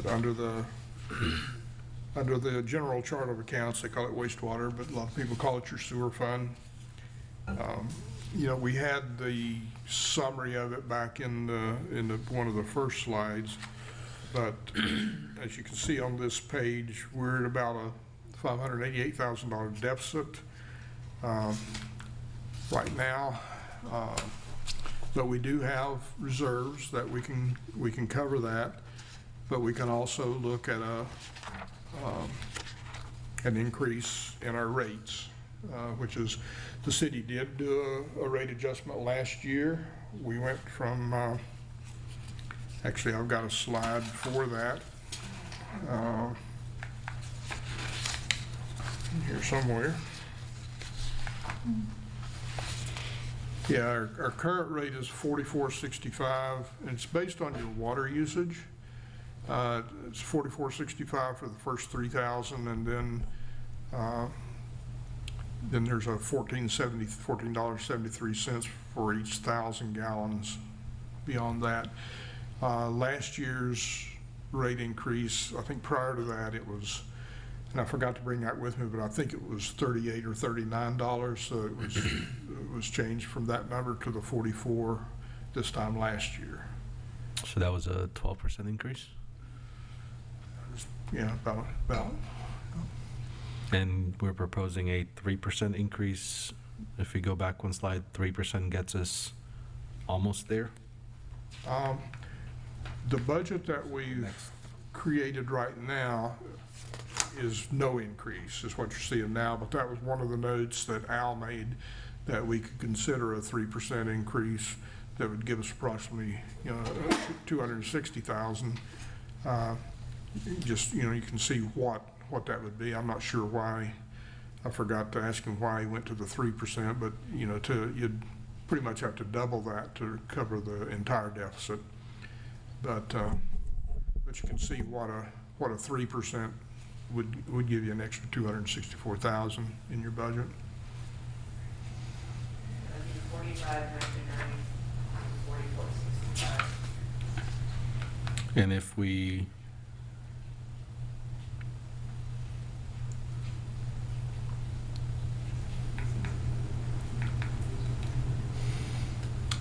Speaker 5: under the general chart of accounts, they call it wastewater, but a lot of people call it your sewer fund. We had the summary of it back in one of the first slides, but as you can see on this page, we're at about a $588,000 deficit right now, but we do have reserves that we can cover that, but we can also look at an increase in our rates, which is, the city did do a rate adjustment last year. We went from, actually I've got a slide for that here somewhere. Yeah, our current rate is $44.65, and it's based on your water usage. It's $44.65 for the first 3,000, and then there's a $14.73 for each 1,000 gallons beyond that. Last year's rate increase, I think prior to that it was, and I forgot to bring that with me, but I think it was $38 or $39, so it was changed from that number to the 44 this time last year.
Speaker 1: So that was a 12% increase?
Speaker 5: Yeah, about.
Speaker 1: And we're proposing a 3% increase. If we go back one slide, 3% gets us almost there.
Speaker 5: The budget that we've created right now is no increase, is what you're seeing now, but that was one of the notes that Al made, that we could consider a 3% increase that would give us approximately, $260,000. Just, you can see what that would be. I'm not sure why. I forgot to ask him why he went to the 3%, but you'd pretty much have to double that to cover the entire deficit. But you can see what a 3% would give you an extra $264,000 in your budget.
Speaker 10: 45.99, 44.65.
Speaker 1: And if we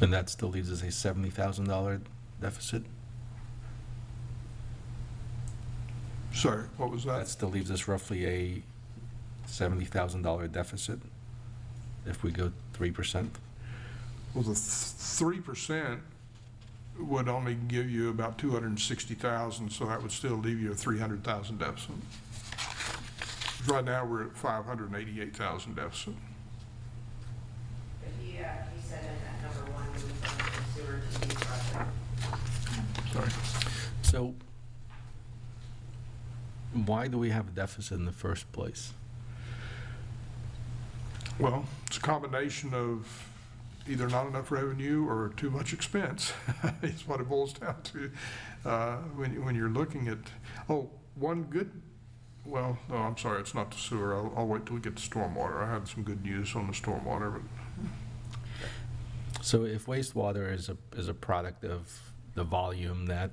Speaker 1: and that still leaves us a $70,000 deficit?
Speaker 5: Sorry, what was
Speaker 1: That
Speaker 5: that?
Speaker 1: still leaves us roughly a $70,000 deficit if we go 3%.
Speaker 5: Well, the 3% would only give you about $260,000, so that would still leave you a $300,000 deficit. Right now, we're at $588,000 deficit.
Speaker 10: But he said in that number one, we was on the sewer to be project.
Speaker 5: Sorry.
Speaker 1: So why do we have a deficit in the first place?
Speaker 5: Well, it's a combination of either not enough revenue or too much expense. It's what it boils down to when you're looking at, one good, well, no, I'm sorry, it's not the sewer. I'll wait till we get to stormwater. I had some good news on the stormwater, but.
Speaker 1: So if wastewater is a product of the volume that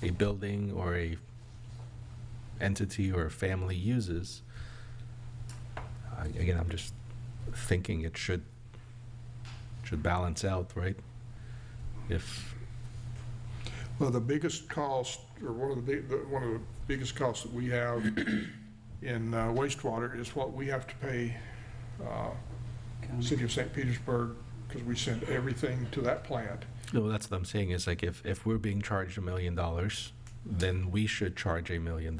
Speaker 1: a building or a entity or a family uses, again, I'm just thinking it should balance out, right? If,
Speaker 5: Well, the biggest cost, or one of the biggest costs that we have in wastewater is what we have to pay City of St. Petersburg, because we send everything to that plant.
Speaker 1: no, that's what I'm saying, is like if we're being charged $1 million, then we should charge $1 million,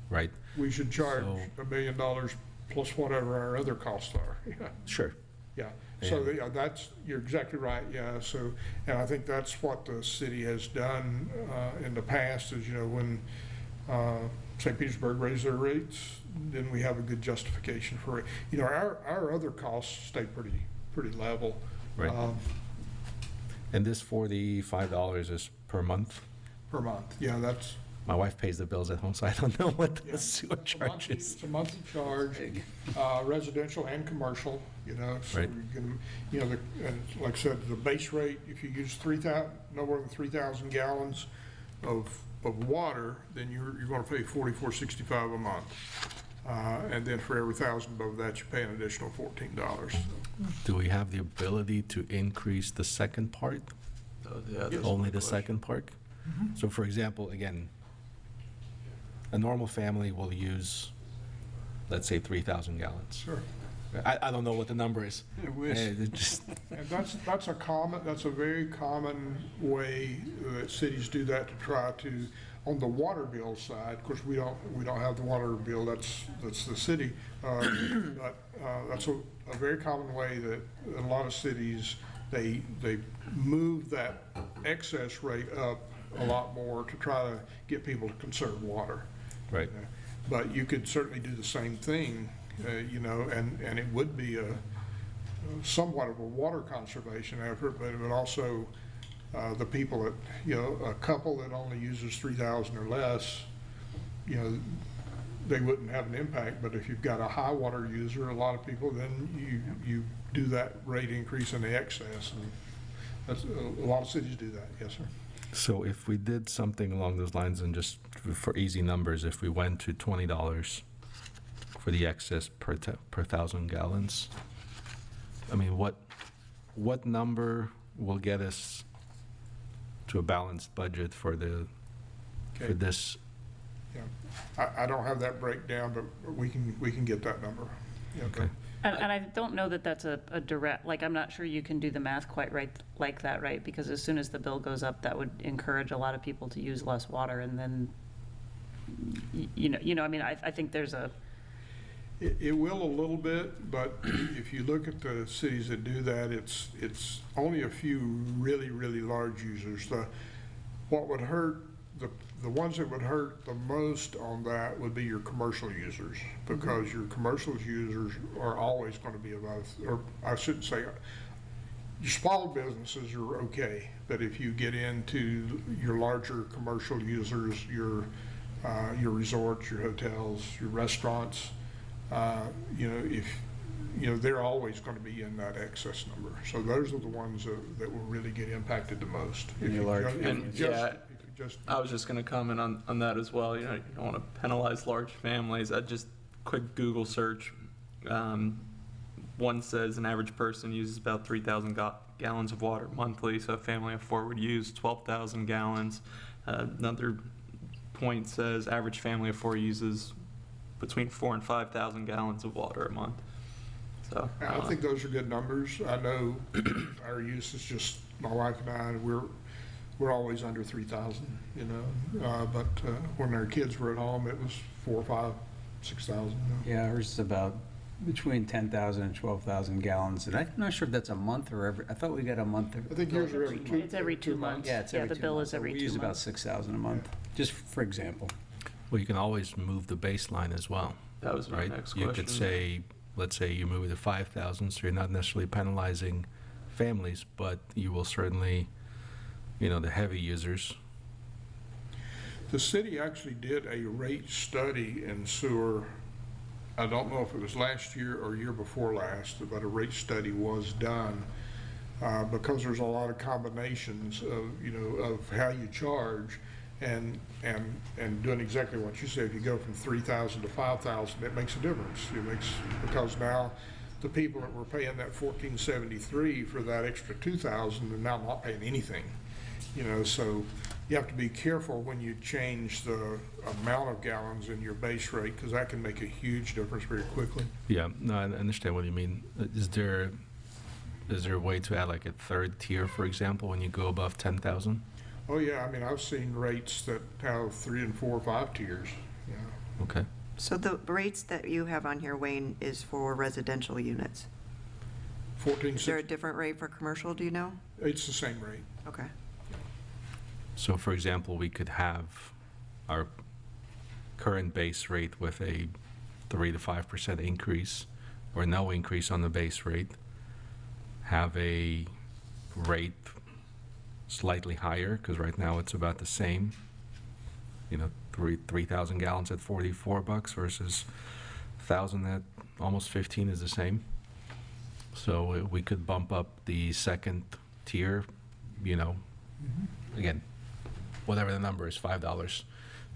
Speaker 1: right?
Speaker 5: We should charge
Speaker 1: So-
Speaker 5: $1 million plus whatever our other costs are. Yeah.
Speaker 1: Sure.
Speaker 5: Yeah, so
Speaker 1: And-
Speaker 5: yeah, you're exactly right, yeah, so, and I think that's what the city has done in the past, is, when St. Petersburg raised their rates, then we have a good justification for it. Our other costs stay pretty level.
Speaker 1: Right. And this $45 is per month?
Speaker 5: Per month, yeah, that's.
Speaker 1: My wife pays the bills at home, so I don't know what
Speaker 5: Yeah,
Speaker 1: the sewer charge is.
Speaker 5: It's a monthly charge, residential and commercial, so
Speaker 1: Right.
Speaker 5: you can, and like I said, the base rate, if you use no more than 3,000 gallons of water, then you're going to pay $44.65 a month. And then for every 1,000 above that, you pay an additional $14.
Speaker 1: Do we have the ability to increase the second part?
Speaker 11: Yeah, that's
Speaker 1: Only
Speaker 11: my
Speaker 1: the
Speaker 11: question.
Speaker 1: second part? So for example, again, a normal family will use, let's say, 3,000 gallons.
Speaker 5: Sure.
Speaker 1: I don't know what the number is. It just-
Speaker 5: And that's a very common way that cities do that, to try to, on the water bill side, of course, we don't have the water bill, that's the city, but that's a very common way that a lot of cities, they move that excess rate up a lot more to try to get people to conserve water.
Speaker 1: Right.
Speaker 5: But you could certainly do the same thing, and it would be somewhat of a water conservation effort, but it would also, the people that, a couple that only uses 3,000 or less, they wouldn't have an impact. But if you've got a high water user, a lot of people, then you do that rate increase in the excess. And that's, a lot of cities do that, yes, sir.
Speaker 1: So if we did something along those lines, and just for easy numbers, if we went to $20 for the excess per 1,000 gallons, I mean, what number will get us to a balanced budget for
Speaker 5: Okay.
Speaker 1: this?
Speaker 5: Yeah, I don't have that breakdown, but we can get that number. Yeah,
Speaker 1: Okay.
Speaker 9: And I don't know that that's a direct, like, I'm not sure you can do the math quite right like that, right? Because as soon as the bill goes up, that would encourage a lot of people to use less water, and then, I mean, I think there's a,
Speaker 5: It will a little bit, but if you look at the cities that do that, it's only a few really, really large users. What would hurt, the ones that would hurt the most on that would be your commercial users, because your commercial users are always going to be about, or I shouldn't say, your small businesses are okay, but if you get into your larger commercial users, your resorts, your hotels, your restaurants, they're always going to be in that excess number. So those are the ones that will really get impacted the most. If you just-
Speaker 11: I was just going to comment on that as well. You don't want to penalize large families. I just quick Google search. One says an average person uses about 3,000 gallons of water monthly, so a family of four would use 12,000 gallons. Another point says average family of four uses between 4,000 and 5,000 gallons of water a month. So
Speaker 5: I think those are good numbers. I know our use is just, my wife and I, we're always under 3,000, but when our kids were at home, it was 4,000, 5,000, 6,000.
Speaker 6: Yeah, ours is about between 10,000 and 12,000 gallons, and I'm not sure if that's a month or every, I thought we got a month.
Speaker 5: I think yours are every two.
Speaker 9: it's every 2 months.
Speaker 6: Yeah, it's every 2 months.
Speaker 9: the bill is every 2
Speaker 6: We use about
Speaker 9: months.
Speaker 6: 6,000 a month, just for example.
Speaker 1: Well, you can always move the baseline as well,
Speaker 11: that was my
Speaker 1: right?
Speaker 11: next
Speaker 1: You
Speaker 11: question.
Speaker 1: could say, let's say you move it to 5,000, so you're not necessarily penalizing families, but you will certainly, the heavy users.
Speaker 5: The city actually did a rate study in sewer. I don't know if it was last year or year before last, but a rate study was done because there's a lot of combinations of how you charge, and doing exactly what you said. If you go from 3,000 to 5,000, it makes a difference. Because now the people that were paying that $14.73 for that extra 2,000 are now not paying anything. You know, so you have to be careful when you change the amount of gallons in your base rate, because that can make a huge difference very quickly.
Speaker 1: Yeah, no, I understand what you mean. Is there a way to add like a third tier, for example, when you go above 10,000?
Speaker 5: Oh, yeah, I mean, I've seen rates that have 3 and 4 or 5 tiers, you know.
Speaker 1: Okay.
Speaker 7: So the rates that you have on here, Wayne, is for residential units. Is there a different rate for commercial, do you know?
Speaker 5: It's the same rate.
Speaker 7: Okay.
Speaker 1: So, for example, we could have our current base rate with a 3 to 5% increase, or no increase on the base rate, have a rate slightly higher, because right now it's about the same, you know, 3,000 gallons at $44 versus 1,000 at almost 15 is the same. So we could bump up the second tier, you know, again, whatever the number is, $5,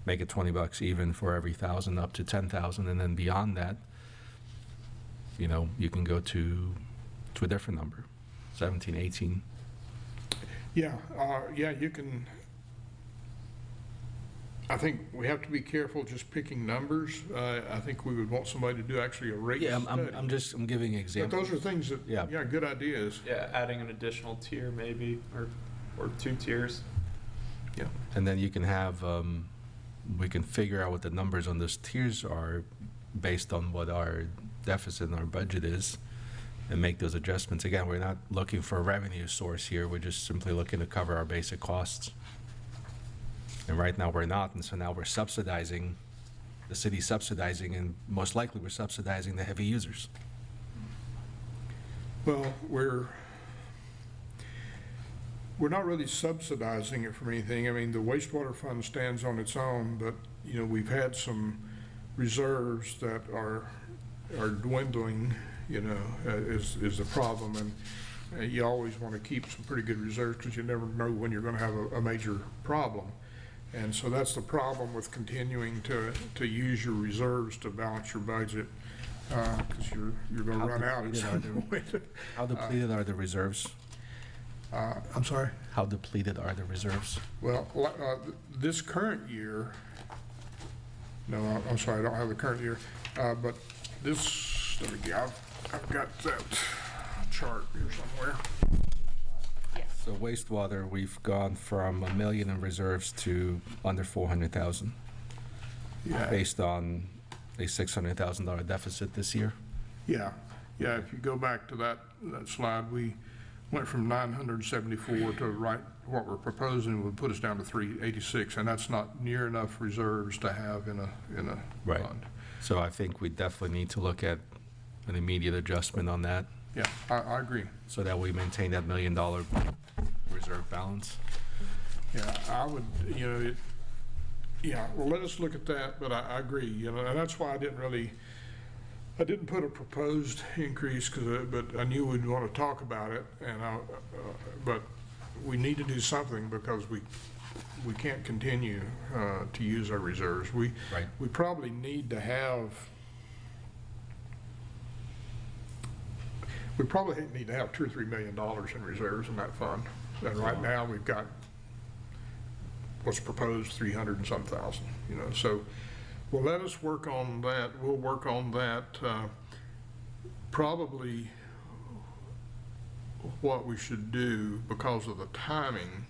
Speaker 1: make it $20 even for every 1,000 up to 10,000, and then beyond that, you know, you can go to a different number, 17, 18.
Speaker 5: Yeah, yeah, you can. I think we have to be careful just picking numbers. I think we would want somebody to do actually a rate
Speaker 1: Yeah,
Speaker 5: study.
Speaker 1: I'm giving
Speaker 5: But
Speaker 1: examples.
Speaker 5: those are things that,
Speaker 1: Yeah.
Speaker 5: yeah, good ideas.
Speaker 11: Yeah, adding an additional tier maybe, or 2 tiers.
Speaker 5: Yeah.
Speaker 1: And then you can have, we can figure out what the numbers on those tiers are based on what our deficit and our budget is, and make those adjustments. Again, we're not looking for a revenue source here, we're just simply looking to cover our basic costs. And right now we're not, and so now we're subsidizing, the city's subsidizing, and most likely we're subsidizing the heavy users.
Speaker 5: Well, we're not really subsidizing it from anything. I mean, the wastewater fund stands on its own, but, you know, we've had some reserves that are dwindling, you know, is the problem. And you always want to keep some pretty good reserves, because you never know when you're going to have a major problem. And so that's the problem with continuing to use your reserves to balance your budget, because you're going to run out at some point.
Speaker 1: How depleted are the reserves?
Speaker 5: I'm sorry?
Speaker 1: How depleted are the reserves?
Speaker 5: Well, this current year, no, I'm sorry, I don't have the current year, but this, let me get, I've got that chart here somewhere.
Speaker 1: So wastewater, we've gone from $1 million in reserves to under 400,000,
Speaker 5: Yeah,
Speaker 1: based on a $600,000 deficit this year.
Speaker 5: yeah, yeah, if you go back to that slide, we went from 974 to right, what we're proposing would put us down to 386, and that's not near enough reserves to have in a
Speaker 1: Right.
Speaker 5: fund.
Speaker 1: So I think we definitely need to look at an immediate adjustment on that,
Speaker 5: Yeah, I agree.
Speaker 1: so that we maintain that $1 million reserve balance.
Speaker 5: Yeah, I would, you know, yeah, well, let us look at that, but I agree, you know, and that's why I didn't put a proposed increase, but I knew we'd want to talk about it, and but we need to do something, because we can't continue to use our reserves. We probably need to have, $2 or $3 million in reserves in that fund. And right now, we've got what's proposed, 300 and some thousand, you know, so, well, let us work on that. We'll work on that. Probably what we should do, because of the timing,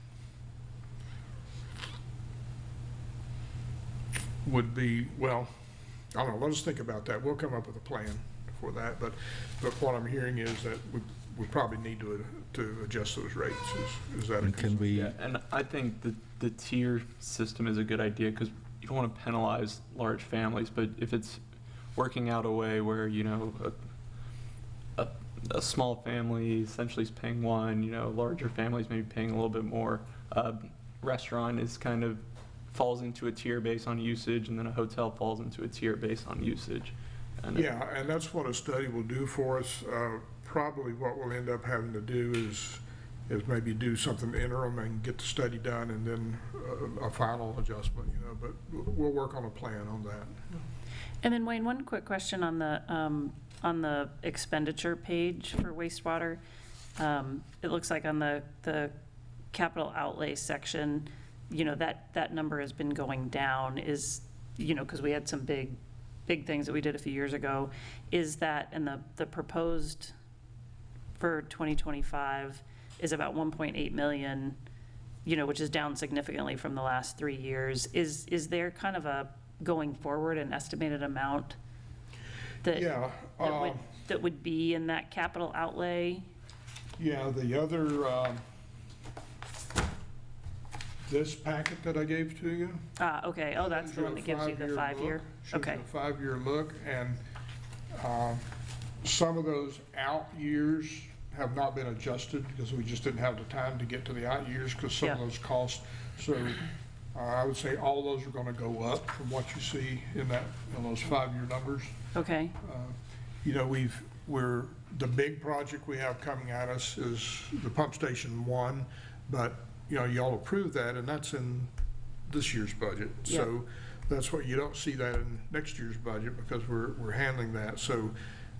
Speaker 5: would be, well, I don't know, let us think about that. We'll come up with a plan for that, but what I'm hearing is that we probably need to adjust those rates. Is that a
Speaker 1: And can we,
Speaker 11: Yeah, and I think the tier system is a good idea, because you don't want to penalize large families, but if it's working out a way where, you know, a small family essentially is paying one, you know, larger families may be paying a little bit more. Restaurant is kind of falls into a tier based on usage, and then a hotel falls into a tier based on usage. And
Speaker 5: Yeah, and that's what a study will do for us. Probably what we'll end up having to do is maybe do something interim and get the study done, and then a final adjustment, you know, but we'll work on a plan on that.
Speaker 9: And then Wayne, one quick question on the on the expenditure page for wastewater, it looks like on the capital outlay section, you know, that number has been going down, is, you know, because we had some big things that we did a few years ago. Is that, and the proposed for 2025 is about 1.8 million, you know, which is down significantly from the last 3 years. Is there kind of a, going forward, an estimated amount that,
Speaker 5: Yeah.
Speaker 9: that would be in that capital outlay?
Speaker 5: Yeah, the other, this packet that I gave to you.
Speaker 9: Okay, oh, that's the one that gives you the 5-year? Okay,
Speaker 5: Shows a 5-year look, and some of those out years have not been adjusted because we just didn't have the time to get to the out years because some of
Speaker 9: Yeah.
Speaker 5: those costs. So I would say all those are going to go up from what you see in those 5-year numbers.
Speaker 9: okay,
Speaker 5: You know, the big project we have coming at us is the pump station 1, but, you know, y'all approved that, and that's in this year's budget. So that's what, you don't see that in next year's budget because we're handling that. So,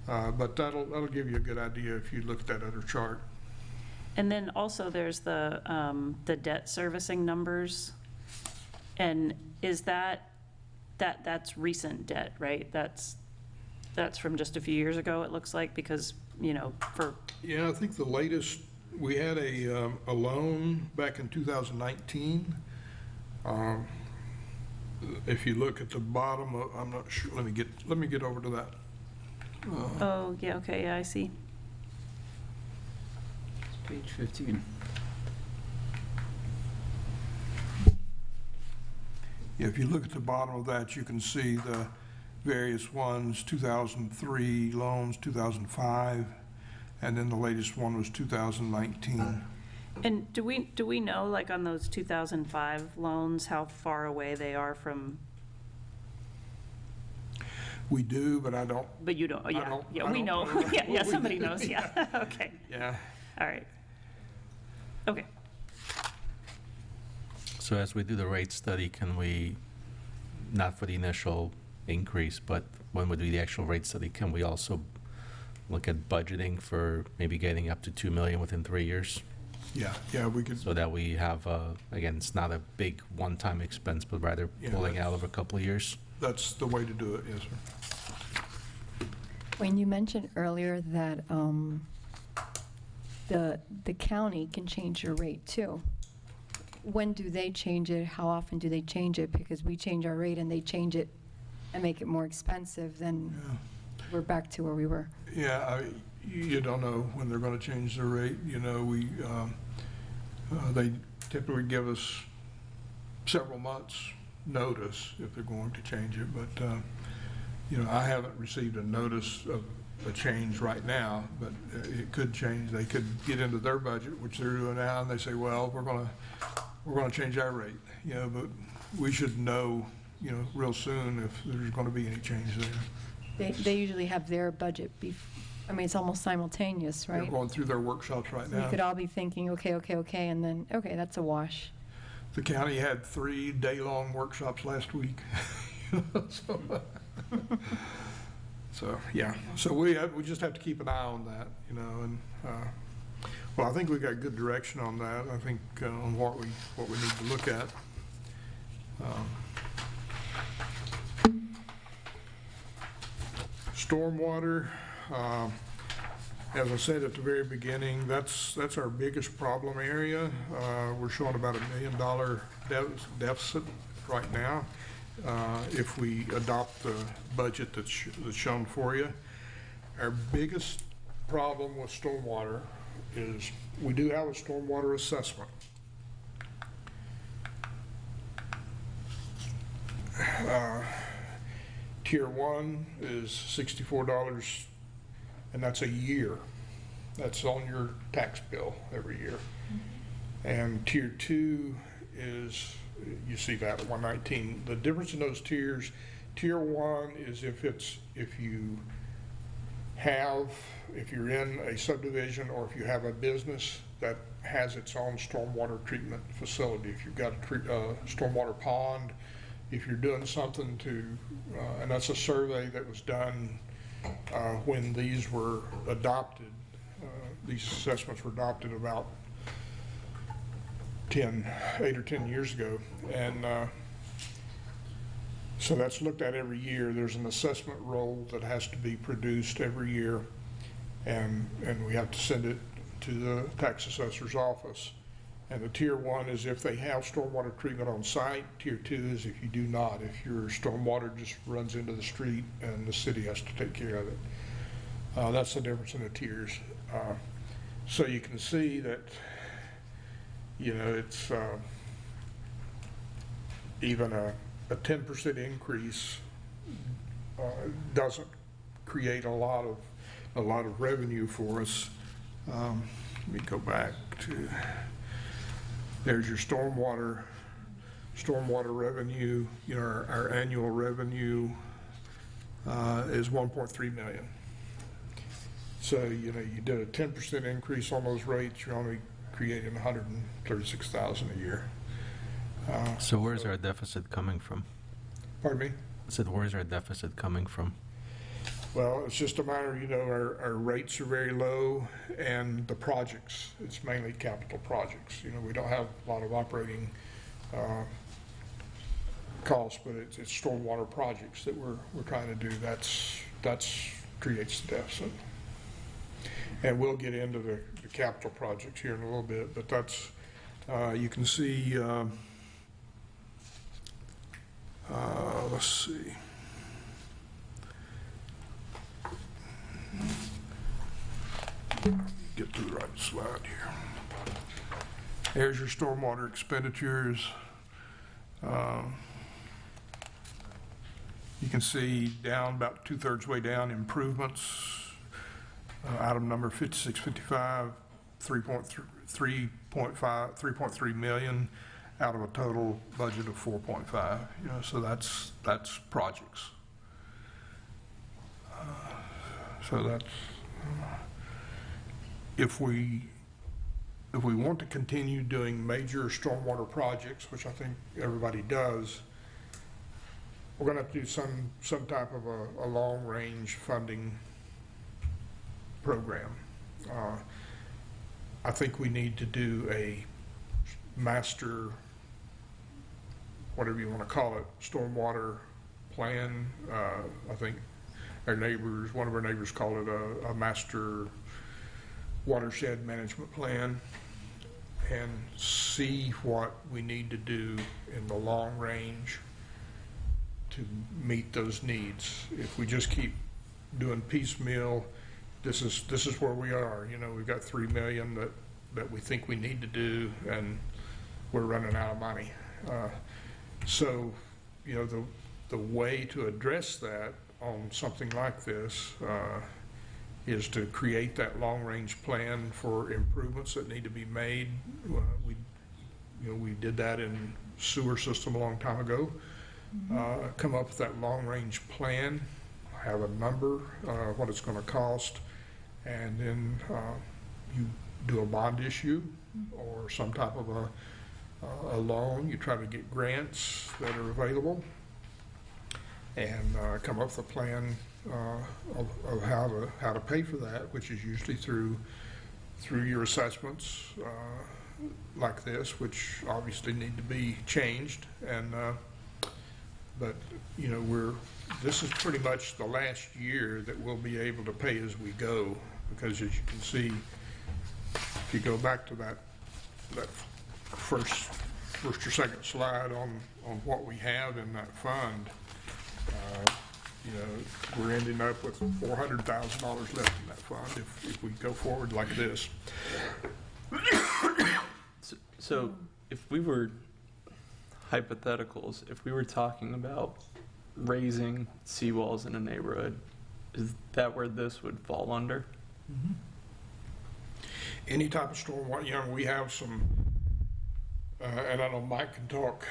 Speaker 5: but that'll give you a good idea if you look at that other chart.
Speaker 9: and then also there's the debt servicing numbers, and is that's recent debt, right? That's from just a few years ago, it looks like, because, you know, for,
Speaker 5: Yeah, I think the latest, we had a loan back in 2019. If you look at the bottom of, I'm not sure, let me get over to that.
Speaker 9: oh, yeah, okay, yeah, I see.
Speaker 6: It's page 15.
Speaker 5: Yeah, if you look at the bottom of that, you can see the various ones, 2003 loans, 2005, and then the latest one was 2019.
Speaker 9: And do we know, like, on those 2005 loans, how far away they are from,
Speaker 5: We do, but I don't.
Speaker 9: but you don't, yeah,
Speaker 5: don't-
Speaker 9: yeah,
Speaker 5: I
Speaker 9: we know.
Speaker 5: don't know.
Speaker 9: Yeah, somebody knows, yeah, okay,
Speaker 5: Yeah.
Speaker 9: all right. Okay,
Speaker 1: So as we do the rate study, can we, not for the initial increase, but when we do the actual rate study, can we also look at budgeting for maybe getting up to 2 million within 3 years?
Speaker 5: Yeah, we could.
Speaker 1: So that we have, again, it's not a big one-time expense, but rather
Speaker 5: Yeah,
Speaker 1: pulling out over a couple of years?
Speaker 5: That's the way to do it, yes, sir.
Speaker 4: Wayne, you mentioned earlier that the county can change your rate too. When do they change it? How often do they change it? Because we change our rate and they change it and make it more expensive, then we're back to where we were.
Speaker 5: Yeah, you don't know when they're going to change their rate. You know, they typically give us several months' notice if they're going to change it, but, you know, I haven't received a notice of a change right now, but it could change. They could get into their budget, which they're doing now, and they say, well, we're going to change our rate, you know, but we should know, you know, real soon if there's going to be any change there.
Speaker 4: They usually have their budget, I mean, it's almost simultaneous,
Speaker 5: They're
Speaker 4: right?
Speaker 5: going through their workshops right
Speaker 4: So we
Speaker 5: now.
Speaker 4: could all be thinking, okay, and then, okay, that's a wash.
Speaker 5: The county had 3 day-long workshops last week. So, yeah, so we just have to keep an eye on that, you know, and, well, I think we got good direction on that, I think, on what we need to look at. Stormwater, as I said at the very beginning, that's our biggest problem area. We're showing about $1 million deficit right now. If we adopt the budget that's shown for you. Our biggest problem with stormwater is we do have a stormwater assessment. Tier 1 is $64, and that's a year. That's on your tax bill every year. And Tier 2 is, you see that at 119. The difference in those tiers, Tier 1 is if you're in a subdivision or if you have a business that has its own stormwater treatment facility. If you've got a stormwater pond, if you're doing something to, and that's a survey that was done when these were adopted, these assessments were adopted about 8 or 10 years ago. And so that's looked at every year. There's an assessment roll that has to be produced every year, and we have to send it to the tax assessor's office. And the tier 1 is if they have stormwater treatment on site. Tier 2 is if you do not, if your stormwater just runs into the street and the city has to take care of it. That's the difference in the tiers. So you can see that, you know, it's even a 10% increase doesn't create a lot of revenue for us. Let me go back to, there's your stormwater revenue. You know, our annual revenue is 1.3 million. So, you know, you did a 10% increase on those rates, you're only creating 136,000 a year.
Speaker 1: So where's our deficit coming from?
Speaker 5: Pardon me?
Speaker 1: I said, where's our deficit coming from?
Speaker 5: Well, it's just a matter, you know, our rates are very low, and the projects, it's mainly capital projects. You know, we don't have a lot of operating costs, but it's stormwater projects that we're trying to do. That's creates the deficit. And we'll get into the capital projects here in a little bit, but that's, you can see, let's see. Get to the right slide here. There's your stormwater expenditures. You can see down about 2/3 way down, improvements. Item number 5655, 3.3 million out of a total budget of 4.5. You know, so that's projects. So that's if we want to continue doing major stormwater projects, which I think everybody does, we're going to have to do some type of a long-range funding program. I think we need to do a master, whatever you want to call it, stormwater plan. I think one of our neighbors called it a master watershed management plan, and see what we need to do in the long range to meet those needs. If we just keep doing piecemeal, this is where we are. You know, we've got 3 million that we think we need to do, and we're running out of money. So, you know, the way to address that on something like this is to create that long-range plan for improvements that need to be made. We did that in sewer system a long time ago. Come up with that long-range plan, have a number, what it's going to cost, and then you do a bond issue or some type of a loan. You try to get grants that are available, and come up with a plan of how to pay for that, which is usually through your assessments like this, which obviously need to be changed. And but you know, this is pretty much the last year that we'll be able to pay as we go, because as you can see, if you go back to that first or second slide on what we have in that fund, you know, we're ending up with $400,000 left in that fund if we go forward like this.
Speaker 11: So if we were hypotheticals, if we were talking about raising seawalls in a neighborhood, is that where this would fall under?
Speaker 5: Mm-hmm. Any type of stormwater, you know, we have some, and I know Mike can talk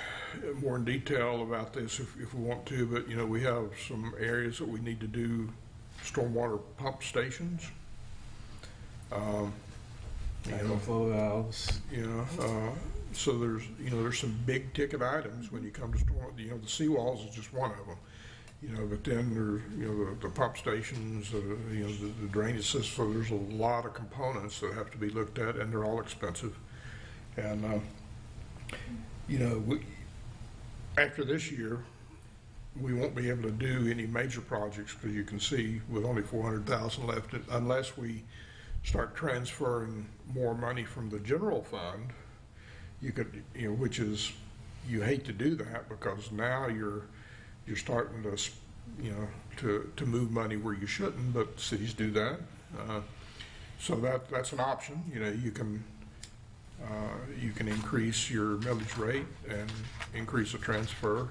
Speaker 5: more in detail about this if we want to, but, you know, we have some areas that we need to do stormwater pump stations.
Speaker 6: Flow valves.
Speaker 5: You know, so there's some big ticket items when you come to storm. You know, the seawalls is just one of them. But then there's, the pump stations, the drainage system, so there's a lot of components that have to be looked at, and they're all expensive. And, after this year, we won't be able to do any major projects, because you can see with only 400,000 left, unless we start transferring more money from the general fund, you could, which is, you hate to do that, because now you're starting to move money where you shouldn't, but cities do that. So that's an option. You can increase your millage rate and increase the transfer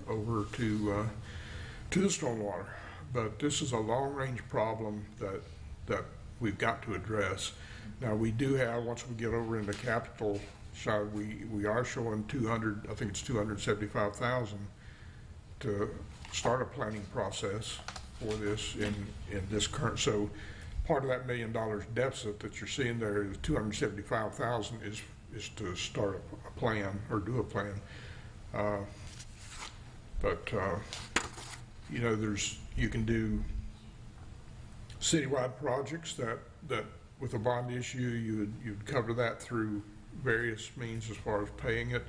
Speaker 5: over to the stormwater. But this is a long-range problem that we've got to address. Now, we do have, once we get over into capital side, we are showing 200, I think it's 275,000 to start a planning process for this in this current. So part of that $1 million deficit that you're seeing there is 275,000 is to start a plan or do a plan. You can do citywide projects that with a bond issue, you'd cover that through various means as far as paying it.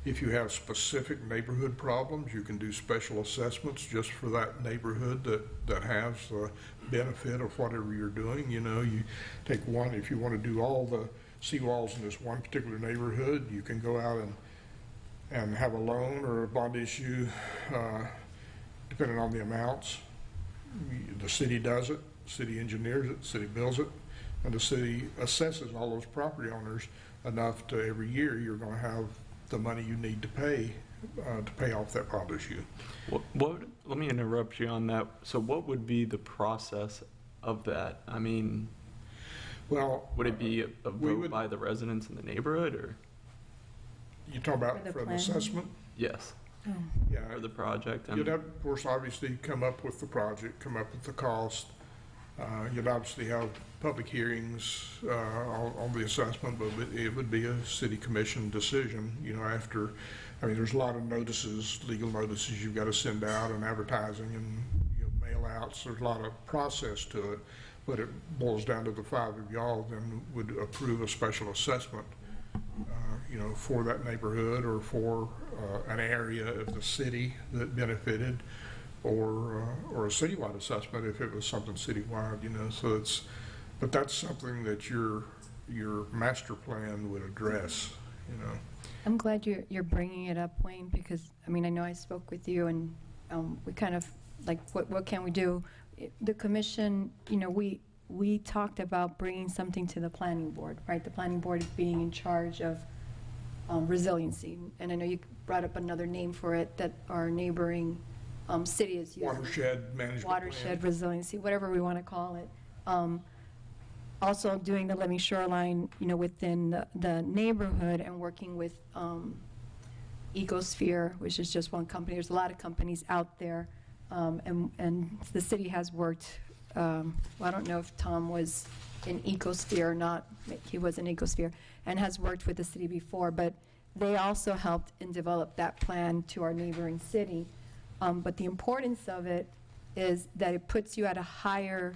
Speaker 5: If you have specific neighborhood problems, you can do special assessments just for that neighborhood that has the benefit of whatever you're doing. You take one, if you want to do all the seawalls in this one particular neighborhood, you can go out and have a loan or a bond issue, depending on the amounts. The city does it, the city engineers it, the city builds it, and the city assesses all those property owners enough to every year you're going to have the money you need to pay off that bond issue.
Speaker 11: Let me interrupt you on that. So what would be the process of that? I mean,
Speaker 5: well,
Speaker 11: would it be a vote by the residents in the neighborhood, or?
Speaker 5: You talk about for an assessment?
Speaker 11: Yes.
Speaker 4: Oh.
Speaker 5: Yeah.
Speaker 11: For the project.
Speaker 5: You'd have, of course, obviously come up with the project, come up with the cost. You'd obviously have public hearings on the assessment, but it would be a city commission decision, after, there's a lot of notices, legal notices you've got to send out, and advertising and mail outs. There's a lot of process to it, but it boils down to the five of y'all then would approve a special assessment, for that neighborhood or for an area of the city that benefited, or a citywide assessment if it was something citywide, so but that's something that your master plan would address,
Speaker 4: I'm glad you're bringing it up, Wayne, because, I know I spoke with you, and we kind of, like, what can we do? The commission, we talked about bringing something to the planning board, right? The planning board being in charge of resiliency, and I know you brought up another name for it that our neighboring city is using.
Speaker 5: Watershed management
Speaker 4: Watershed
Speaker 5: plan.
Speaker 4: resiliency, whatever we want to call it. Also doing the living shoreline, within the neighborhood, and working with Ecosphere, which is just one company. There's a lot of companies out there, and the city has worked. I don't know if Tom was in Ecosphere or not. He was in Ecosphere and has worked with the city before, but they also helped and developed that plan to our neighboring city. But the importance of it is that it puts you at a higher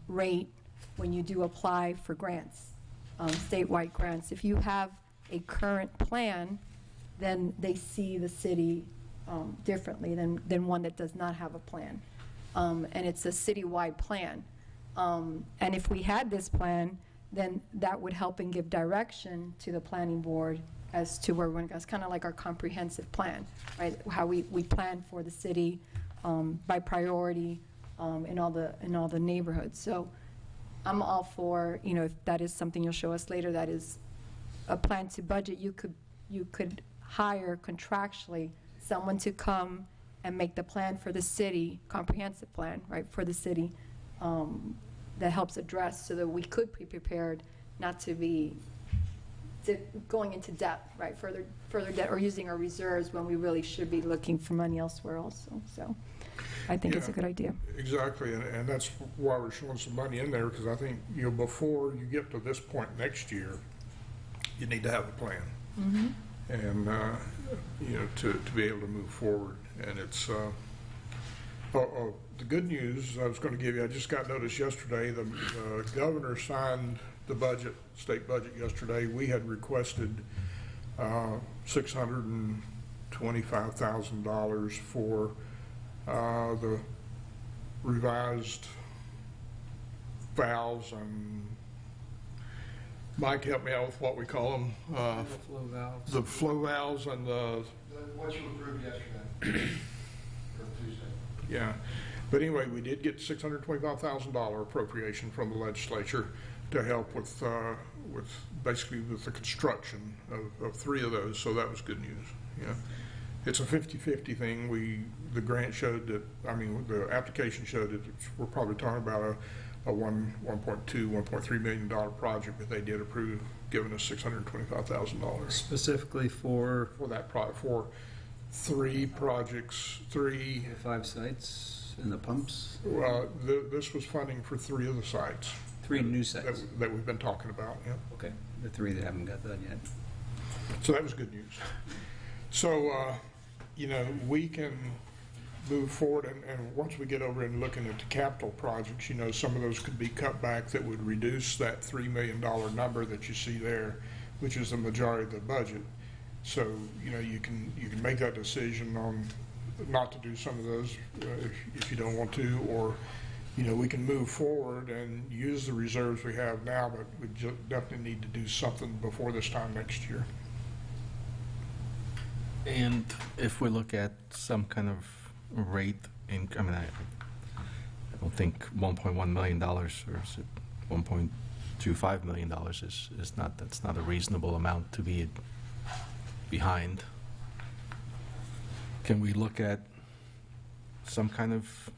Speaker 4: rate when you do apply for grants, statewide grants. If you have a current plan, then they see the city differently than one that does not have a plan. And it's a citywide plan. And if we had this plan, then that would help and give direction to the planning board as to where we're going to go. It's kind of like our comprehensive plan, right? How we plan for the city by priority in all the neighborhoods. So I'm all for, if that is something you'll show us later, that is a plan to budget. You could hire contractually someone to come and make the plan for the city, comprehensive plan, right, for the city, that helps address, so that we could be prepared not to be going into debt, right, further debt, or using our reserves when we really should be looking for money elsewhere also. So I think it's a good idea.
Speaker 5: Exactly, and that's why we're showing some money in there, because I think, before you get to this point next year, you need to have a plan. Mm-hmm. And, to be able to move forward. And it's, The good news I was going to give you, I just got notice yesterday, the governor signed the budget, state budget yesterday. We had requested $625,000 for the revised valves, and Mike, help me out with what we call them.
Speaker 6: Flow valves.
Speaker 5: The flow valves and the...
Speaker 8: What you approved yesterday, or Tuesday.
Speaker 5: Yeah, but anyway, we did get $625,000 appropriation from the legislature to help with basically with the construction of 3 of those, so that was good news. Yeah, it's a 50-50 thing. The grant showed that, I mean, the application showed that we're probably talking about a $1.3 million project, but they did approve giving us $625,000
Speaker 6: Specifically for
Speaker 5: for that project, for 3 projects, 3.
Speaker 6: 5 sites and the pumps?
Speaker 5: This was funding for 3 of the sites.
Speaker 6: 3 new sites?
Speaker 5: That we've been talking about, yeah.
Speaker 6: Okay, the 3 that haven't got done yet.
Speaker 5: So that was good news. So, you know, we can move forward, and once we get over and looking at the capital projects, you know, some of those could be cut back that would reduce that $3 million number that you see there, which is the majority of the budget. So, you know, you can make that decision on not to do some of those if you don't want to, or, you know, we can move forward and use the reserves we have now, but we definitely need to do something before this time next year.
Speaker 1: And if we look at some kind of rate I mean, I don't think $1.1 million, or is it $1.25 million that's not a reasonable amount to be behind. Can we look at some kind of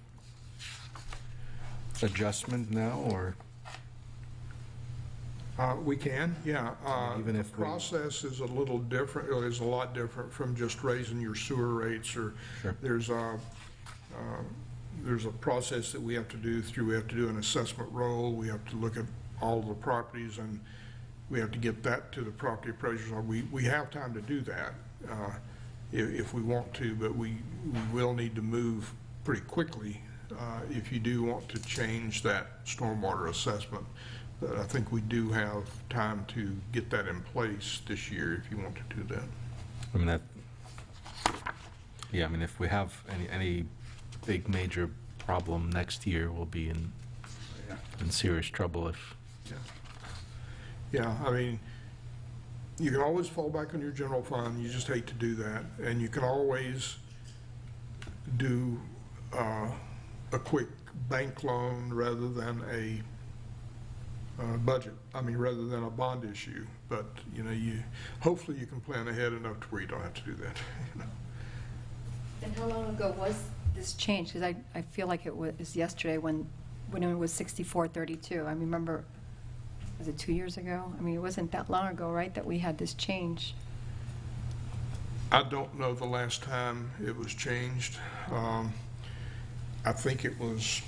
Speaker 1: adjustment now, or?
Speaker 5: We can, yeah.
Speaker 1: Even if
Speaker 5: the process is a little different, is a lot different from just raising your sewer rates, or
Speaker 1: Sure.
Speaker 5: there's a process that we have to do through. We have to do an assessment roll. We have to look at all the properties, and we have to get that to the property appraisers. We have time to do that if we want to, but we will need to move pretty quickly if you do want to change that stormwater assessment. But I think we do have time to get that in place this year if you want to do that.
Speaker 1: I mean, yeah, I mean, if we have any big major problem next year, we'll be in serious trouble if.
Speaker 5: Yeah, I mean, you can always fall back on your general fund. You just hate to do that. And you can always do a quick bank loan rather than a budget. I mean, rather than a bond issue. But, you know, hopefully you can plan ahead enough to where you don't have to do that. You know?
Speaker 4: And how long ago was this change? Because I feel like it was yesterday when it was 64-32. I remember, was it 2 years ago? I mean, it wasn't that long ago, right, that we had this change?
Speaker 5: I don't know the last time it was changed. I think it was,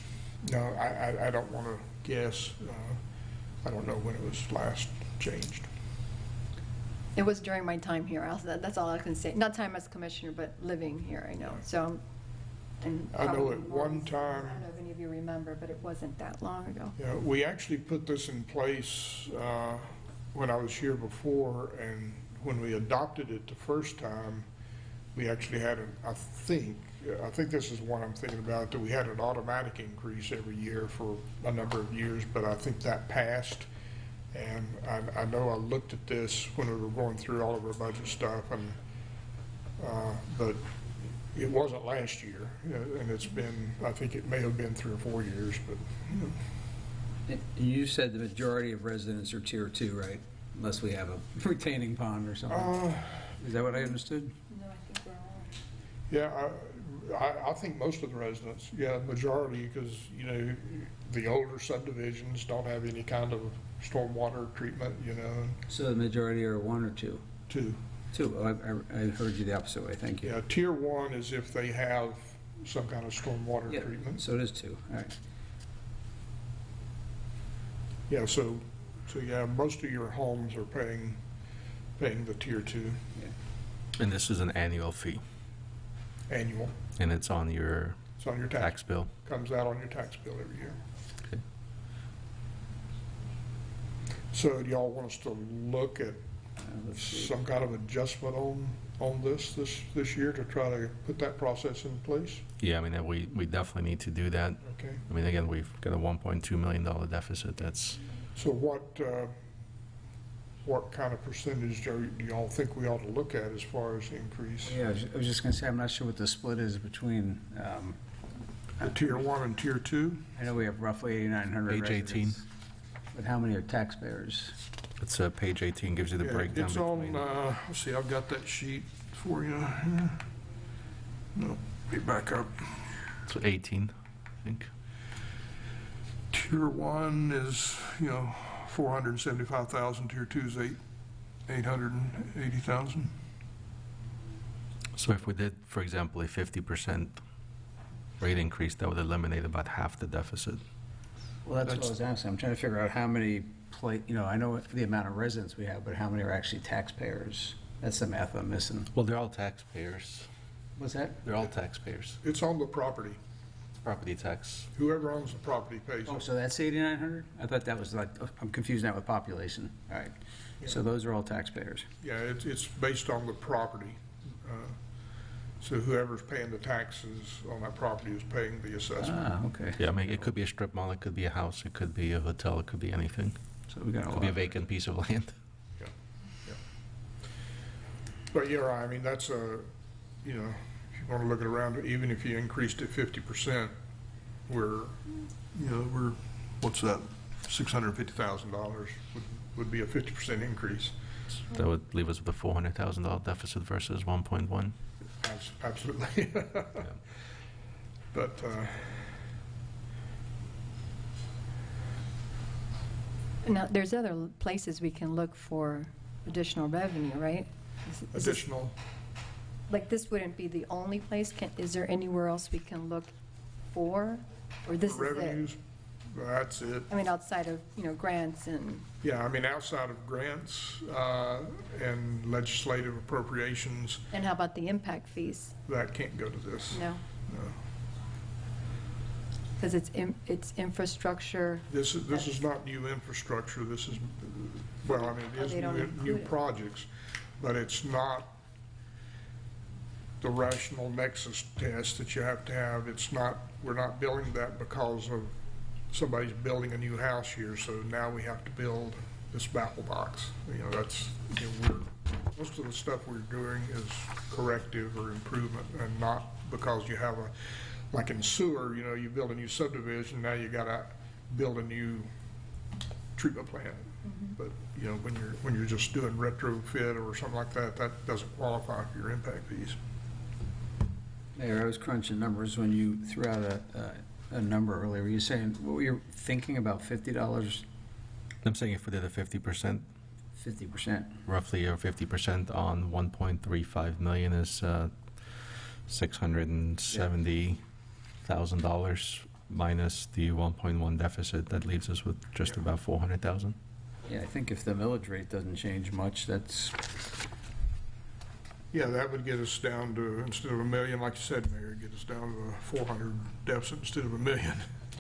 Speaker 5: no, I don't want to guess. I don't know when it was last changed.
Speaker 4: It was during my time here. That's all I can say. Not time as commissioner, but living here, I know. So, and
Speaker 5: I know
Speaker 4: probably
Speaker 5: at
Speaker 4: more
Speaker 5: one
Speaker 4: recent.
Speaker 5: time.
Speaker 4: I don't know if any of you remember, but it wasn't that long ago.
Speaker 5: Yeah, we actually put this in place when I was here before, and when we adopted it the first time, we actually had I think this is one I'm thinking about, that we had an automatic increase every year for a number of years, but I think that passed. And I know I looked at this when we were going through all of our budget stuff, and but it wasn't last year, and it's been, I think it may have been 3 or 4 years, but.
Speaker 6: You said the majority of residents are Tier 2, right? Unless we have a retaining pond or something. Is that what I understood?
Speaker 4: No, I think we're all.
Speaker 5: Yeah, I think most of the residents, majority, because, you know, the older subdivisions don't have any kind of stormwater treatment, you know.
Speaker 6: So the majority are 1 or 2?
Speaker 5: 2.
Speaker 6: 2. I heard you the opposite way. Thank you.
Speaker 5: Yeah, Tier 1 is if they have some kind of stormwater
Speaker 6: Yeah,
Speaker 5: treatment.
Speaker 6: so it is 2. All right.
Speaker 5: Yeah, so yeah, most of your homes are paying the Tier 2
Speaker 6: Yeah.
Speaker 1: And this is an annual fee,
Speaker 5: annual.
Speaker 1: and it's on your
Speaker 5: It's on your
Speaker 1: tax bill.
Speaker 5: Comes out on your tax bill every year.
Speaker 1: Okay.
Speaker 5: So do y'all want us to look at
Speaker 6: Let's see.
Speaker 5: some kind of adjustment on this year to try to put that process in place?
Speaker 1: Yeah, I mean, we definitely need to do that.
Speaker 5: Okay.
Speaker 1: I mean, again, we've got a $1.2 million deficit. That's,
Speaker 5: So what kind of percentage do y'all think we ought to look at as far as the increase?
Speaker 6: Yeah, I was just going to say, I'm not sure what the split is between,
Speaker 5: The tier 1 and tier 2?
Speaker 6: I know we have roughly 8,900
Speaker 1: Page
Speaker 6: residents.
Speaker 1: 18.
Speaker 6: But how many are taxpayers?
Speaker 1: it's page 18, gives you the
Speaker 5: Yeah,
Speaker 1: breakdown
Speaker 5: it's
Speaker 1: between.
Speaker 5: on, let's see, I've got that sheet for you here. No, get back up.
Speaker 1: So 18, I think.
Speaker 5: Tier 1 is, 475,000, tier 2 is 880,000.
Speaker 1: So if we did, for example, a 50% rate increase, that would eliminate about half the deficit.
Speaker 6: Well, that's what I was asking. I'm trying to figure out how many, I know the amount of residents we have, but how many are actually taxpayers? That's the math I'm missing.
Speaker 1: Well, they're all taxpayers.
Speaker 6: What's that?
Speaker 1: They're all taxpayers.
Speaker 5: It's on the property.
Speaker 1: Property tax.
Speaker 5: Whoever owns the property pays
Speaker 6: Oh,
Speaker 5: it.
Speaker 6: so that's 8,900? I thought that was like, I'm confused now with population. All right. So those are all taxpayers.
Speaker 5: Yeah, it's based on the property. So whoever's paying the taxes on that property is paying the assessment.
Speaker 6: Ah, okay.
Speaker 1: Yeah, I mean, it could be a strip mall, it could be a house, it could be a hotel, it could be anything.
Speaker 6: So we got
Speaker 1: It
Speaker 6: a
Speaker 1: could be a
Speaker 6: lot.
Speaker 1: vacant piece of land.
Speaker 5: But you're right, I mean, that's if you want to look at around, even if you increased it 50%, we're, what's that, $650,000 would be a 50% increase.
Speaker 1: That would leave us with a $400,000 deficit versus 1.1.
Speaker 5: Absolutely. But,
Speaker 4: Now, there's other places we can look for additional revenue, right? Is this-
Speaker 5: additional,
Speaker 4: Like, this wouldn't be the only place, is there anywhere else we can look for? Or this is it?
Speaker 5: revenues, that's it.
Speaker 4: I mean, outside of, grants and,
Speaker 5: Yeah, I mean, outside of grants and legislative appropriations,
Speaker 4: and how about the impact fees?
Speaker 5: that can't go to this.
Speaker 4: No?
Speaker 5: No.
Speaker 4: Because it's infrastructure.
Speaker 5: This is not new infrastructure, this is, well, I mean,
Speaker 4: Oh,
Speaker 5: it is
Speaker 4: they don't
Speaker 5: new
Speaker 4: include it.
Speaker 5: projects, but it's not the rational nexus test that you have to have. It's not, we're not building that because of somebody's building a new house here, so now we have to build this baffle box. That's, most of the stuff we're doing is corrective or improvement, and not because you have like in sewer, you build a new subdivision, now you gotta build a new treatment plant. But, when you're just doing retrofit or something like that, that doesn't qualify for your impact fees.
Speaker 6: Mayor, I was crunching numbers when you threw out a number earlier. Were you saying, what were you thinking about, $50?
Speaker 1: I'm saying if we did a 50%,
Speaker 6: 50%.
Speaker 1: roughly, or 50% on 1.35 million is $670,000 minus the 1.1 deficit, that leaves us with just about 400,000.
Speaker 6: Yeah, I think if the millage rate doesn't change much, that's,
Speaker 5: Yeah, that would get us down to, instead of $1 million, like you said, Mayor, get us down to a 400 deficit instead of $1 million.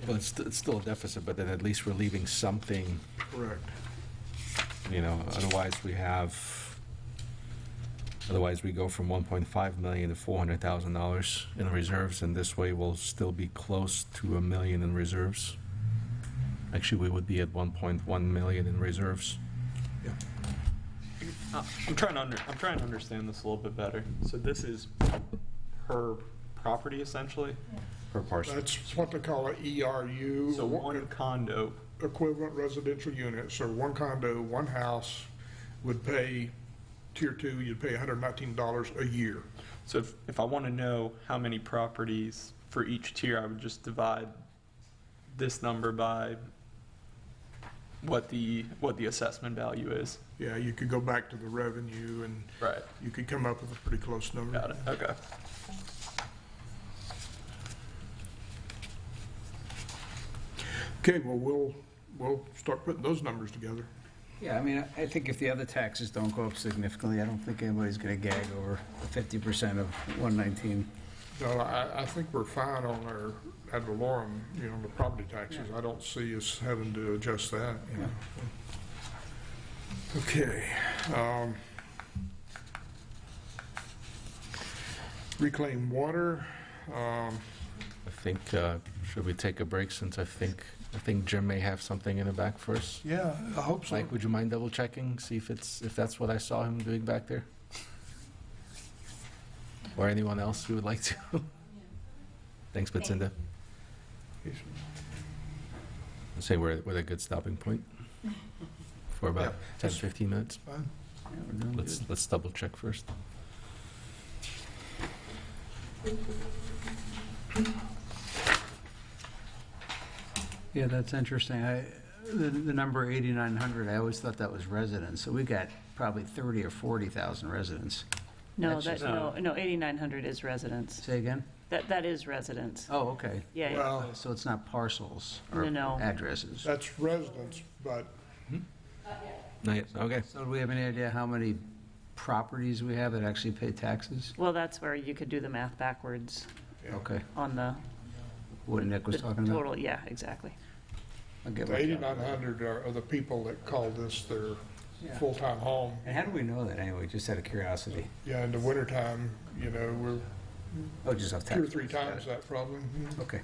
Speaker 1: Well, it's still a deficit, but then at least we're leaving something,
Speaker 5: Correct.
Speaker 1: otherwise we go from 1.5 million to $400,000 in reserves, and this way we'll still be close to $1 million in reserves. Actually, we would be at 1.1 million in reserves.
Speaker 11: I'm trying to understand this a little bit better. So this is per property essentially?
Speaker 1: Per parcel.
Speaker 5: That's what they call an ERU.
Speaker 11: So one condo,
Speaker 5: Equivalent residential unit. So one condo, one house would pay, tier 2, you'd pay $119 a year.
Speaker 11: so if I want to know how many properties for each tier, I would just divide this number by what the assessment value is.
Speaker 5: Yeah, you could go back to the revenue and
Speaker 11: Right.
Speaker 5: you could come up with a pretty close number.
Speaker 11: Got it. Okay.
Speaker 5: Okay, well, we'll start putting those numbers together.
Speaker 6: yeah, I mean, I think if the other taxes don't go up significantly, I don't think anybody's going to gag over the 50% of 119.
Speaker 5: No, I think we're fine on our ad valorem, the property taxes. I don't see us having to adjust that, Okay. Reclaim water.
Speaker 1: I think, should we take a break since I think Jim may have something in the back for us?
Speaker 5: Yeah, I hope so.
Speaker 1: Mike, would you mind double checking, see if that's what I saw him doing back there? Or anyone else who would like to? Thanks, Betsinda. I'd say we're at a good stopping point for about 10, 15 minutes.
Speaker 5: Fine.
Speaker 6: Yeah, we're doing good.
Speaker 1: Let's double check first.
Speaker 6: Yeah, that's interesting. The number 8,900, I always thought that was residents, so we got probably 30 or 40,000 residents.
Speaker 9: No,
Speaker 6: That's
Speaker 9: no, 8,900 is residents.
Speaker 6: Say again?
Speaker 9: That is residents.
Speaker 6: Oh, okay.
Speaker 9: Yeah, yeah.
Speaker 5: Well,
Speaker 6: So it's not parcels or
Speaker 9: No.
Speaker 6: addresses?
Speaker 5: that's residents, but
Speaker 1: Not yet, okay.
Speaker 6: So do we have any idea how many properties we have that actually pay taxes?
Speaker 9: Well, that's where you could do the math backwards
Speaker 6: Okay,
Speaker 9: on the
Speaker 6: what Nick was
Speaker 9: the
Speaker 6: talking about?
Speaker 9: total, yeah, exactly.
Speaker 6: I'll get
Speaker 5: the
Speaker 6: my
Speaker 5: 8,900 are the people that call this their
Speaker 6: Yeah.
Speaker 5: full-time home.
Speaker 6: And how do we know that anyway, just out of curiosity?
Speaker 5: Yeah, in the wintertime, we're
Speaker 6: Oh, just off
Speaker 5: 2 or
Speaker 6: tax.
Speaker 5: 3 times that probably.
Speaker 6: Okay.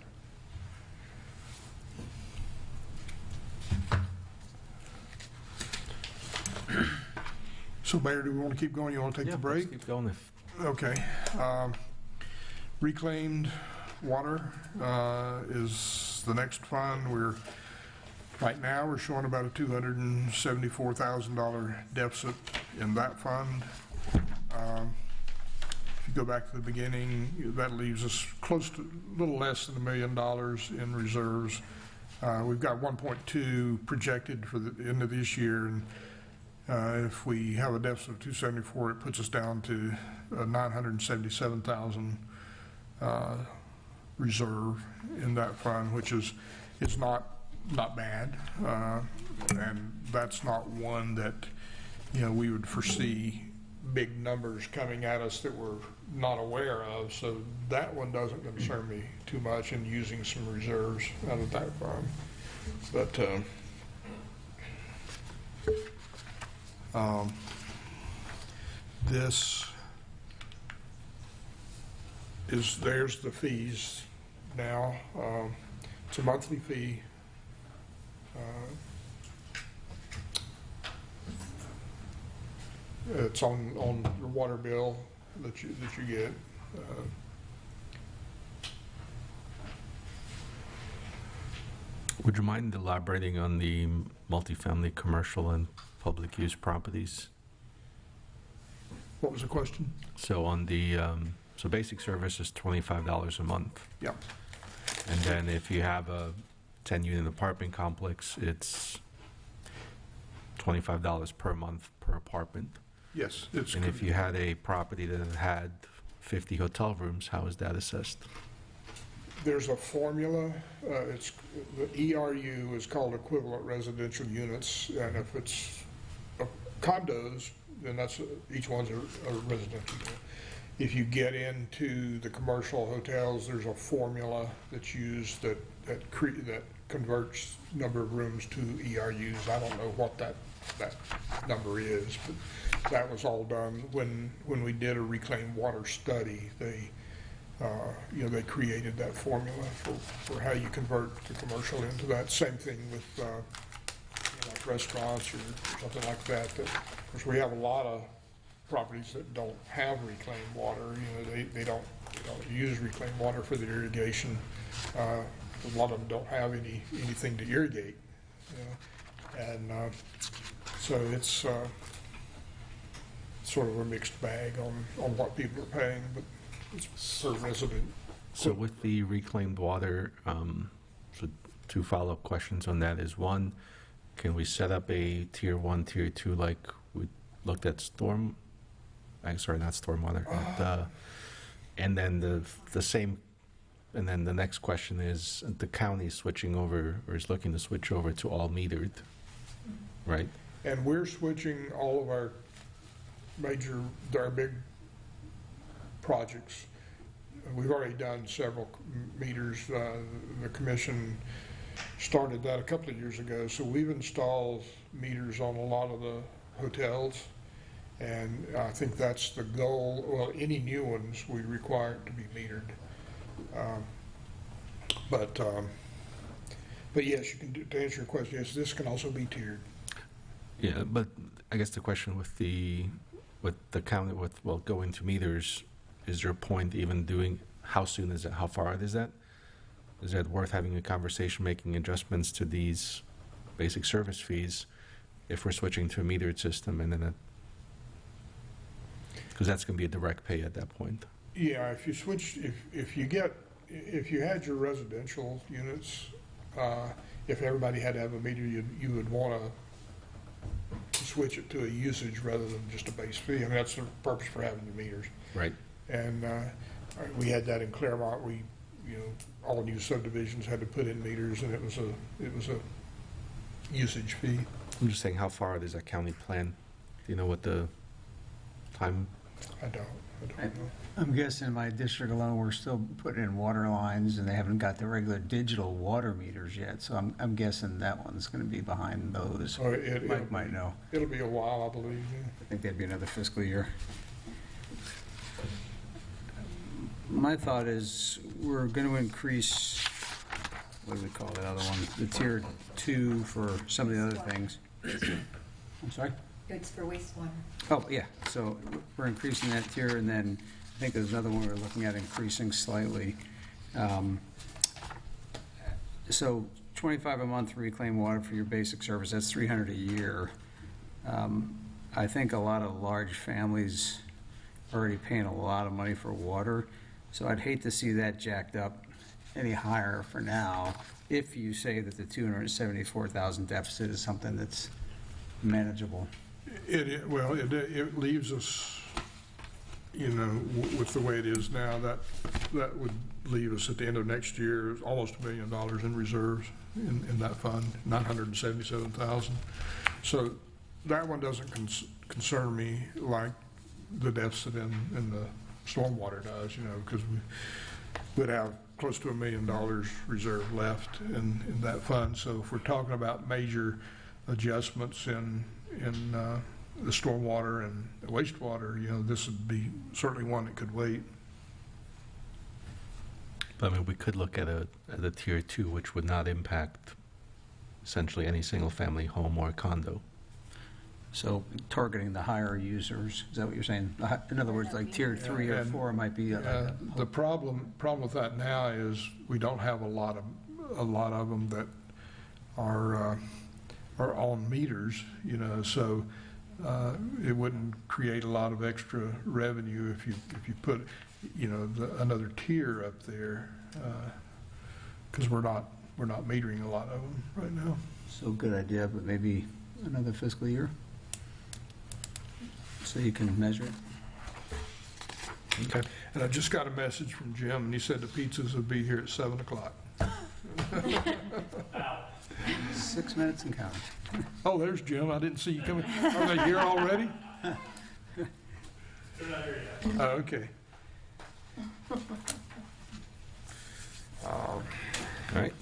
Speaker 5: So Mayor, do we want to keep going? You want to take
Speaker 1: Yeah,
Speaker 5: the
Speaker 1: let's
Speaker 5: break?
Speaker 1: keep going if,
Speaker 5: Okay. Reclaimed water is the next fund. Right now, we're showing about a $274,000 deficit in that fund. If you go back to the beginning, that leaves us close to, a little less than $1 million in reserves. We've got 1.2 projected for the end of this year, and if we have a deficit of 274, it puts us down to 977,000 reserve in that fund, which is not bad, and that's not one that we would foresee big numbers coming at us that we're not aware of. So that one doesn't concern me too much in using some reserves out of that fund. But this there's the fees now. It's a monthly fee. It's on your water bill that you get.
Speaker 1: would you mind elaborating on the multifamily, commercial, and public use properties?
Speaker 5: What was the question?
Speaker 1: So on the, so basic service is $25 a month.
Speaker 5: Yeah.
Speaker 1: And then if you have a 10-unit apartment complex, it's $25 per month per apartment.
Speaker 5: Yes, it's.
Speaker 1: And if you had a property that had 50 hotel rooms, how is that assessed?
Speaker 5: There's a formula. It's the ERU is called equivalent residential units, and if it's condos, then that's each one's a residential unit. If you get into the commercial hotels, there's a formula that's used that converts number of rooms to ERUs. I don't know what that number is, but that was all done when we did a reclaimed water study. They created that formula for how you convert the commercial into that. Same thing with like restaurants or something like that. Of course, we have a lot of properties that don't have reclaimed water. They don't use reclaimed water for their irrigation. A lot of them don't have anything to irrigate. And so it's sort of a mixed bag on what people are paying, but it's per resident.
Speaker 1: So with the reclaimed water, so 2 follow-up questions on that is, one, can we set up a tier 1, tier 2 like we looked at stormwater, and then the same, and then the next question is, the county is switching over, or is looking to switch over to all metered, right?
Speaker 5: And we're switching all of our big projects we've already done several meters. The commission started that a couple of years ago, so we've installed meters on a lot of the hotels, and I think that's the goal. Well, any new ones, we require it to be metered. But yes, you can do, to answer your question, yes, this can also be tiered.
Speaker 1: Yeah, but I guess the question with the county, well, going to meters, is there a point even doing, how soon is it, how far out is that? Is it worth having a conversation, making adjustments to these basic service fees if we're switching to a metered system, and then because that's going to be a direct pay at that point?
Speaker 5: Yeah, if you switch, if you had your residential units, if everybody had to have a meter, you would want to switch it to a usage rather than just a base fee. I mean, that's the purpose for having the meters.
Speaker 1: Right.
Speaker 5: And we had that in Claremont. All new subdivisions had to put in meters, and it was a usage fee.
Speaker 1: I'm just saying, how far out is that county plan? Do you know what the time?
Speaker 5: I don't know.
Speaker 6: I'm guessing in my district alone, we're still putting in water lines, and they haven't got the regular digital water meters yet, so I'm guessing that one's going to be behind those. Mike might know.
Speaker 5: It'll be a while, I believe. Yeah.
Speaker 6: I think that'd be another fiscal year. My thought is we're going to increase, what do we call that other one? The tier 2 for some of the other things. I'm sorry?
Speaker 4: It's for wastewater.
Speaker 6: Oh, yeah, so we're increasing that tier, and then I think there's another one we're looking at increasing slightly. So $25 a month for reclaimed water for your basic service, that's $300 a year. I think a lot of large families are already paying a lot of money for water, so I'd hate to see that jacked up any higher for now, if you say that the $274,000 deficit is something that's manageable.
Speaker 5: It leaves us, with the way it is now, that would leave us at the end of next year almost $1 million in reserves in that fund, $977,000. So that one doesn't concern me like the deficit in the stormwater does, because we would have close to $1 million reserve left in that fund. So if we're talking about major adjustments in the stormwater and the wastewater, this would be certainly one that could wait.
Speaker 1: But I mean, we could look at a tier 2, which would not impact essentially any single-family home or condo.
Speaker 6: So targeting the higher users, is that what you're saying? In other words, like tier 3 or 4 might be.
Speaker 5: The problem with that now is we don't have a lot of them that are on meters, so it wouldn't create a lot of extra revenue if you put, another tier up there, because we're not metering a lot of them right now.
Speaker 6: So good idea, but maybe another fiscal year, so you can measure it.
Speaker 1: Okay.
Speaker 5: And I just got a message from Jim, and he said the pizzas will be here at 7 o'clock.
Speaker 6: 6 minutes and counting.
Speaker 5: Oh, there's Jim. I didn't see you coming. Are they here already?
Speaker 12: They're not here yet.
Speaker 5: Oh, okay.
Speaker 1: All right.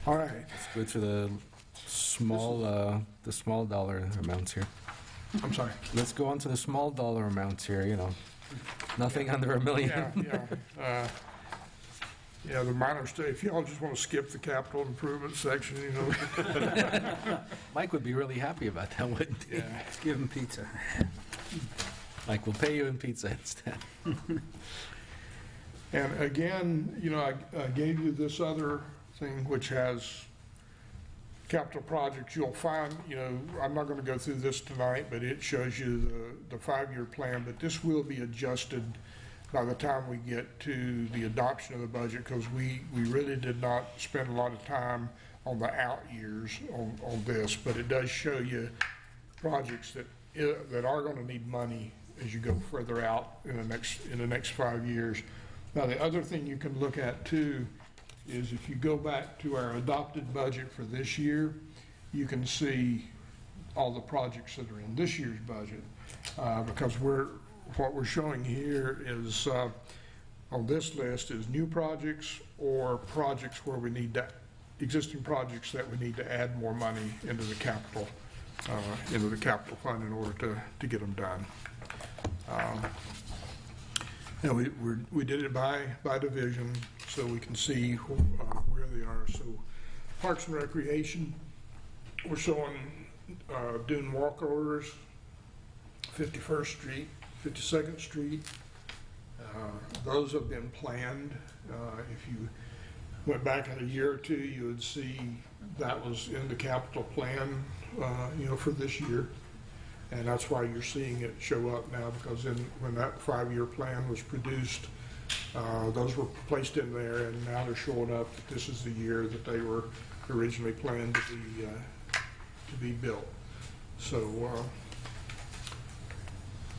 Speaker 5: All right.
Speaker 1: Let's go to the small dollar amounts here.
Speaker 5: I'm sorry.
Speaker 1: Let's go on to the small dollar amounts here, nothing under $1 million.
Speaker 5: Yeah, the minor stuff. If y'all just want to skip the capital improvement section,
Speaker 1: Mike would be really happy about that, wouldn't he?
Speaker 5: Yeah.
Speaker 6: Let's give them pizza.
Speaker 1: Mike, we'll pay you in pizza instead.
Speaker 5: And again, I gave you this other thing which has capital projects. You'll find, I'm not going to go through this tonight, but it shows you the 5-year plan, but this will be adjusted by the time we get to the adoption of the budget, because we really did not spend a lot of time on the out years on this, but it does show you projects that are going to need money as you go further out in the next 5 years. Now, the other thing you can look at too is if you go back to our adopted budget for this year, you can see all the projects that are in this year's budget, because what we're showing here is on this list is new projects or projects where we need to, existing projects that we need to add more money into the capital fund in order to get them done. And we did it by division so we can see where they are. So Parks and Recreation, we're showing Dune walk orders, 51st Street, 52nd Street. Those have been planned. If you went back in a year or two, you would see that was in the capital plan, for this year. And that's why you're seeing it show up now, because when that 5-year plan was produced, those were placed in there, and now they're showing up that this is the year that they were originally planned to be built. So,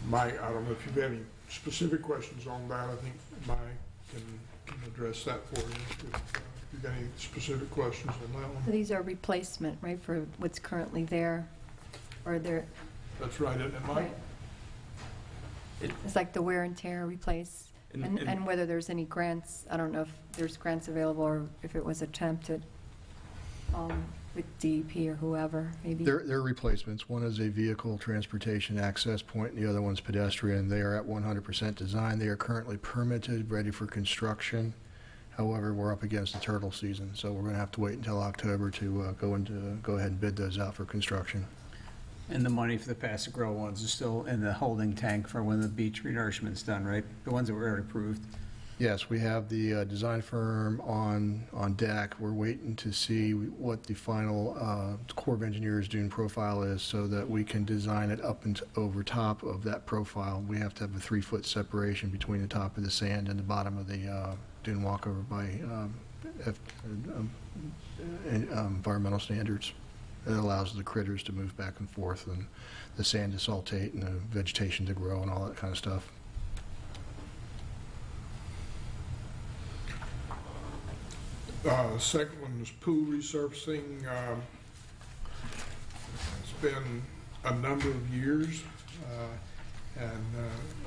Speaker 5: Mike, I don't know if you've any specific questions on that. I think Mike can address that for you if you've got any specific questions on that one.
Speaker 4: So these are replacement, right, for what's currently there, or they're...
Speaker 5: That's right, isn't it, Mike?
Speaker 4: Right. It's like the wear and tear replace, and whether there's any grants. I don't know if there's grants available or if it was attempted with DEP or whoever, maybe.
Speaker 8: They're replacements. One is a vehicle transportation access point, and the other one's pedestrian. They are at 100% design. They are currently permitted, ready for construction. However, we're up against the turtle season, so we're going to have to wait until October to go ahead and bid those out for construction.
Speaker 6: And the money for the Passive Grow ones is still in the holding tank for when the beach renourishment's done, right? The ones that were already approved.
Speaker 8: Yes, we have the design firm on deck. We're waiting to see what the final Corps of Engineers dune profile is so that we can design it up and over top of that profile. We have to have a 3-foot separation between the top of the sand and the bottom of the dune walkover by environmental standards. It allows the critters to move back and forth and the sand to saltate and the vegetation to grow and all that kind of stuff.
Speaker 5: The second one was pool resurfacing. It's been a number of years, and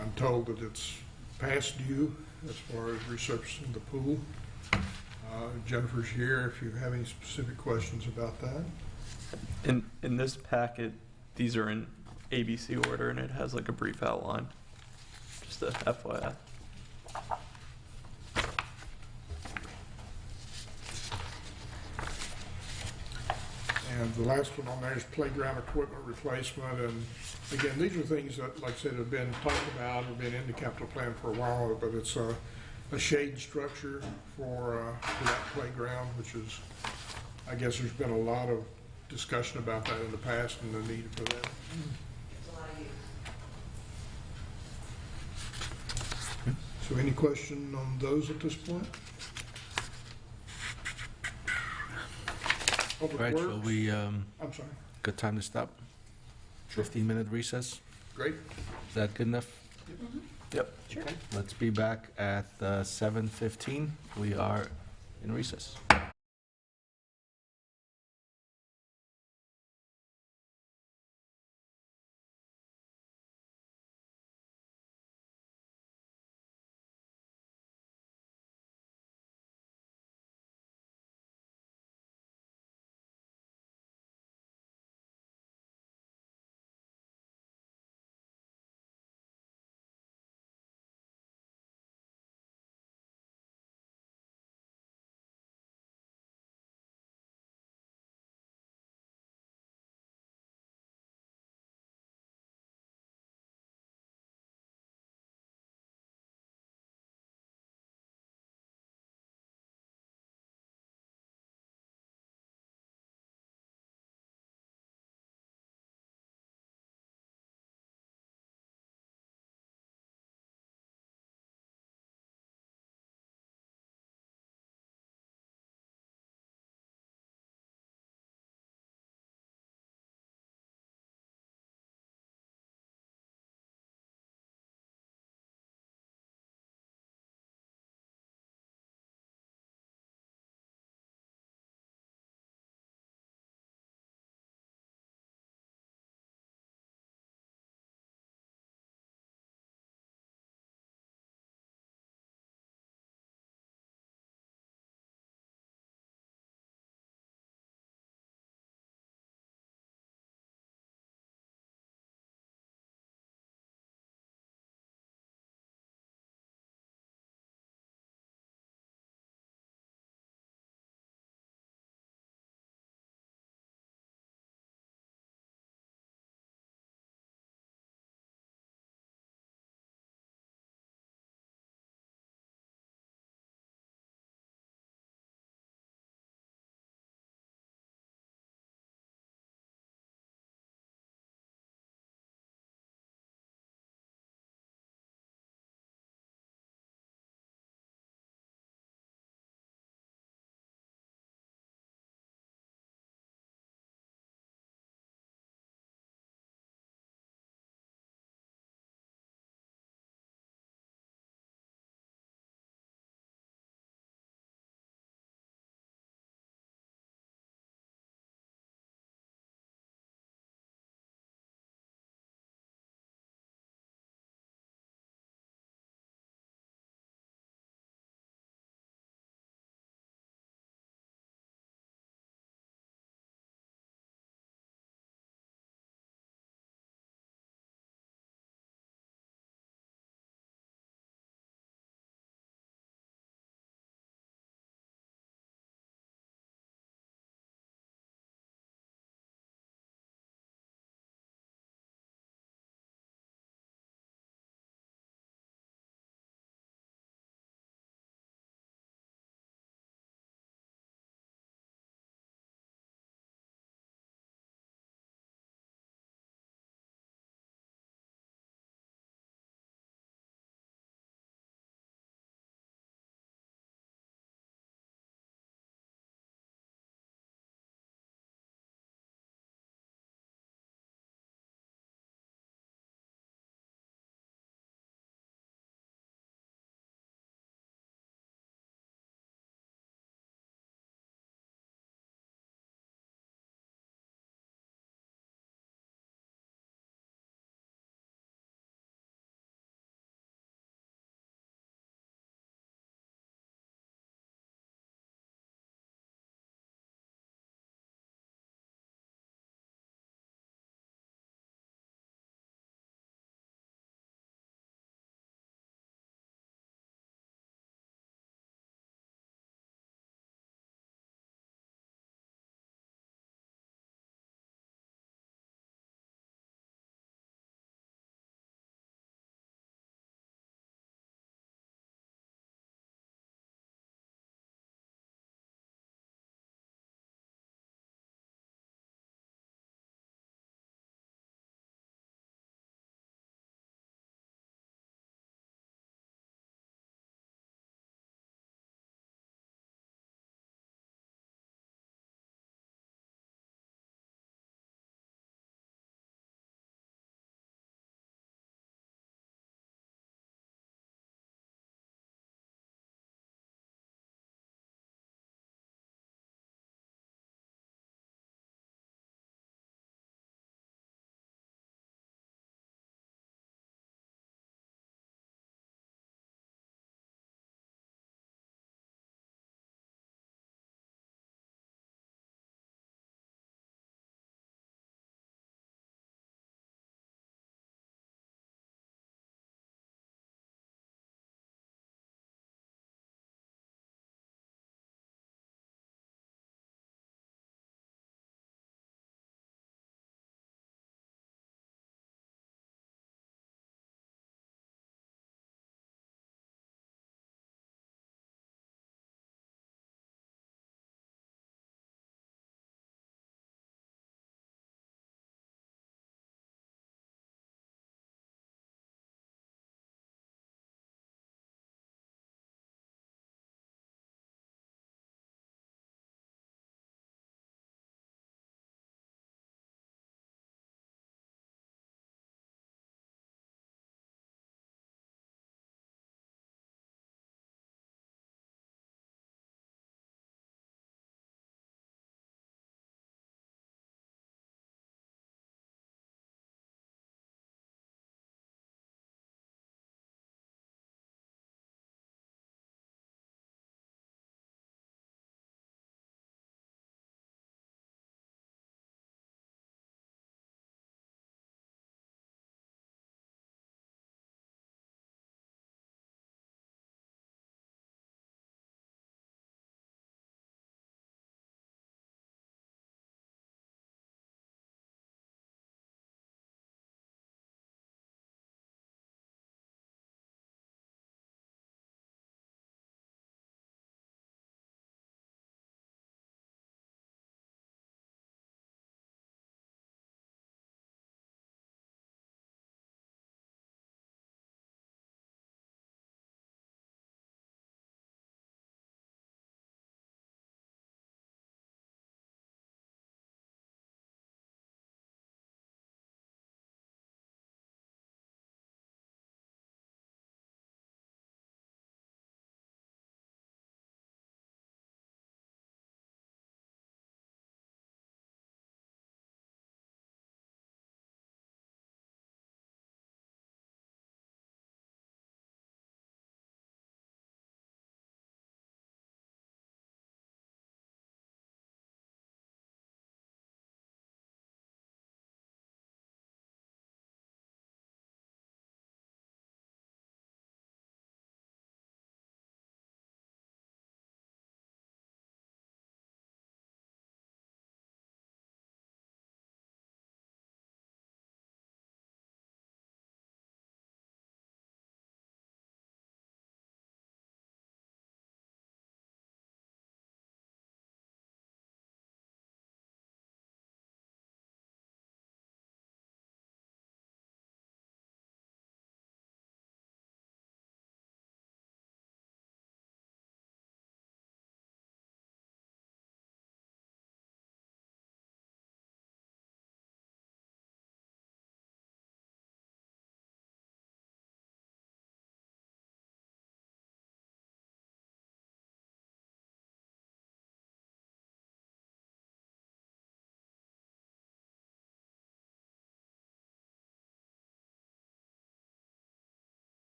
Speaker 5: I'm told that it's past due as far as resurfacing the pool. Jennifer's here if you have any specific questions about that.
Speaker 11: In this packet, these are in ABC order, and it has like a brief outline. Just a FYI.
Speaker 5: And the last one on there is playground equipment replacement. And again, these are things that, like I said, have been talked about or been in the capital plan for a while, but it's a shade structure for that playground, which is, I guess there's been a lot of discussion about that in the past and the need for that.
Speaker 10: It's a lot of use.
Speaker 5: So any question on those at this point?
Speaker 1: All right, shall we,
Speaker 5: I'm sorry.
Speaker 1: good time to stop? 15-minute recess?
Speaker 5: Great.
Speaker 1: Is that good enough?
Speaker 11: Yep.
Speaker 1: Sure. Let's be back at 7:15. We are in recess.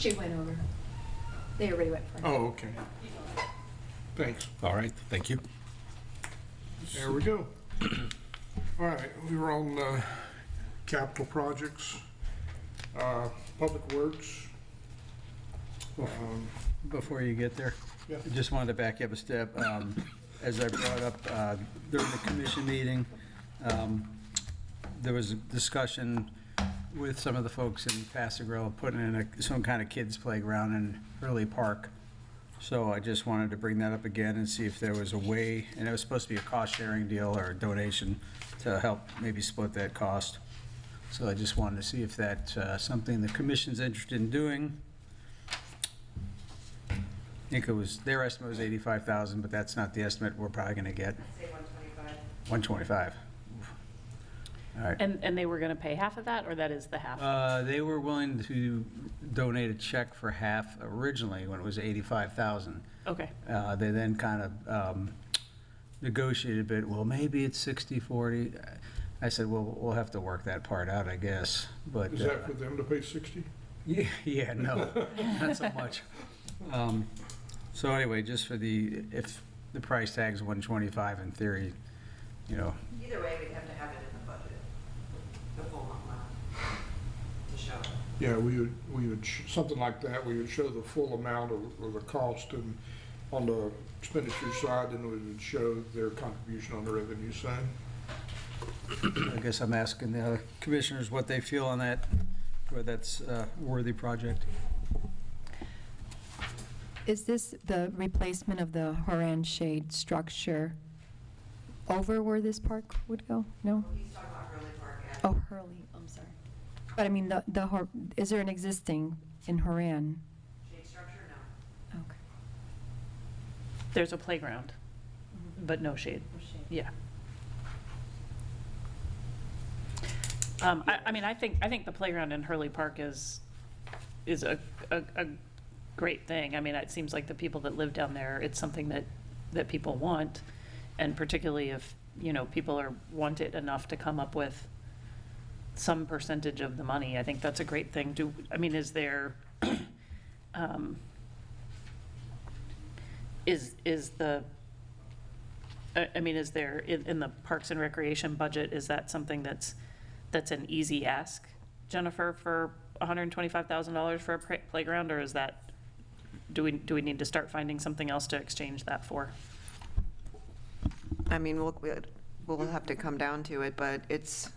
Speaker 4: She went over. They already went for it.
Speaker 5: Oh, okay. Thanks.
Speaker 1: All right, thank you.
Speaker 5: There we go. All right, we were on capital projects, public works.
Speaker 6: Before you get there,
Speaker 5: Yeah.
Speaker 6: I just wanted to back you up a step. As I brought up during the commission meeting, there was a discussion with some of the folks in Paso Roble putting in some kind of kids' playground in Hurley Park. So I just wanted to bring that up again and see if there was a way, and it was supposed to be a cost-sharing deal or a donation to help maybe split that cost. So I just wanted to see if that's something the commission's interested in doing. I think their estimate was 85,000, but that's not the estimate we're probably going to get.
Speaker 10: I'd say 125.
Speaker 6: 125. All right.
Speaker 9: And they were going to pay half of that, or that is the half?
Speaker 6: They were willing to donate a check for half originally when it was 85,000.
Speaker 9: Okay.
Speaker 6: They then kind of negotiated a bit. Well, maybe it's 60-40. I said, well, we'll have to work that part out, I guess. But
Speaker 5: Is that for them to pay 60?
Speaker 6: yeah, no, not so much. So anyway, just for if the price tag's 125 in theory,
Speaker 10: Either way, we'd have to have it in the budget, the full amount to show.
Speaker 5: Yeah, we would, something like that, we would show the full amount of the cost, and on the expenditure side, then we would show their contribution on the revenue side.
Speaker 6: I guess I'm asking the commissioners what they feel on that, whether that's a worthy project.
Speaker 4: Is this the replacement of the Horan shade structure over where this park would go? No?
Speaker 10: He's talking about Hurley Park.
Speaker 4: Oh, Hurley, I'm sorry. But I mean, is there an existing in Horan?
Speaker 10: Shade structure, no.
Speaker 4: Okay.
Speaker 9: There's a playground, but no shade. Yeah. I mean, I think the playground in Hurley Park is a great thing. I mean, it seems like the people that live down there, it's something that people want, and particularly if, people want it enough to come up with some percentage of the money, I think that's a great thing. Is there, is there, in the Parks and Recreation budget, is that something that's an easy ask, Jennifer, for $125,000 for a playground, or is that, do we need to start finding something else to exchange that for?
Speaker 7: I mean, we'll have to come down to it, but it's,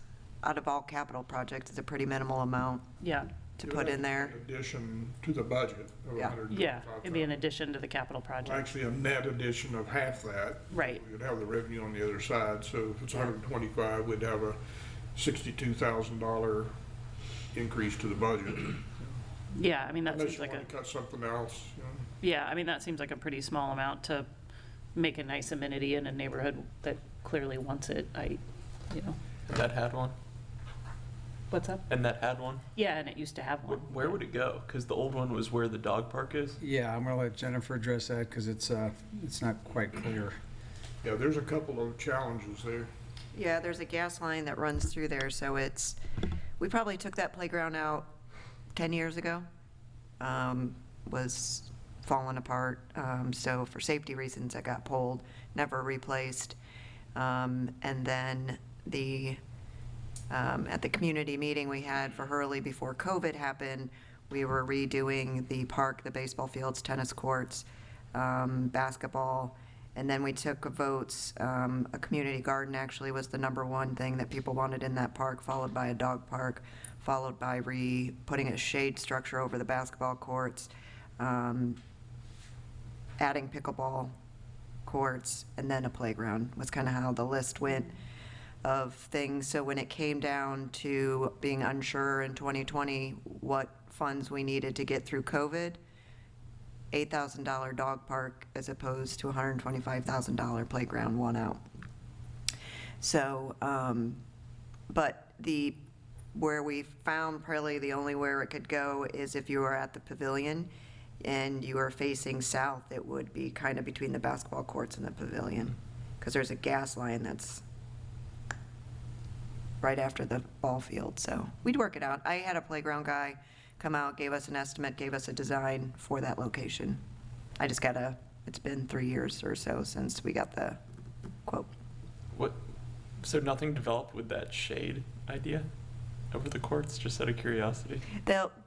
Speaker 7: out of all capital projects, it's a pretty minimal amount
Speaker 9: Yeah,
Speaker 7: to put in there.
Speaker 5: In addition to the budget of
Speaker 7: Yeah.
Speaker 9: yeah, it'd be in
Speaker 5: $125,000.
Speaker 9: addition to the capital project.
Speaker 5: Actually, a net addition of half that.
Speaker 9: Right.
Speaker 5: We would have the revenue on the other side, so if it's 125, we'd have a $62,000 increase to the budget.
Speaker 9: Yeah, that
Speaker 5: Unless
Speaker 9: seems
Speaker 5: you
Speaker 9: like
Speaker 5: want to cut something else,
Speaker 9: yeah, that seems like a pretty small amount to make a nice amenity in a neighborhood that clearly wants it.
Speaker 11: That had one?
Speaker 9: What's up?
Speaker 11: And that had one?
Speaker 9: Yeah, and it used to have one.
Speaker 11: Where would it go? Because the old one was where the dog park is?
Speaker 6: Yeah, I'm gonna let Jennifer address that because it's not quite clear.
Speaker 5: Yeah, there's a couple of challenges there.
Speaker 7: Yeah, there's a gas line that runs through there, so we probably took that playground out 10 years ago. Was falling apart, so for safety reasons, it got pulled, never replaced. And then at the community meeting we had for Hurley before COVID happened, we were redoing the park, the baseball fields, tennis courts, basketball, and then we took votes. A community garden actually was the #1 thing that people wanted in that park, followed by a dog park, followed by putting a shade structure over the basketball courts, adding pickleball courts, and then a playground was kind of how the list went of things. So when it came down to being unsure in 2020 what funds we needed to get through COVID, $8,000 dog park as opposed to $125,000 playground won out. So, but where we found probably the only where it could go is if you were at the pavilion and you are facing south, it would be kind of between the basketball courts and the pavilion, because there's a gas line that's right after the ball field. So we'd work it out. I had a playground guy come out, gave us an estimate, gave us a design for that location. It's been 3 years or so since we got the quote.
Speaker 11: What, so nothing developed with that shade idea over the courts, just out of curiosity?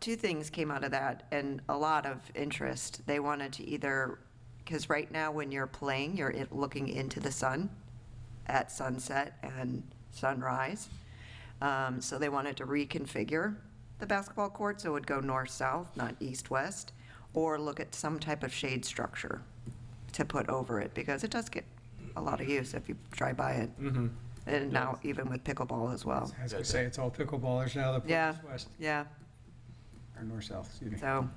Speaker 7: Two things came out of that, and a lot of interest. They wanted to either, because right now when you're playing, you're looking into the sun at sunset and sunrise. So they wanted to reconfigure the basketball court so it would go north-south, not east-west, or look at some type of shade structure to put over it, because it does get a lot of use if you drive by it.
Speaker 11: Mm-hmm.
Speaker 7: And now even with pickleball as well.
Speaker 6: As we say, it's all pickleballers now that
Speaker 7: Yeah.
Speaker 6: play west,
Speaker 7: Yeah,
Speaker 6: or north-south, excuse me.
Speaker 7: so,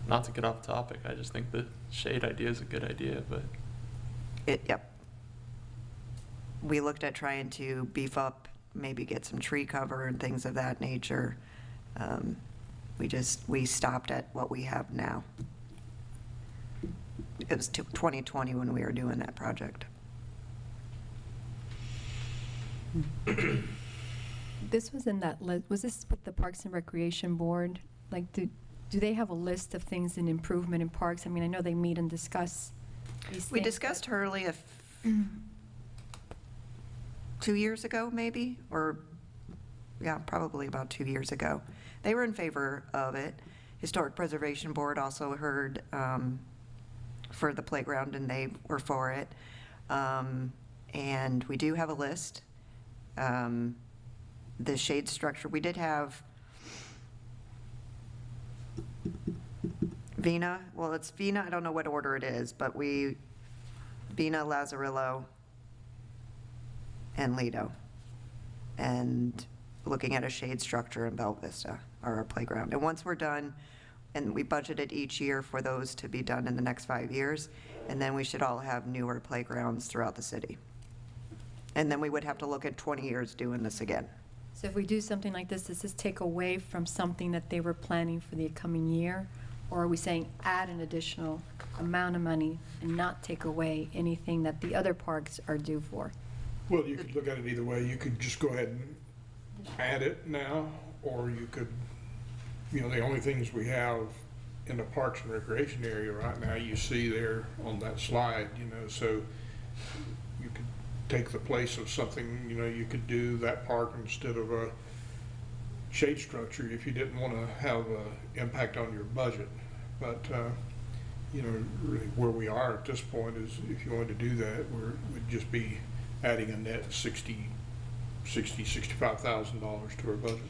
Speaker 11: Not to get off topic, I just think the shade idea is a good idea, but
Speaker 7: yep. We looked at trying to beef up, maybe get some tree cover and things of that nature. We stopped at what we have now. It was 2020 when we were doing that project.
Speaker 4: This was in that list, was this with the Parks and Recreation Board? Like, do they have a list of things in improvement in parks? I mean, I know they meet and discuss these things.
Speaker 7: We discussed Hurley 2 years ago, maybe, or, yeah, probably about 2 years ago. They were in favor of it. Historic Preservation Board also heard for the playground, and they were for it. And we do have a list. The shade structure, we did have Vina, well, it's Vina, I don't know what order it is, but Vina, Lazarillo, and Lido. And looking at a shade structure in Bella Vista, or our playground. And once we're done, and we budgeted each year for those to be done in the next 5 years, and then we should all have newer playgrounds throughout the city. And then we would have to look at 20 years doing this again.
Speaker 4: So if we do something like this, does this take away from something that they were planning for the coming year? Or are we saying add an additional amount of money and not take away anything that the other parks are due for?
Speaker 5: Well, you could look at it either way. You could just go ahead and add it now, or you could, the only things we have in the Parks and Recreation area right now, you see there on that slide, so you could take the place of something, you could do that park instead of a shade structure if you didn't want to have an impact on your budget. But, really where we are at this point is if you wanted to do that, we'd just be adding a net $65,000 to our budget.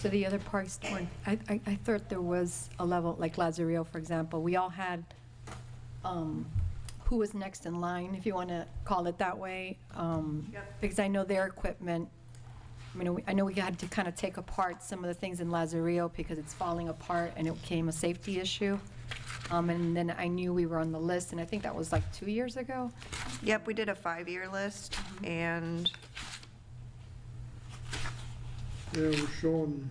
Speaker 4: So the other parks weren't, I thought there was a level, like Lazarillo, for example, we all had, who was next in line, if you want to call it that way, because I know their equipment, I know we had to kind of take apart some of the things in Lazarillo because it's falling apart and it became a safety issue. And then I knew we were on the list, and I think that was like 2 years ago.
Speaker 7: Yep, we did a 5-year list, and
Speaker 5: Yeah, we're showing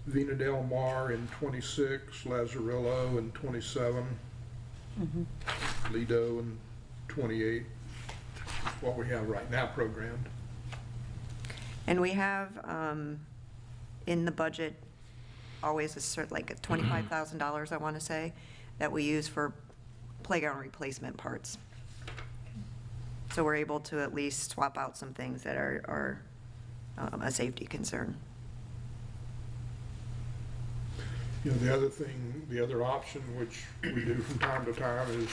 Speaker 5: Vina Del Mar in 26, Lazarillo in 27, Lido in 28, what we have right now programmed.
Speaker 7: And we have in the budget always a certain, like $25,000, I want to say, that we use for playground replacement parts. So we're able to at least swap out some things that are a safety concern.
Speaker 5: The other thing, the other option, which we do from time to time,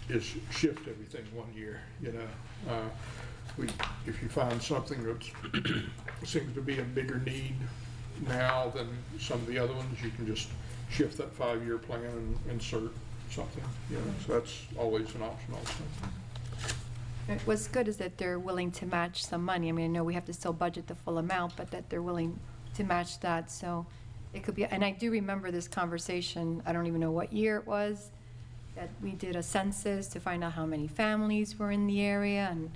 Speaker 5: is shift everything 1 year, if you find something that seems to be a bigger need now than some of the other ones, you can just shift that 5-year plan and insert something, so that's always an option also.
Speaker 4: What's good is that they're willing to match some money. I know we have to still budget the full amount, but that they're willing to match that, so it could be, and I do remember this conversation, I don't even know what year it was, that we did a census to find out how many families were in the area, and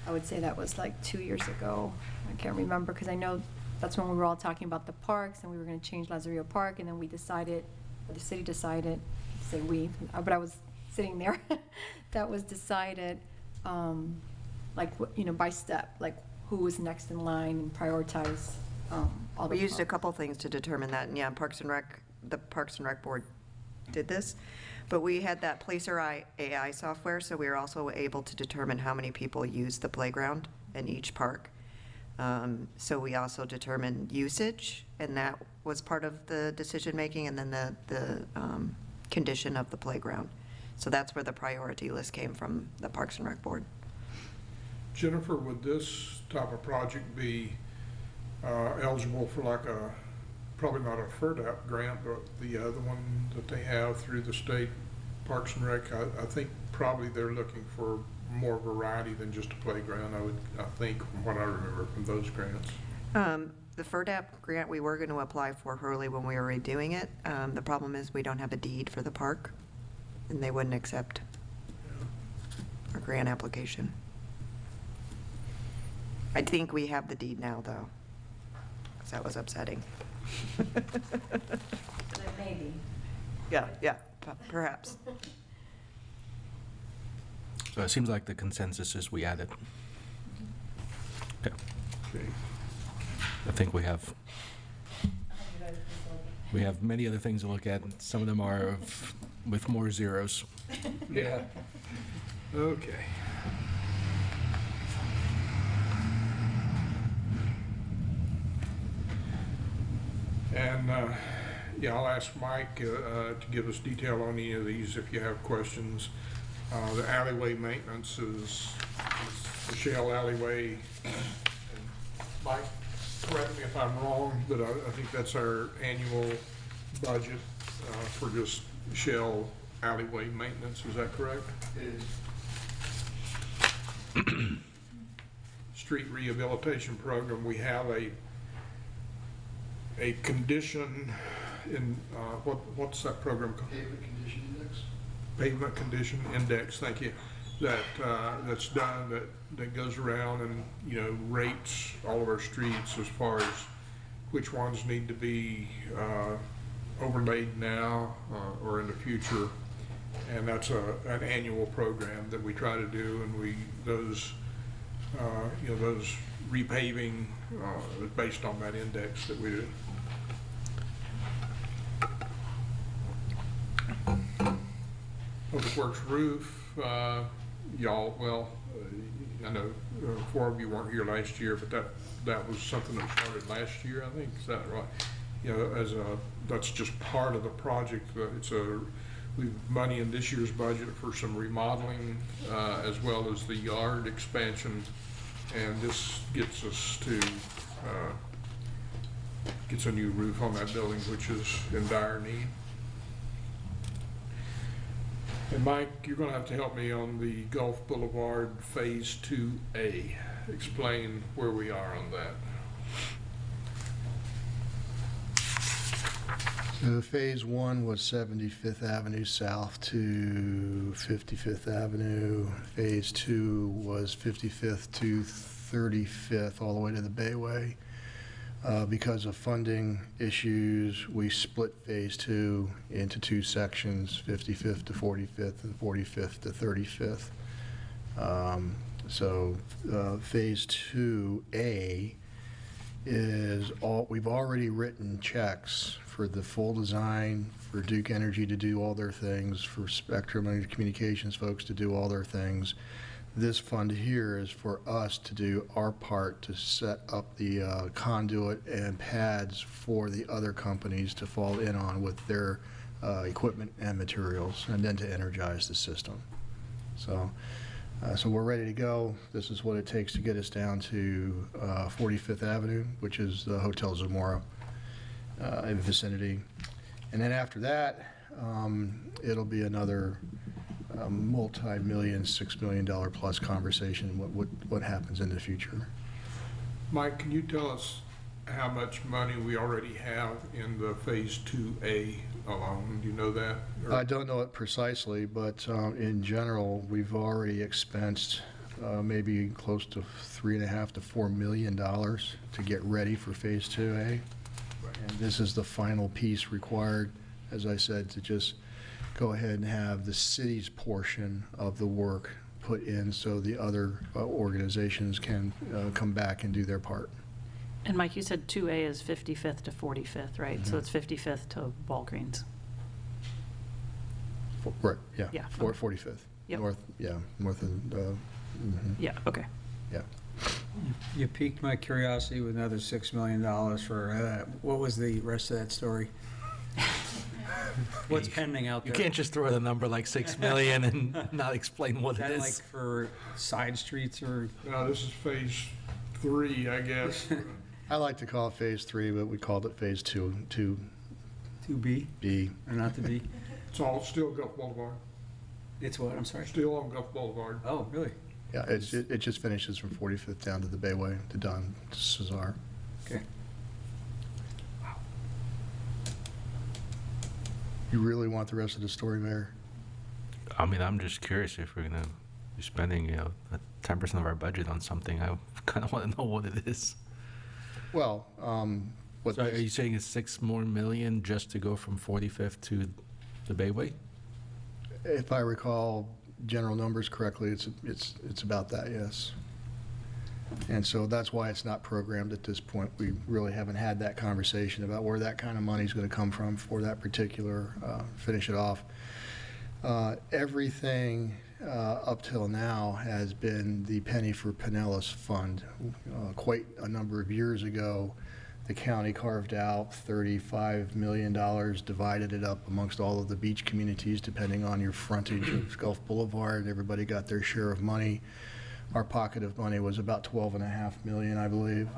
Speaker 4: I would say that was like 2 years ago. I can't remember, because I know that's when we were all talking about the parks, and we were going to change Lazarillo Park, and then we decided, or the city decided, say we, but I was sitting there, that was decided, by step, like who was next in line and prioritize all the...
Speaker 7: We used a couple things to determine that, and yeah, the Parks and Rec Board did this, but we had that Placer AI software, so we were also able to determine how many people use the playground in each park. So we also determined usage, and that was part of the decision-making, and then the condition of the playground. So that's where the priority list came from, the Parks and Rec Board.
Speaker 5: Jennifer, would this type of project be eligible for like probably not a FERDAP grant, but the other one that they have through the state Parks and Rec? I think probably they're looking for more variety than just a playground, I think, from what I remember from those grants.
Speaker 7: The FERDAP grant we were going to apply for Hurley when we were redoing it. The problem is we don't have a deed for the park, and they wouldn't accept our grant application. I think we have the deed now, though, because that was upsetting.
Speaker 10: Maybe.
Speaker 7: Yeah, perhaps.
Speaker 1: So it seems like the consensus is we add it. Okay.
Speaker 5: Okay.
Speaker 1: I think we have many other things to look at. Some of them are with more zeros.
Speaker 5: Yeah. Okay. And, yeah, I'll ask Mike to give us detail on any of these if you have questions. The alleyway maintenance is the Shell alleyway. And Mike, correct me if I'm wrong, but I think that's our annual budget for just Shell alleyway maintenance. Is that correct?
Speaker 8: It
Speaker 5: is. Street rehabilitation program, we have a condition in, what's that program called?
Speaker 8: Pavement Condition Index.
Speaker 5: Pavement Condition Index, thank you, that's done, that goes around and, you know, rates all of our streets as far as which ones need to be overlaid now or in the future. And that's an annual program that we try to do, and those repaving is based on that index that we do. Public Works roof, y'all, well, I know 4 of you weren't here last year, but that was something that started last year, I think. Is that right? You know, that's just part of the project. We've money in this year's budget for some remodeling, as well as the yard expansion, and this gets us to gets a new roof on that building, which is in dire need. And Mike, you're going to have to help me on the Gulf Boulevard Phase 2A. Explain where we are on that.
Speaker 8: So Phase 1 was 75th Avenue South to 55th Avenue. Phase 2 was 55th to 35th, all the way to the Bayway. Because of funding issues, we split Phase 2 into 2 sections, 55th to 45th and 45th to 35th. Phase 2A is we've already written checks for the full design, for Duke Energy to do all their things, for Spectrum and Communications folks to do all their things. This fund here is for us to do our part to set up the conduit and pads for the other companies to fall in on with their equipment and materials, and then to energize the system. So we're ready to go. This is what it takes to get us down to 45th Avenue, which is the Hotel Zamora in vicinity. And then after that, it'll be another multi-million, $6 million plus conversation, what happens in the future.
Speaker 5: Mike, can you tell us how much money we already have in the Phase 2A alone? Do you know that?
Speaker 8: I don't know it precisely, but in general, we've already expensed maybe close to $3.5 to $4 million to get ready for Phase 2A. And this is the final piece required, as I said, to just go ahead and have the city's portion of the work put in so the other organizations can come back and do their part.
Speaker 9: And Mike, you said 2A is 55th to 45th, right? So it's 55th to Walgreens.
Speaker 8: Right, yeah.
Speaker 9: Yeah.
Speaker 8: 45th.
Speaker 9: Yep.
Speaker 8: North, yeah, north and,
Speaker 9: Yeah, okay.
Speaker 8: yeah.
Speaker 6: You piqued my curiosity with another $6 million for, what was the rest of that story? What's pending out
Speaker 1: You
Speaker 6: there?
Speaker 1: can't just throw the number like 6 million and not explain what
Speaker 6: Is
Speaker 1: it
Speaker 6: that like
Speaker 1: is.
Speaker 6: for side streets or?
Speaker 5: Now, this is phase 3, I guess.
Speaker 8: I like to call it Phase 3, but we called it Phase 2B.
Speaker 6: 2B, or not to be?
Speaker 5: It's all still Gulf Boulevard,
Speaker 6: It's what, I'm sorry?
Speaker 5: still on Gulf Boulevard.
Speaker 6: Oh, really?
Speaker 8: Yeah, it just finishes from 45th down to the Bayway, to Don Cesar.
Speaker 6: Okay.
Speaker 8: You really want the rest of the story, Mayor?
Speaker 1: I mean, I'm just curious if we're gonna be spending, 10% of our budget on something. I kind of want to know what it is.
Speaker 8: Well, what,
Speaker 1: So are you saying it's 6 more million just to go from 45th to the Bayway?
Speaker 8: if I recall general numbers correctly, it's about that, yes. And so that's why it's not programmed at this point. We really haven't had that conversation about where that kind of money is going to come from for that particular, finish it off. Everything up till now has been the Penny for Pinellas Fund. Quite a number of years ago, the county carved out $35 million, divided it up amongst all of the beach communities, depending on your frontage of Gulf Boulevard. Everybody got their share of money. Our pocket of money was about $12.5 million, I believe.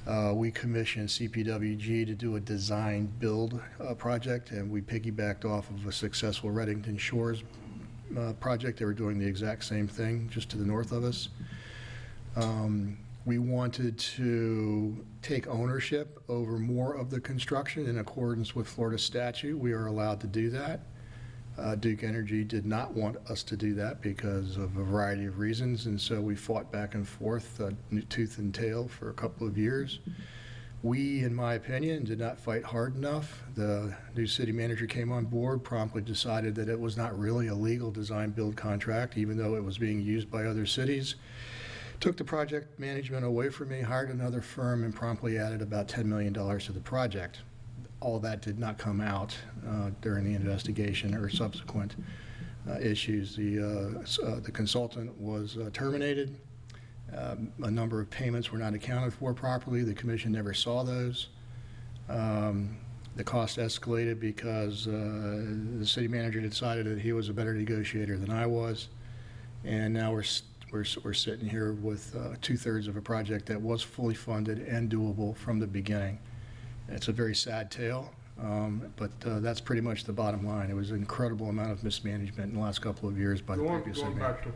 Speaker 6: Wow.
Speaker 8: We commissioned CPWG to do a design build project, and we piggybacked off of a successful Reddington Shores project. They were doing the exact same thing just to the north of us. We wanted to take ownership over more of the construction in accordance with Florida statute. We are allowed to do that. Duke Energy did not want us to do that because of a variety of reasons, and so we fought back and forth, tooth and tail, for a couple of years. We, in my opinion, did not fight hard enough. The new city manager came on board, promptly decided that it was not really a legal design-build contract, even though it was being used by other cities. Took the project management away from me, hired another firm, and promptly added about $10 million to the project. All that did not come out during the investigation or subsequent issues. The consultant was terminated. A number of payments were not accounted for properly. The commission never saw those. The cost escalated because the city manager decided that he was a better negotiator than I was, and now we're sitting here with 2/3 of a project that was fully funded and doable from the beginning. It's a very sad tale, but that's pretty much the bottom line. It was an incredible amount of mismanagement in the last couple of years by the previous city
Speaker 5: Going
Speaker 8: manager.
Speaker 5: back to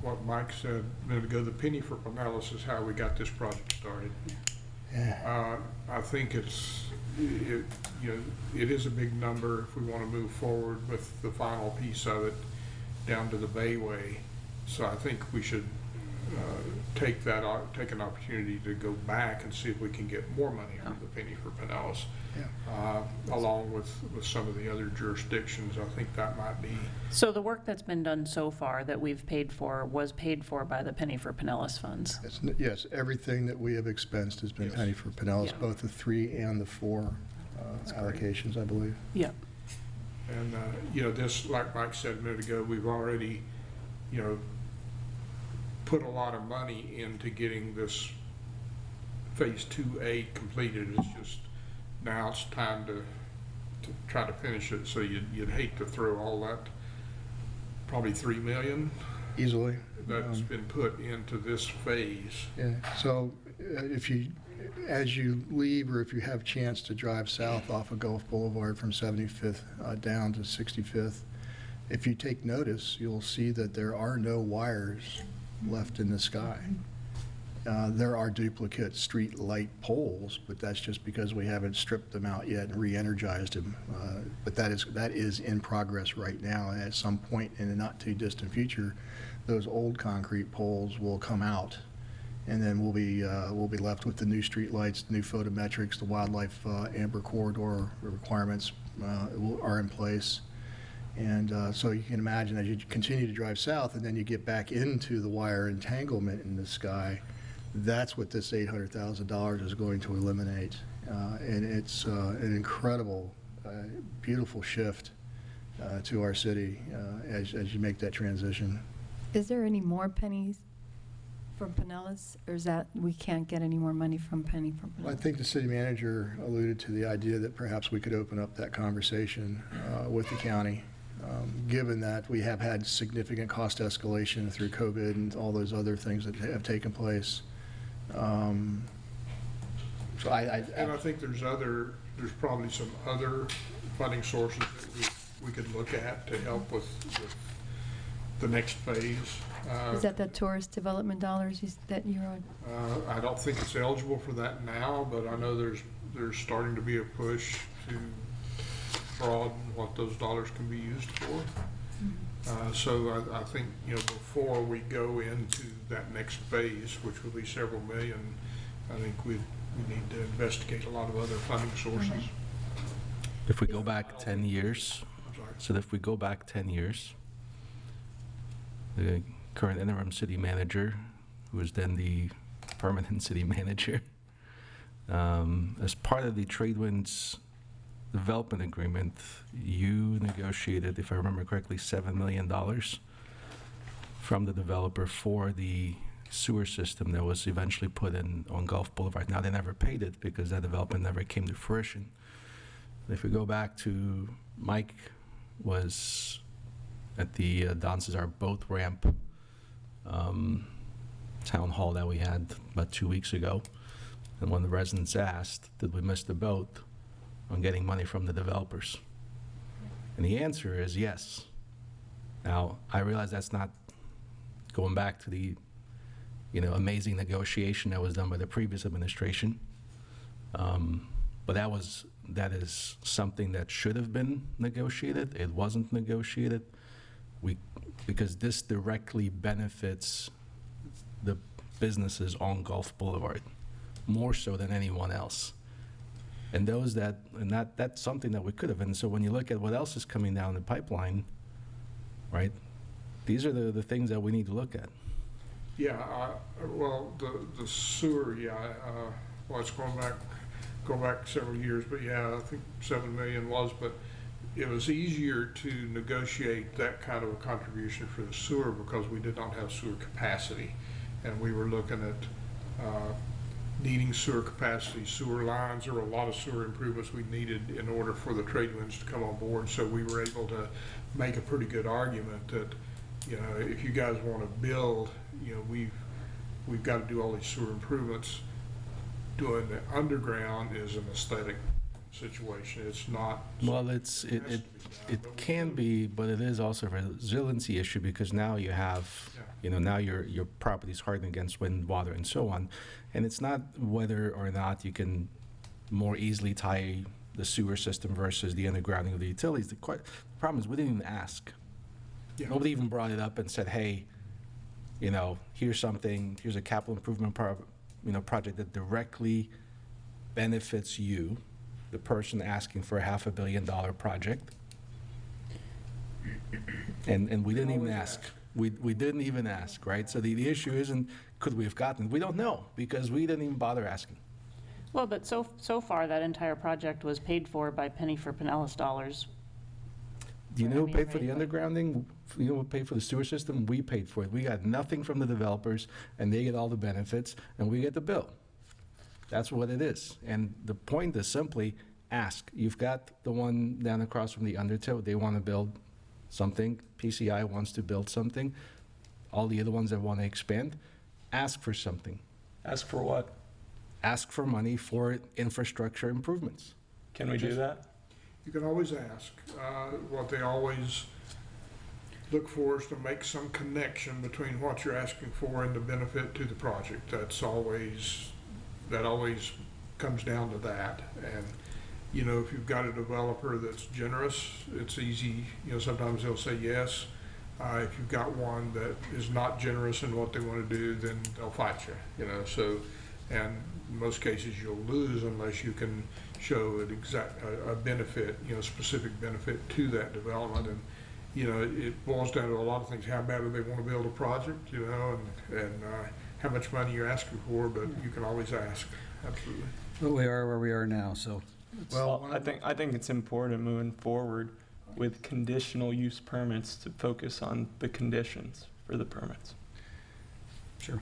Speaker 5: what Mike said a minute ago, the penny for Pinellas is how we got this project started.
Speaker 8: Yeah.
Speaker 5: I think it is a big number if we want to move forward with the final piece of it down to the Bayway. So I think we should take an opportunity to go back and see if we can get more money out of the penny for Pinellas, along with some of the other jurisdictions. I think that might be.
Speaker 9: So the work that's been done so far that we've paid for was paid for by the Penny for Pinellas funds?
Speaker 8: Yes, everything that we have expensed has been
Speaker 5: Yes.
Speaker 8: penny for Pinellas,
Speaker 9: Yeah.
Speaker 8: both the 3 and the 4 allocations, I believe.
Speaker 9: Yeah.
Speaker 5: And, this, like Mike said a minute ago, we've already, put a lot of money into getting this Phase 2A completed. It's just, now it's time to try to finish it, so you'd hate to throw all that, probably $3 million
Speaker 8: Easily.
Speaker 5: that's been put into this phase.
Speaker 8: Yeah, so as you leave, or if you have a chance to drive south off of Gulf Boulevard from 75th down to 65th, if you take notice, you'll see that there are no wires left in the sky. There are duplicate street light poles, but that's just because we haven't stripped them out yet and re-energized them. But that is in progress right now, and at some point in the not-too-distant future, those old concrete poles will come out, and then we'll be left with the new street lights, the new photometrics, the wildlife amber corridor requirements are in place, And so you can imagine as you continue to drive south and then you get back into the wire entanglement in the sky, that's what this $800,000 is going to eliminate. And it's an incredible, beautiful shift to our city as you make that transition.
Speaker 4: Is there any more pennies from Pinellas, or is that we can't get any more money from Penny from
Speaker 8: I
Speaker 4: Pinellas?
Speaker 8: think the city manager alluded to the idea that perhaps we could open up that conversation with the county, given that we have had significant cost escalation through COVID and all those other things that have taken place. So
Speaker 5: And I think there's probably some other funding sources that we could look at to help with the next phase.
Speaker 4: Is that the tourist development dollars that you're on?
Speaker 5: I don't think it's eligible for that now, but I know there's starting to be a push to broaden what those dollars can be used for. So I think, before we go into that next phase, which will be several million, I think we need to investigate a lot of other funding sources.
Speaker 1: If we go back 10 years,
Speaker 5: I'm sorry.
Speaker 1: so if we go back 10 years, the current interim city manager, who was then the permanent city manager, as part of the Tradewinds development agreement, you negotiated, if I remember correctly, $7 million from the developer for the sewer system that was eventually put in on Gulf Boulevard. Now, they never paid it because that development never came to fruition. If we go back to Mike was at the Don Cesar boat ramp town hall that we had about 2 weeks ago, and when the residents asked, did we miss the boat on getting money from the developers? And the answer is yes. Now, I realize that's not going back to the amazing negotiation that was done by the previous administration, but that is something that should have been negotiated. It wasn't negotiated. Because this directly benefits the businesses on Gulf Boulevard, more so than anyone else. And that's something that we could have. And so when you look at what else is coming down the pipeline, right, these are the things that we need to look at.
Speaker 5: Yeah, well, the sewer, well, it's going back several years, but yeah, I think 7 million was, but it was easier to negotiate that kind of a contribution for the sewer because we did not have sewer capacity. And we were looking at needing sewer capacity, sewer lines. There were a lot of sewer improvements we needed in order for the Tradewinds to come on board. So we were able to make a pretty good argument that, if you guys want to build, we've got to do all these sewer improvements. Doing the underground is an aesthetic situation. It's not.
Speaker 1: Well, it can be, but it is also a resiliency issue because now you have, now your property's hardened against wind, water, and so on. And it's not whether or not you can more easily tie the sewer system versus the undergrounding of the utilities. The problem is we didn't even ask.
Speaker 5: Yeah.
Speaker 1: Nobody even brought it up and said, hey, here's a capital improvement project that directly benefits you, the person asking for a $500 million project. And we didn't even ask. We didn't even ask, right? So the issue isn't could we have gotten it? We don't know because we didn't even bother asking.
Speaker 9: Well, but so far, that entire project was paid for by Penny for Pinellas dollars.
Speaker 1: Do you know who paid for the undergrounding? You know who paid for the sewer system? We paid for it. We got nothing from the developers, and they get all the benefits, and we get the bill. That's what it is. And the point is simply ask. You've got the one down across from the Undertow. They want to build something. PCI wants to build something. All the other ones that want to expand, ask for something.
Speaker 11: Ask for what?
Speaker 1: Ask for money for infrastructure improvements.
Speaker 11: Can we do that?
Speaker 5: You can always ask. What they always look for is to make some connection between what you're asking for and the benefit to the project. That always comes down to that. And, if you've got a developer that's generous, it's easy. Sometimes they'll say yes. If you've got one that is not generous in what they want to do, then they'll fight you. And in most cases you'll lose unless you can show a benefit, specific benefit to that development. it boils down to a lot of things. How bad do they want to build a project, and how much money you're asking for, but you can always ask, absolutely.
Speaker 6: But we are where we are now, so.
Speaker 11: Well, I think it's important moving forward with conditional use permits to focus on the conditions for the permits.
Speaker 6: Sure.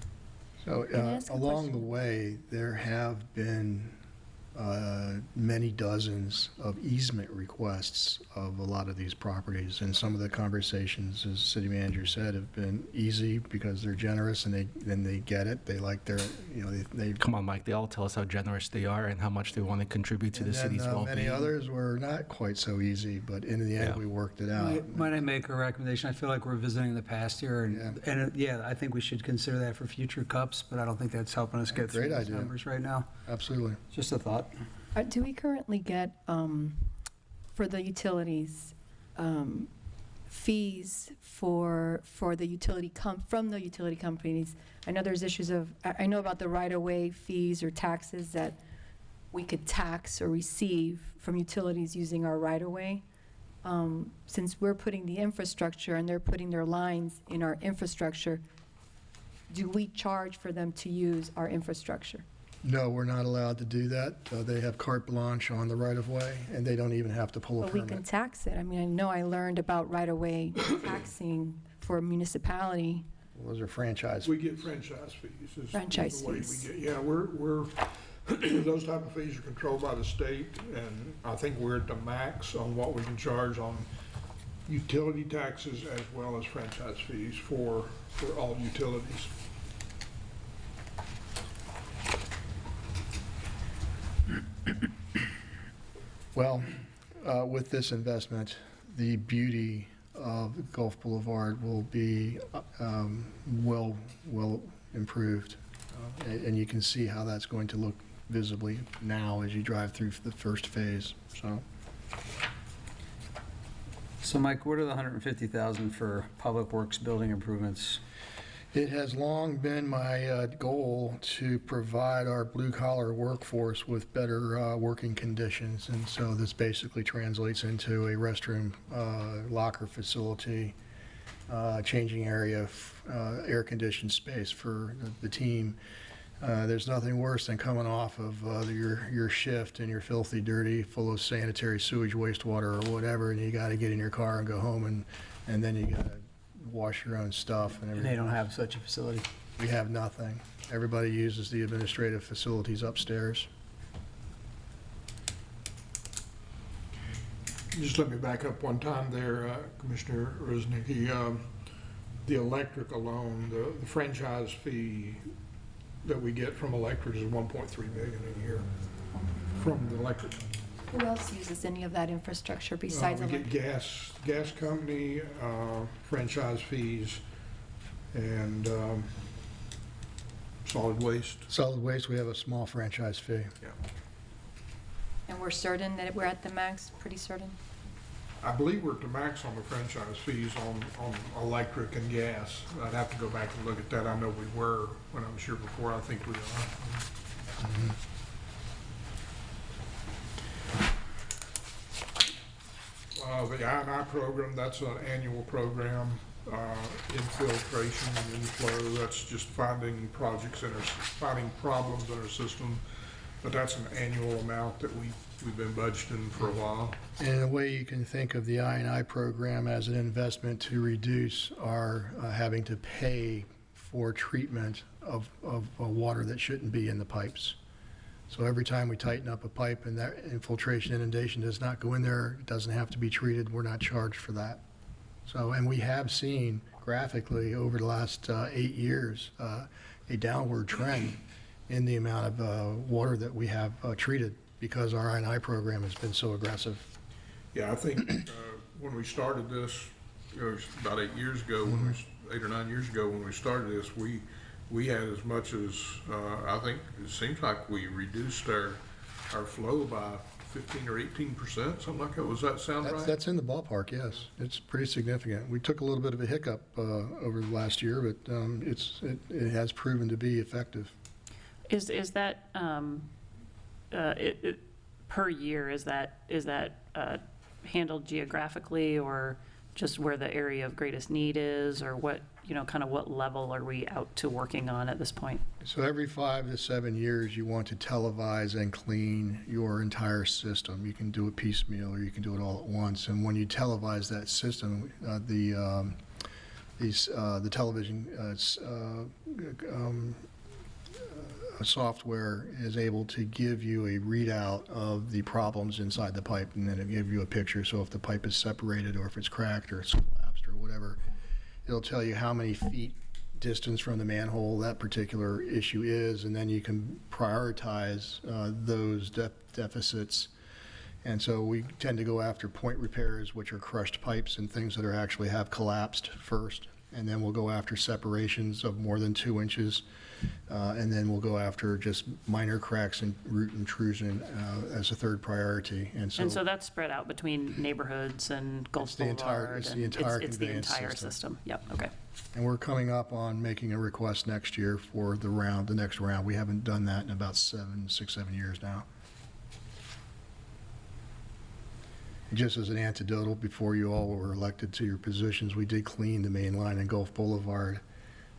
Speaker 8: So
Speaker 4: Can I ask a
Speaker 8: along
Speaker 4: question?
Speaker 8: the way, there have been many dozens of easement requests of a lot of these properties, and some of the conversations, as city manager said, have been easy because they're generous and they get it. They like their, they
Speaker 1: Come on, Mike, they all tell us how generous they are and how much they want to contribute to the city's well-being.
Speaker 8: Many others were not quite so easy, but in the end,
Speaker 1: Yeah.
Speaker 8: we worked it out.
Speaker 6: Might I make a recommendation? I feel like we're visiting the past here, and I think we should consider that for future cups, but I don't think that's helping us get through
Speaker 8: Great
Speaker 6: these
Speaker 8: idea.
Speaker 6: numbers right now.
Speaker 8: Absolutely.
Speaker 6: Just a thought.
Speaker 4: Do we currently get, for the utilities, fees for the utility, from the utility companies? I know there's issues of, I know about the right-of-way fees or taxes that we could tax or receive from utilities using our right-of-way. Since we're putting the infrastructure and they're putting their lines in our infrastructure, do we charge for them to use our infrastructure?
Speaker 8: No, we're not allowed to do that. They have carte blanche on the right-of-way, and they don't even have to pull a
Speaker 4: But we can
Speaker 8: permit.
Speaker 4: tax it. I mean, I know I learned about right-of-way taxing for a municipality.
Speaker 8: Those are franchise.
Speaker 5: We get franchise fees. is
Speaker 4: Franchise
Speaker 5: the way we
Speaker 4: fees.
Speaker 5: get- Yeah, we're those type of fees are controlled by the state, and I think we're at the max on what we can charge on utility taxes as well as franchise fees for all utilities.
Speaker 8: Well, with this investment, the beauty of Gulf Boulevard will be well improved. And you can see how that's going to look visibly now as you drive through the first phase, so.
Speaker 6: So Mike, what are the 150,000 for public works building improvements?
Speaker 8: It has long been my goal to provide our blue-collar workforce with better working conditions, and so this basically translates into a restroom, locker facility, changing area, air-conditioned space for the team. There's nothing worse than coming off of your shift and you're filthy, dirty, full of sanitary sewage, wastewater, or whatever, and you got to get in your car and go home, and then you got to wash your own stuff and
Speaker 6: And
Speaker 8: everything.
Speaker 6: they don't have such a facility.
Speaker 8: We have nothing. Everybody uses the administrative facilities upstairs.
Speaker 5: Just let me back up one time there, Commissioner Rosnicki. The electric alone, the franchise fee that we get from electric is 1.3 million a year from the electric.
Speaker 4: Who else uses any of that infrastructure besides
Speaker 5: We
Speaker 4: electric?
Speaker 5: get gas company, franchise fees, and solid waste.
Speaker 8: Solid waste, we have a small franchise fee.
Speaker 4: And we're certain that we're at the max, pretty certain?
Speaker 5: I believe we're at the max on the franchise fees on electric and gas. I'd have to go back and look at that. I know we were when I was here before. I think we are. The I&I program, that's an annual program. Infiltration and inflow, that's just finding finding problems in our system. But that's an annual amount that we've been budgeting for a while.
Speaker 8: And in a way, you can think of the I&I program as an investment to reduce our having to pay for treatment of water that shouldn't be in the pipes. So every time we tighten up a pipe and that infiltration inundation does not go in there, it doesn't have to be treated, we're not charged for that. So, and we have seen graphically over the last 8 years, a downward trend in the amount of water that we have treated because our I&I program has been so aggressive.
Speaker 5: Yeah, I think when we started this, it was about 8 years ago, 8 or 9 years ago when we started this, we had as much as, I think it seems like we reduced our flow by 15 or 18%, something like that. Was that sound right?
Speaker 8: That's in the ballpark, yes. It's pretty significant. We took a little bit of a hiccup over the last year, but it has proven to be effective.
Speaker 9: Is that, per year, is that handled geographically, or just where the area of greatest need is, or what, kind of what level are we out to working on at this point?
Speaker 8: So every 5 to 7 years, you want to televise and clean your entire system. You can do it piecemeal, or you can do it all at once. And when you televise that system, the television software is able to give you a readout of the problems inside the pipe, and then it'll give you a picture. So if the pipe is separated, or if it's cracked, or it's collapsed, or whatever, it'll tell you how many feet distance from the manhole that particular issue is, and then you can prioritize those deficits. And so we tend to go after point repairs, which are crushed pipes and things that are actually have collapsed first. And then we'll go after separations of more than 2 inches. And then we'll go after just minor cracks and root intrusion as a third priority. And so
Speaker 9: that's spread out between neighborhoods and Gulf Boulevard?
Speaker 8: It's the entire conveyance
Speaker 9: system. Yep, okay.
Speaker 8: And we're coming up on making a request next year for the next round. We haven't done that in about 7 years now. Just as an anecdotal, before you all were elected to your positions, we did clean the main line in Gulf Boulevard.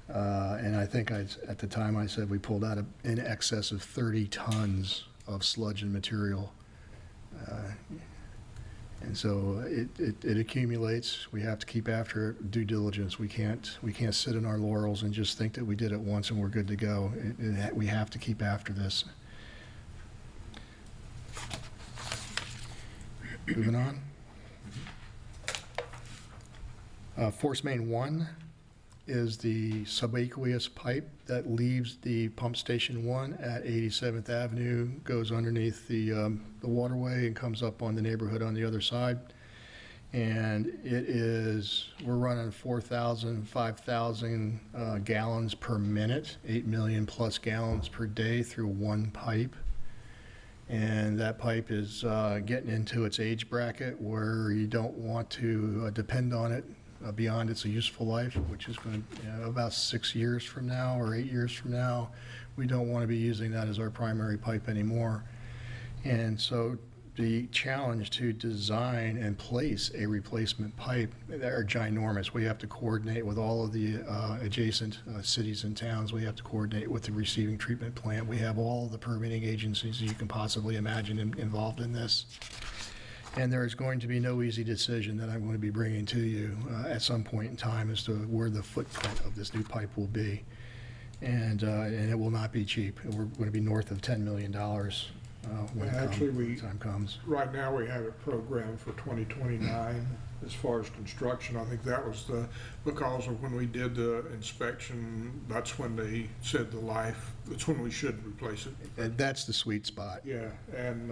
Speaker 8: And I think at the time I said we pulled out in excess of 30 tons of sludge and material. And so it accumulates. We have to keep after it, due diligence. We can't sit in our laurels and just think that we did it once and we're good to go. We have to keep after this. Moving on. Force Main 1 is the subaqueous pipe that leaves the pump station 1 at 87th Avenue, goes underneath the waterway and comes up on the neighborhood on the other side. And we're running 4,000, 5,000 gallons per minute, 8 million plus gallons per day through one pipe. And that pipe is getting into its age bracket where you don't want to depend on it beyond its useful life, which is going to, about 6 years from now or 8 years from now. We don't want to be using that as our primary pipe anymore. And so the challenge to design and place a replacement pipe are ginormous. We have to coordinate with all of the adjacent cities and towns. We have to coordinate with the receiving treatment plant. We have all the permitting agencies you can possibly imagine involved in this. And there is going to be no easy decision that I'm going to be bringing to you at some point in time as to where the footprint of this new pipe will be. And it will not be cheap. We're going to be north of $10 million. When time comes.
Speaker 5: Right now, we have it programmed for 2029 as far as construction. I think that was because of when we did the inspection, that's when they said that's when we should replace it.
Speaker 8: And that's the sweet spot.
Speaker 5: Yeah, and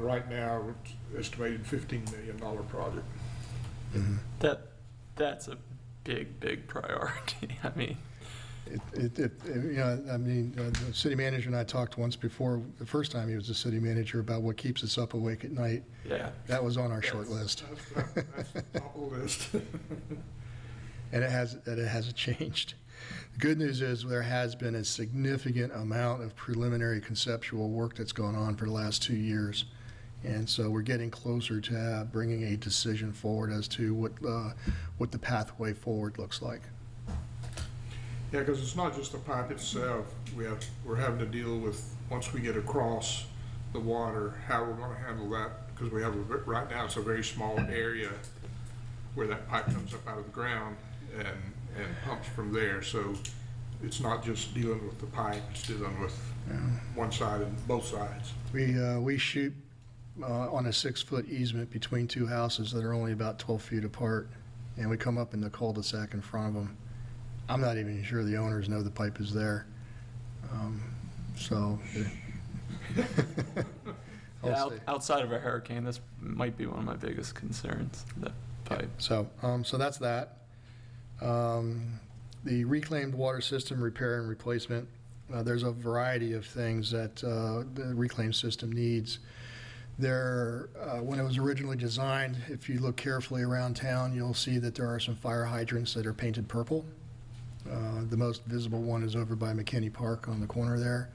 Speaker 5: right now, it's estimated $15 million project.
Speaker 8: Mm-hmm.
Speaker 11: That's a big priority. I mean,
Speaker 8: the city manager and I talked once before, the first time he was the city manager, about what keeps us up awake at night.
Speaker 11: Yeah.
Speaker 8: That was on our short list.
Speaker 5: That's the top of the list.
Speaker 8: And it hasn't changed. The good news is there has been a significant amount of preliminary conceptual work that's gone on for the last 2 years. And so we're getting closer to bringing a decision forward as to what the pathway forward looks like.
Speaker 5: Yeah, because it's not just the pipe itself. We're having to deal with, once we get across the water, how we're going to handle that. Because we have right now it's a very small area where that pipe comes up out of the ground and pumps from there. So it's not just dealing with the pipe; it's dealing with one side and both sides.
Speaker 8: We shoot on a 6-foot easement between two houses that are only about 12 feet apart, and we come up in the cul-de-sac in front of them. I'm not even sure the owners know the pipe is there.
Speaker 11: Outside of a hurricane, this might be one of my biggest concerns, that pipe.
Speaker 8: So that's that. The reclaimed water system repair and replacement, there's a variety of things that the reclaimed system needs. When it was originally designed, if you look carefully around town, you'll see that there are some fire hydrants that are painted purple. The most visible one is over by McKinney Park on the corner there.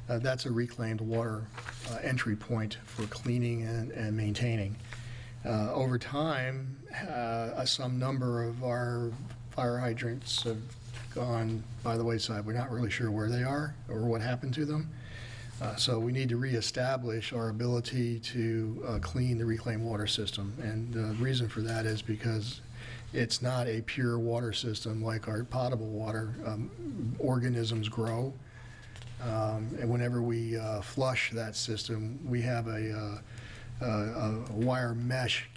Speaker 8: That's a reclaimed water entry point for cleaning and maintaining. Over time, some number of our fire hydrants have gone by the wayside. We're not really sure where they are or what happened to them. So we need to reestablish our ability to clean the reclaimed water system. And the reason for that is because it's not a pure water system like our potable water. Organisms grow. And whenever we flush that system, we have a wire mesh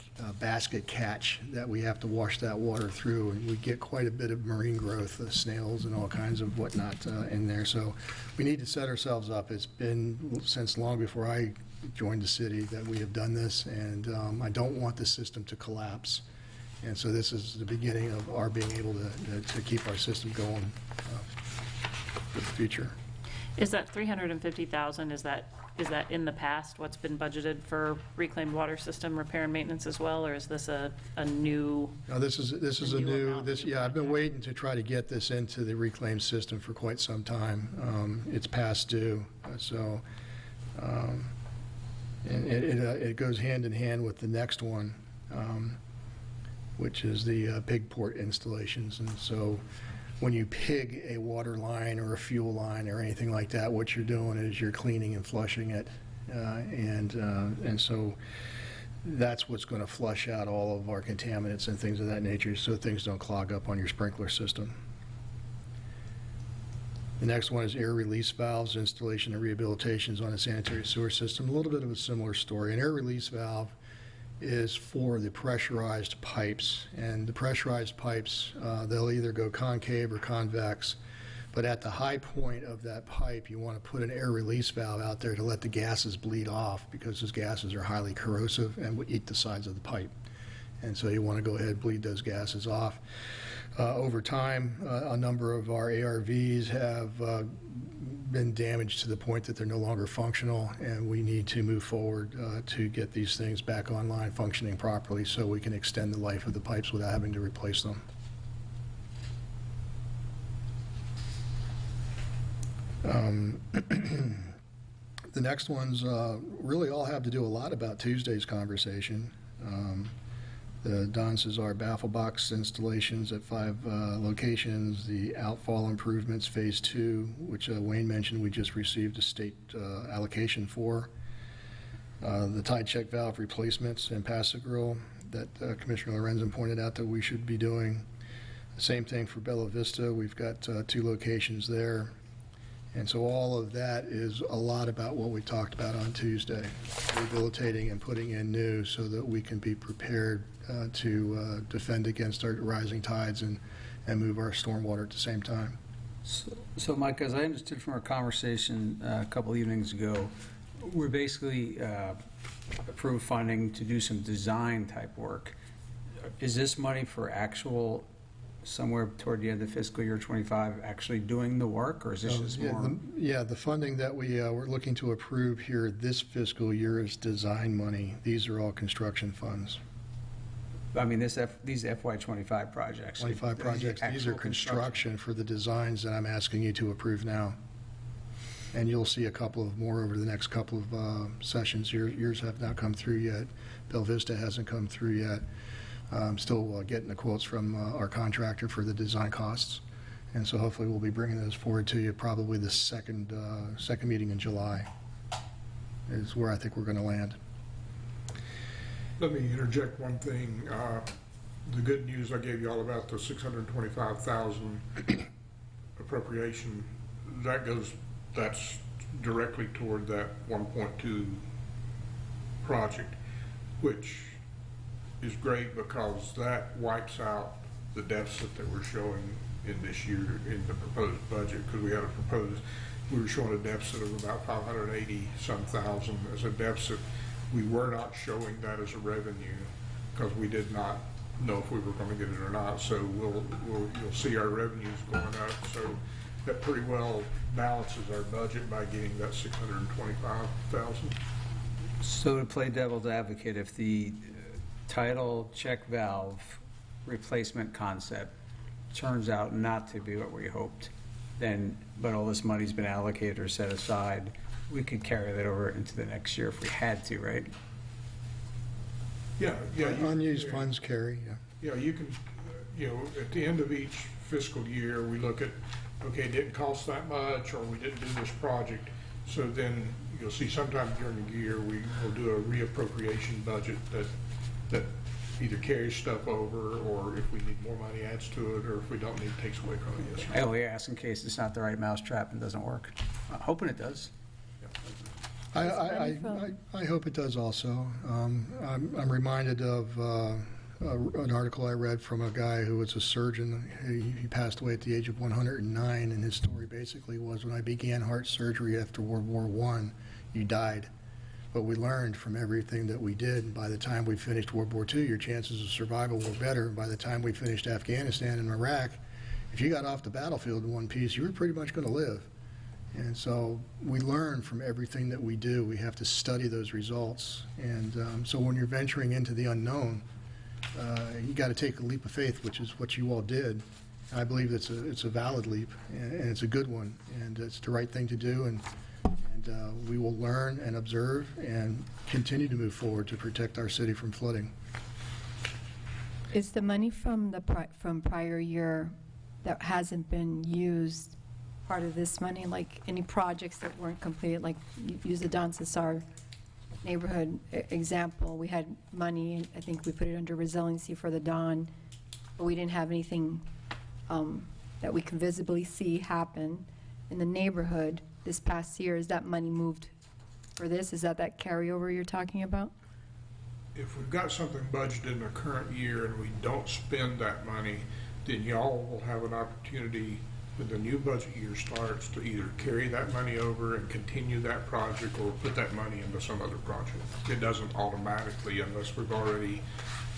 Speaker 8: basket catch that we have to wash that water through, and we get quite a bit of marine growth, snails and all kinds of whatnot in there. So we need to set ourselves up. It's been since long before I joined the city that we have done this, and I don't want the system to collapse. And so this is the beginning of our being able to keep our system going for the future.
Speaker 9: Is that 350,000, is that in the past, what's been budgeted for reclaimed water system repair and maintenance as well, or is this a new?
Speaker 8: No, this is a new,
Speaker 9: amount
Speaker 8: yeah, I've been waiting to try to get this into the reclaimed system for quite some time. It's past due, so, and it goes hand in hand with the next one, which is the pig port installations. And so when you pig a water line or a fuel line or anything like that, what you're doing is you're cleaning and flushing it. And so that's what's going to flush out all of our contaminants and things of that nature so things don't clog up on your sprinkler system. The next one is air release valves, installation and rehabilitations on a sanitary sewer system. A little bit of a similar story. An air release valve is for the pressurized pipes, and the pressurized pipes, they'll either go concave or convex, but at the high point of that pipe you want to put an air release valve out there to let the gases bleed off, because those gases are highly corrosive and will eat the sides of the pipe, and so you want to go ahead and bleed those gases off. Over time, a number of our ARVs have been damaged to the point that they're no longer functional, and we need to move forward to get these things back online functioning properly so we can extend the life of the pipes without having to replace them. The next ones really all have to do a lot about Tuesday's conversation. The Don Cesar baffle box installations at 5 locations, the outfall improvements phase 2, which Wayne mentioned we just received a state allocation for, the tide check valve replacements in Passive-Grill that Commissioner Lorenzen pointed out that we should be doing. Same thing for Bella Vista. We've got 2 locations there. And so all of that is a lot about what we talked about on Tuesday, rehabilitating and putting in new so that we can be prepared to defend against our rising tides and move our stormwater at the same time.
Speaker 6: So Mike, as I understood from our conversation a couple evenings ago, we're basically approved funding to do some design type work. Is this money for actual, somewhere toward the end of fiscal year 25, actually doing the work, or is this just more?
Speaker 8: The funding that we're looking to approve here this fiscal year is design money. These are all construction funds.
Speaker 6: I mean, these FY25 projects.
Speaker 8: 25 projects, these are construction for the designs that I'm asking you to approve now. And you'll see a couple of more over the next couple of sessions. Yours have not come through yet. Bella Vista hasn't come through yet. I'm still getting the quotes from our contractor for the design costs. And so hopefully we'll be bringing those forward to you probably the second meeting in July is where I think we're going to land.
Speaker 5: Let me interject one thing. The good news I gave you all about the 625,000 appropriation, that's directly toward that 1.2 project, which is great because that wipes out the deficit that we're showing in this year in the proposed budget, because we were showing a deficit of about 580-some thousand as a deficit. We were not showing that as a revenue because we did not know if we were going to get it or not. So you'll see our revenues going up. So that pretty well balances our budget by getting that 625,000.
Speaker 6: So to play devil's advocate, if the tidal check valve replacement concept turns out not to be what we hoped, then, but all this money's been allocated or set aside, we could carry that over into the next year if we had to, right?
Speaker 5: Yeah, yeah.
Speaker 8: Unused funds carry, yeah.
Speaker 5: Yeah, you can, at the end of each fiscal year, we look at, okay, it didn't cost that much, or we didn't do this project. So then you'll see sometime during the year, we will do a reappropriation budget that either carries stuff over, or if we need more money, adds to it, or if we don't need, takes away from it. Yes, sir.
Speaker 6: Oh, yeah, in case it's not the right mousetrap and doesn't work. Hoping it does.
Speaker 8: I hope it does also. I'm reminded of an article I read from a guy who was a surgeon. He passed away at the age of 109, and his story basically was, when I began heart surgery after World War I, you died. But we learned from everything that we did, and by the time we finished World War II, your chances of survival were better. And by the time we finished Afghanistan and Iraq, if you got off the battlefield in one piece, you were pretty much going to live. And so we learn from everything that we do. We have to study those results. And so when you're venturing into the unknown, you got to take a leap of faith, which is what you all did. I believe it's a valid leap, and it's a good one, and it's the right thing to do. And we will learn and observe and continue to move forward to protect our city from flooding.
Speaker 4: Is the money from the from prior year that hasn't been used part of this money, like any projects that weren't completed, like you use the Don Cesar neighborhood example? We had money, and I think we put it under resiliency for the Don, but we didn't have anything that we can visibly see happen in the neighborhood this past year. Is that money moved for this? Is that carryover you're talking about?
Speaker 5: If we've got something budgeted in the current year and we don't spend that money, then y'all will have an opportunity when the new budget year starts to either carry that money over and continue that project, or put that money into some other project. It doesn't automatically, unless we've already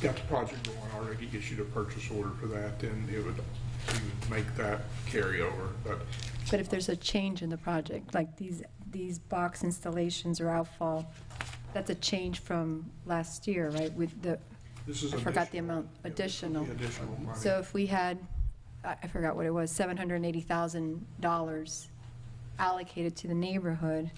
Speaker 5: got the project going, already issued a purchase order for that, then we would make that carryover.
Speaker 4: But if there's a change in the project, like these box installations or outfall, that's a change from last year, right? With the,
Speaker 5: this is
Speaker 4: I forgot the amount, additional.
Speaker 5: Additional money.
Speaker 4: So if we had, I forgot what it was, $780,000 allocated to the neighborhood,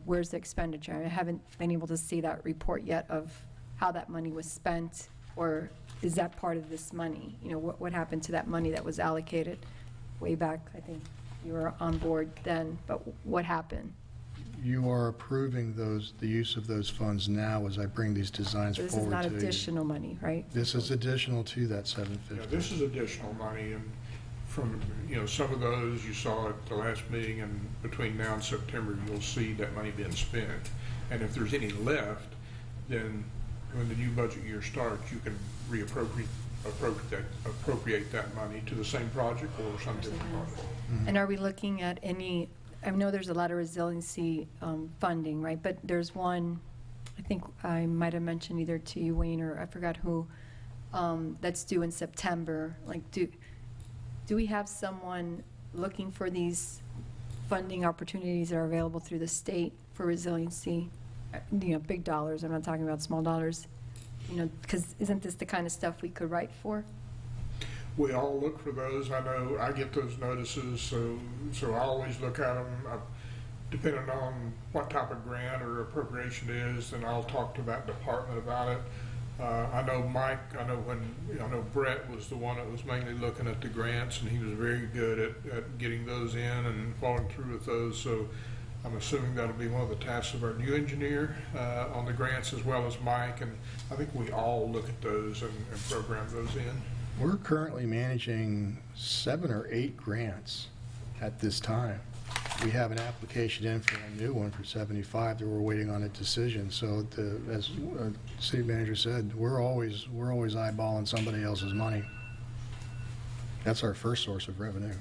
Speaker 4: where's the expenditure? I haven't been able to see that report yet of how that money was spent, or is that part of this money? What happened to that money that was allocated way back? I think you were on board then, but what happened?
Speaker 8: You are approving the use of those funds now as I bring these designs
Speaker 4: So
Speaker 8: forward to you.
Speaker 4: this is not additional money, right?
Speaker 8: This is additional to that 750.
Speaker 5: Yeah, this is additional money, and from, some of those you saw at the last meeting, and between now and September, you'll see that money being spent. And if there's any left, then when the new budget year starts, you can appropriate that money to the same project or some different project.
Speaker 4: And are we looking at any, I know there's a lot of resiliency funding, right? But there's one, I think I might have mentioned either to you, Wayne, or I forgot who, that's due in September. Like, do we have someone looking for these funding opportunities that are available through the state for resiliency? Big dollars, I'm not talking about small dollars. Because isn't this the kind of stuff we could write for?
Speaker 5: We all look for those. I know I get those notices, so I always look at them. Depending on what type of grant or appropriation it is, then I'll talk to that department about it. I know Mike, I know Brett was the one that was mainly looking at the grants, and he was very good at getting those in and following through with those. So I'm assuming that'll be one of the tasks of our new engineer on the grants, as well as Mike. And I think we all look at those and program those in.
Speaker 8: We're currently managing 7 or 8 grants at this time. We have an application in for a new one for 75 that we're waiting on a decision. So as the city manager said, we're always eyeballing somebody else's money. That's our first source of revenue.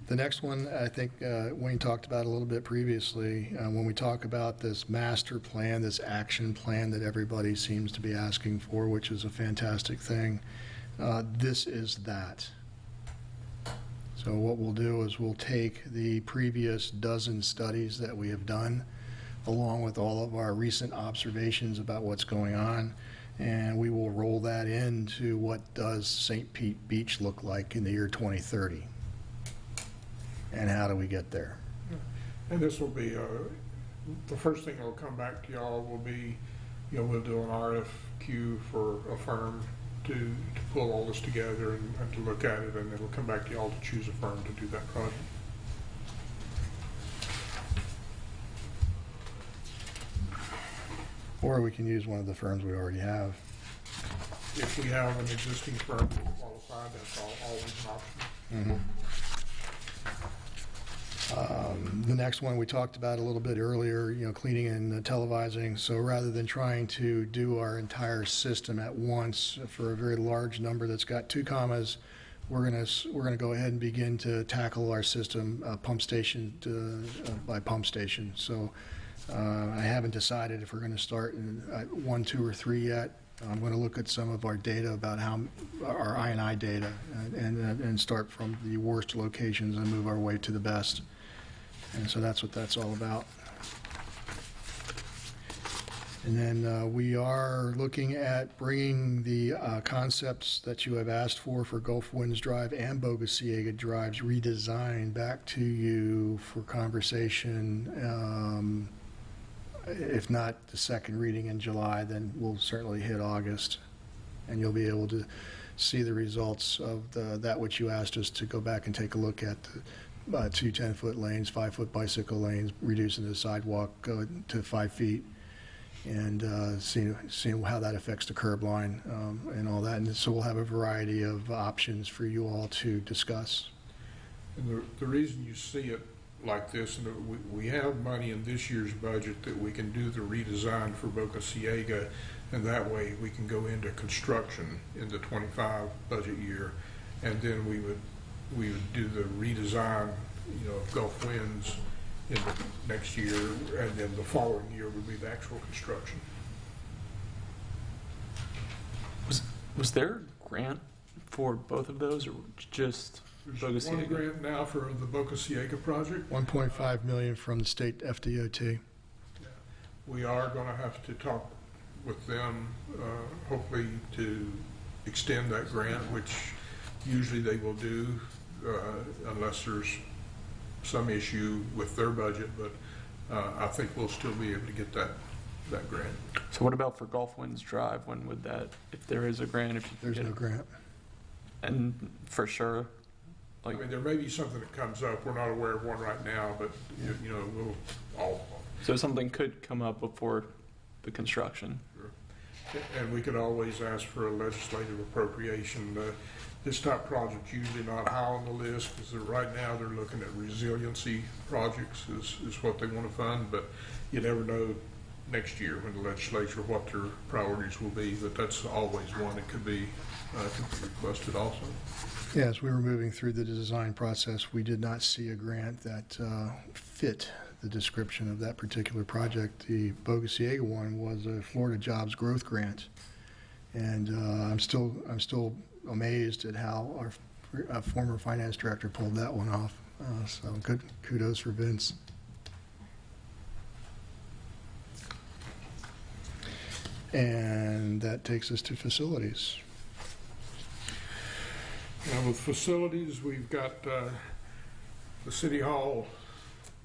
Speaker 8: The next one, I think Wayne talked about a little bit previously, when we talk about this master plan, this action plan that everybody seems to be asking for, which is a fantastic thing. This is that. So what we'll do is we'll take the previous dozen studies that we have done, along with all of our recent observations about what's going on, and we will roll that into what does St. Pete Beach look like in the year 2030. And how do we get there?
Speaker 5: And this will be the first thing that'll come back to y'all will be, we'll do an RFQ for a firm to pull all this together and to look at it, and it'll come back to y'all to choose a firm to do that project.
Speaker 8: Or we can use one of the firms we already have.
Speaker 5: If we have an existing firm that's qualified, that's always an option.
Speaker 8: The next one we talked about a little bit earlier, cleaning and televising. So rather than trying to do our entire system at once for a very large number that's got 2 commas, we're gonna go ahead and begin to tackle our system pump station by pump station. So I haven't decided if we're going to start in 1, 2, or 3 yet. I'm going to look at some of our data about how our I&I data and start from the worst locations and move our way to the best. And so that's what that's all about. And then we are looking at bringing the concepts that you have asked for Gulf Winds Drive and Bogosiega Drives redesigned back to you for conversation. If not the second reading in July, then we'll certainly hit August. And you'll be able to see the results of that which you asked us to go back and take a look at. 2 10-foot lanes, 5-foot bicycle lanes, reducing the sidewalk to 5 feet. And seeing how that affects the curb line and all that. And so we'll have a variety of options for you all to discuss.
Speaker 5: And the reason you see it like this, and we have money in this year's budget that we can do the redesign for Bogosiega, and that way we can go into construction in the 25 budget year, and then we would do the redesign, of Gulf Winds in the next year, and then the following year would be the actual construction.
Speaker 11: Was there a grant for both of those, or just
Speaker 5: There's one grant now for the Bogosiega project.
Speaker 8: $1.5 million from the state FDOT.
Speaker 5: We are going to have to talk with them, hopefully to extend that grant, which usually they will do unless there's some issue with their budget, but I think we'll still be able to get that grant.
Speaker 11: So what about for Gulf Winds Drive? When would that, if there is a grant, if you can
Speaker 8: There's
Speaker 11: get
Speaker 8: no
Speaker 11: it?
Speaker 8: grant.
Speaker 11: And for sure,
Speaker 5: I mean, there may be something that comes up. We're not aware of one right now, but we'll all.
Speaker 11: So something could come up before the construction.
Speaker 5: Sure. And we could always ask for a legislative appropriation. This type of project's usually not high on the list because right now they're looking at resiliency projects is what they want to fund, but you never know next year when the legislature what their priorities will be, but that's always one that could be requested also.
Speaker 8: Yes, we were moving through the design process. We did not see a grant that fit the description of that particular project. The Bogosiega one was a Florida Jobs Growth Grant, and I'm still amazed at how our former finance director pulled that one off. So good kudos for Vince. And that takes us to facilities.
Speaker 5: Now with facilities, we've got the City Hall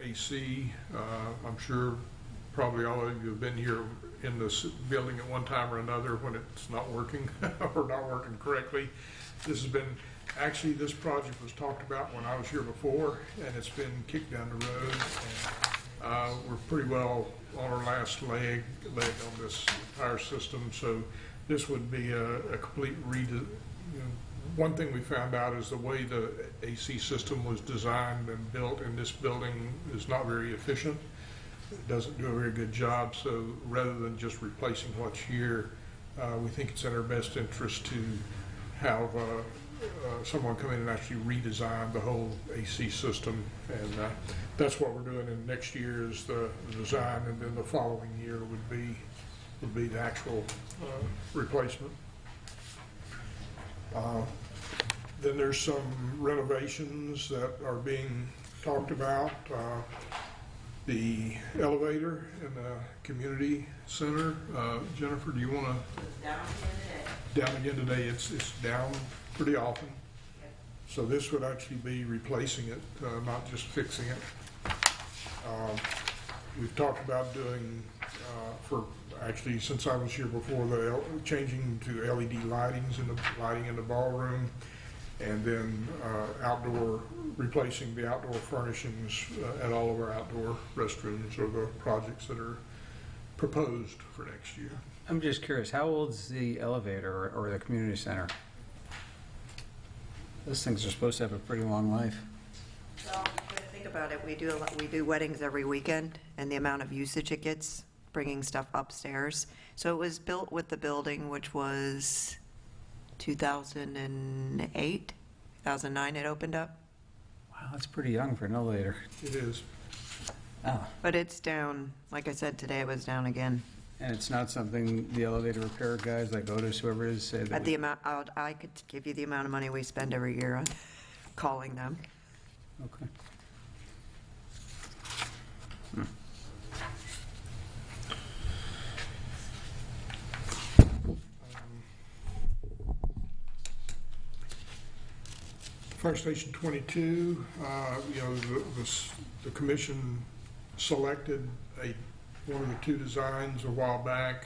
Speaker 5: AC. I'm sure probably all of you have been here in this building at one time or another when it's not working or not working correctly. This has been, actually this project was talked about when I was here before, and it's been kicked down the road. And, we're pretty well on our last leg on this entire system, so this would be a complete redo. One thing we found out is the way the AC system was designed and built in this building is not very efficient. It doesn't do a very good job, so rather than just replacing what's here, we think it's in our best interest to have someone come in and actually redesign the whole AC system, and that's what we're doing. And next year is the design, and then the following year would be the actual replacement. Then there's some renovations that are being talked about. The elevator in the community center. Jennifer, do you want to? Down again today. It's down pretty often. So this would actually be replacing it, not just fixing it. We've talked about doing, actually, since I was here before, changing to LED lighting in the ballroom, and then replacing the outdoor furnishings at all of our outdoor restrooms are the projects that are proposed for next year.
Speaker 6: I'm just curious, how old is the elevator or the community center? Those things are supposed to have a pretty long life.
Speaker 7: Well, when you think about it, we do weddings every weekend, and the amount of usage it gets, bringing stuff upstairs. So it was built with the building, which was 2008, 2009 it opened up.
Speaker 6: Wow, that's pretty young for an elevator.
Speaker 5: It is.
Speaker 6: Oh.
Speaker 7: But it's down, like I said, today it was down again.
Speaker 6: And it's not something the elevator repair guys like Otis, whoever it is, say that
Speaker 7: At the amount, I could give you the amount of money we spend every year on calling them.
Speaker 6: Okay.
Speaker 5: Fire Station 22, you know, the commission selected one of the two designs a while back.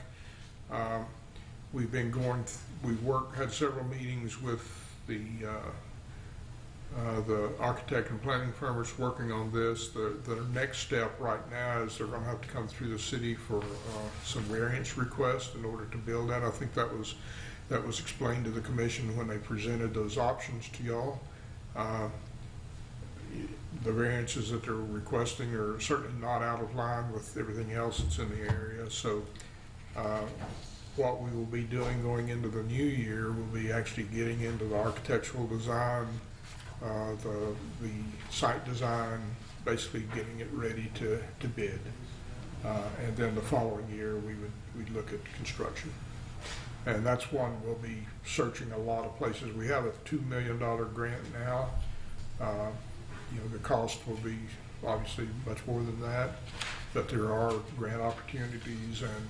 Speaker 5: We've been had several meetings with the architect and planning firm that's working on this. The next step right now is they're going to have to come through the city for some variance requests in order to build that. I think that was explained to the commission when they presented those options to y'all. The variances that they're requesting are certainly not out of line with everything else that's in the area. So what we will be doing going into the new year will be actually getting into the architectural design, the site design, basically getting it ready to bid. And then the following year we'd look at construction. And that's one we'll be searching a lot of places. We have a $2 million grant now. You know, the cost will be obviously much more than that, but there are grant opportunities. And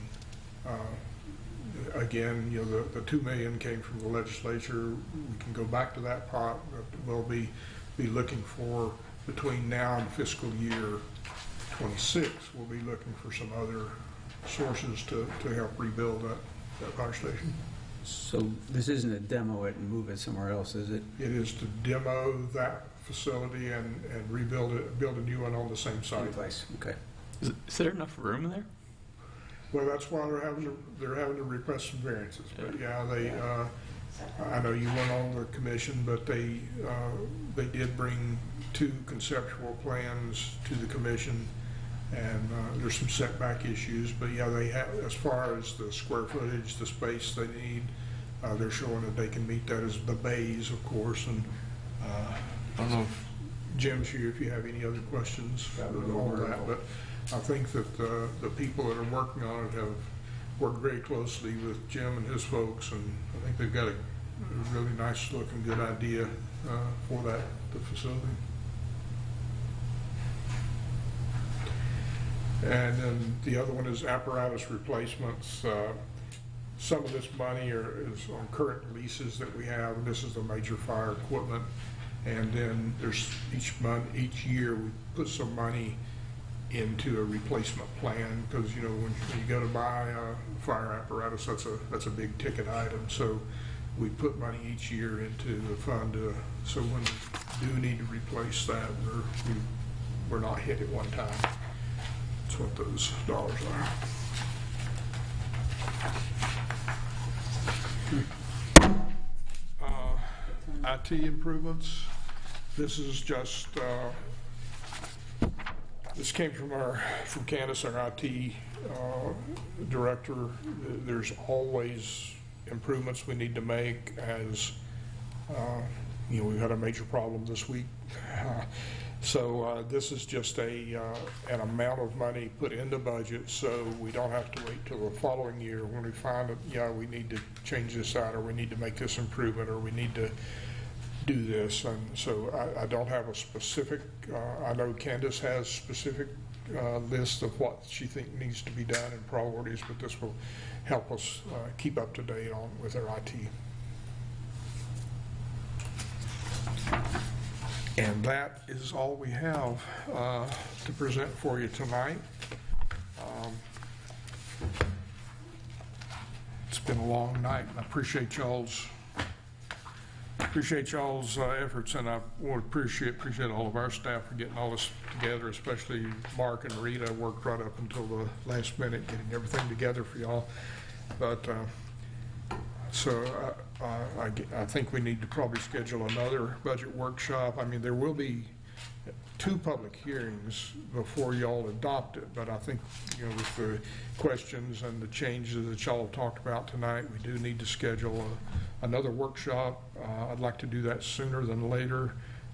Speaker 5: again, you know, the $2 million came from the legislature. We can go back to that pot, but we'll be looking for, between now and fiscal year 26, we'll be looking for some other sources to help rebuild that fire station.
Speaker 6: So this isn't a demo it and move it somewhere else, is it?
Speaker 5: It is to demo that facility and rebuild it, build a new one on the same site.
Speaker 6: Same place, okay.
Speaker 11: Is there enough room there?
Speaker 5: Well, that's why they're having to request some variances. But yeah, I know you weren't on the commission, but they did bring 2 conceptual plans to the commission. And there's some setback issues, but yeah, they have, as far as the square footage, the space they need, they're showing that they can meet that as the bays, of course. And I don't know if Jim's here, if you have any other questions on that, but I think that the people that are working on it have worked very closely with Jim and his folks, and I think they've got a really nice looking, good idea for the facility. And then the other one is apparatus replacements. Some of this money is on current leases that we have, and this is the major fire equipment. And then there's each year we put some money into a replacement plan, because you know when you go to buy a fire apparatus, that's a big ticket item. So we put money each year into the fund, so when we do need to replace that, we're not hit at one time. That's what those dollars are. IT improvements. This is just this came from Candace, our IT director. There's always improvements we need to make. As you know, we've had a major problem this week. So this is just an amount of money put in the budget, so we don't have to wait till the following year when we find that, yeah, we need to change this out, or we need to make this improvement, or we need to do this. And so I don't have a specific, I know Candace has specific list of what she thinks needs to be done and priorities, but this will help us keep up to date with our IT. And that is all we have to present for you tonight. It's been a long night, and I appreciate y'all's efforts, and I want to appreciate all of our staff for getting all this together, especially Mark and Rita worked right up until the last minute getting everything together for y'all. But so I think we need to probably schedule another budget workshop. I mean, there will be 2 public hearings before y'all adopt it, but I think, you know, with the questions and the changes that y'all talked about tonight, we do need to schedule another workshop. I'd like to do that sooner than later.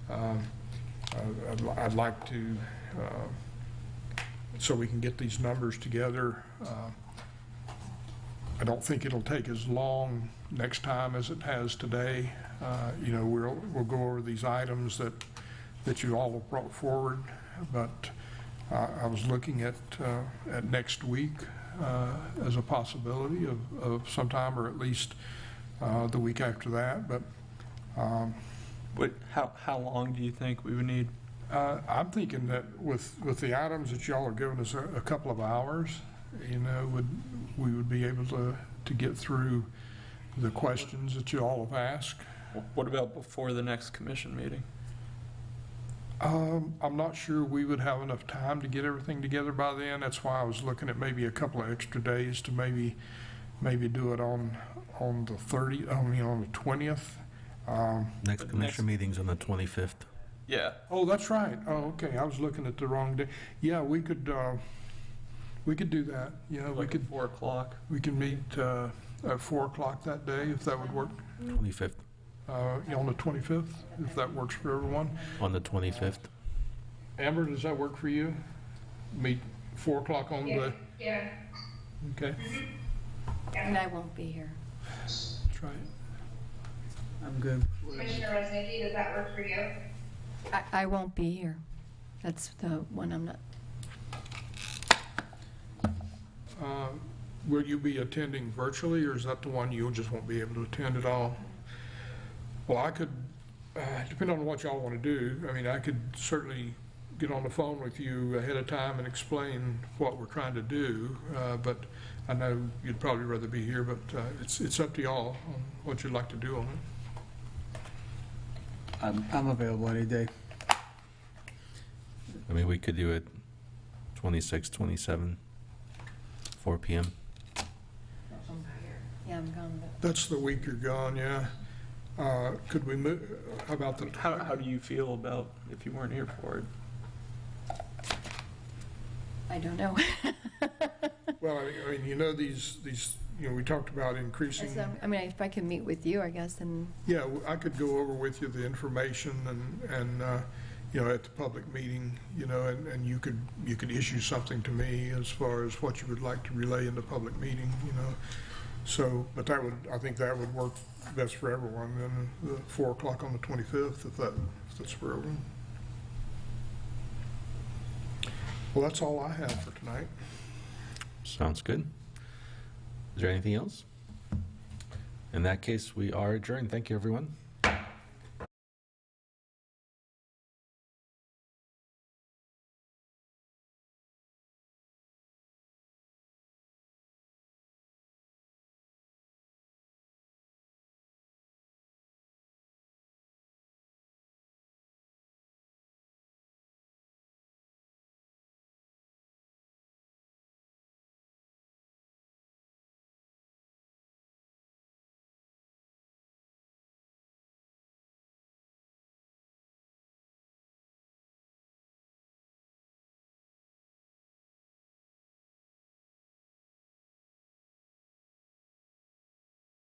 Speaker 5: I'd like to, so we can get these numbers together. I don't think it'll take as long next time as it has today. You know, we'll go over these items that you all have brought forward, but I was looking at next week as a possibility of sometime, or at least the week after that. But
Speaker 11: how long do you think we would need?
Speaker 5: I'm thinking that with the items that y'all are giving us a couple of hours, you know, we would be able to get through the questions that you all have asked.
Speaker 11: What about before the next commission meeting?
Speaker 5: I'm not sure we would have enough time to get everything together by then. That's why I was looking at maybe a couple of extra days to maybe do it on the 30th, I mean on the 20th.
Speaker 1: Next commission meeting's on the 25th.
Speaker 11: Yeah.
Speaker 5: Oh, that's right. Oh, okay. I was looking at the wrong day. Yeah, we could do that. You know,
Speaker 11: Like at 4 o'clock.
Speaker 5: we can meet at 4 o'clock that day, if that would work.
Speaker 1: 25th.
Speaker 5: On the 25th, if that works for everyone.
Speaker 1: On the 25th.
Speaker 5: Amber, does that work for you? Meet 4 o'clock on the,
Speaker 3: Yeah.
Speaker 5: okay,
Speaker 4: And I won't be here.
Speaker 5: that's right.
Speaker 6: I'm good.
Speaker 3: Commissioner Resnicki, does that work for you?
Speaker 4: I won't be here. That's the one I'm not.
Speaker 5: Will you be attending virtually, or is that the one you just won't be able to attend at all? Well, I could, depending on what y'all want to do, I mean, I could certainly get on the phone with you ahead of time and explain what we're trying to do, but I know you'd probably rather be here, but it's up to y'all on what you'd like to do on it.
Speaker 6: I'm available any day.
Speaker 1: I mean, we could do it 26, 27, 4 p.m.
Speaker 4: Yeah, I'm gone, but.
Speaker 5: That's the week you're gone, yeah. Could we move, how about the?
Speaker 11: How do you feel about if you weren't here for it?
Speaker 4: I don't know.
Speaker 5: Well, I mean, you know, these, you know, we talked about increasing.
Speaker 4: I mean, if I can meet with you, I guess, then.
Speaker 5: Yeah, I could go over with you the information and you know, at the public meeting, you know, and you could issue something to me as far as what you would like to relay in the public meeting, you know. So, but I think that would work best for everyone, then the 4 o'clock on the 25th, if that's for everyone. Well, that's all I have for tonight.
Speaker 1: Sounds good. Is there anything else? In that case, we are adjourned. Thank you, everyone.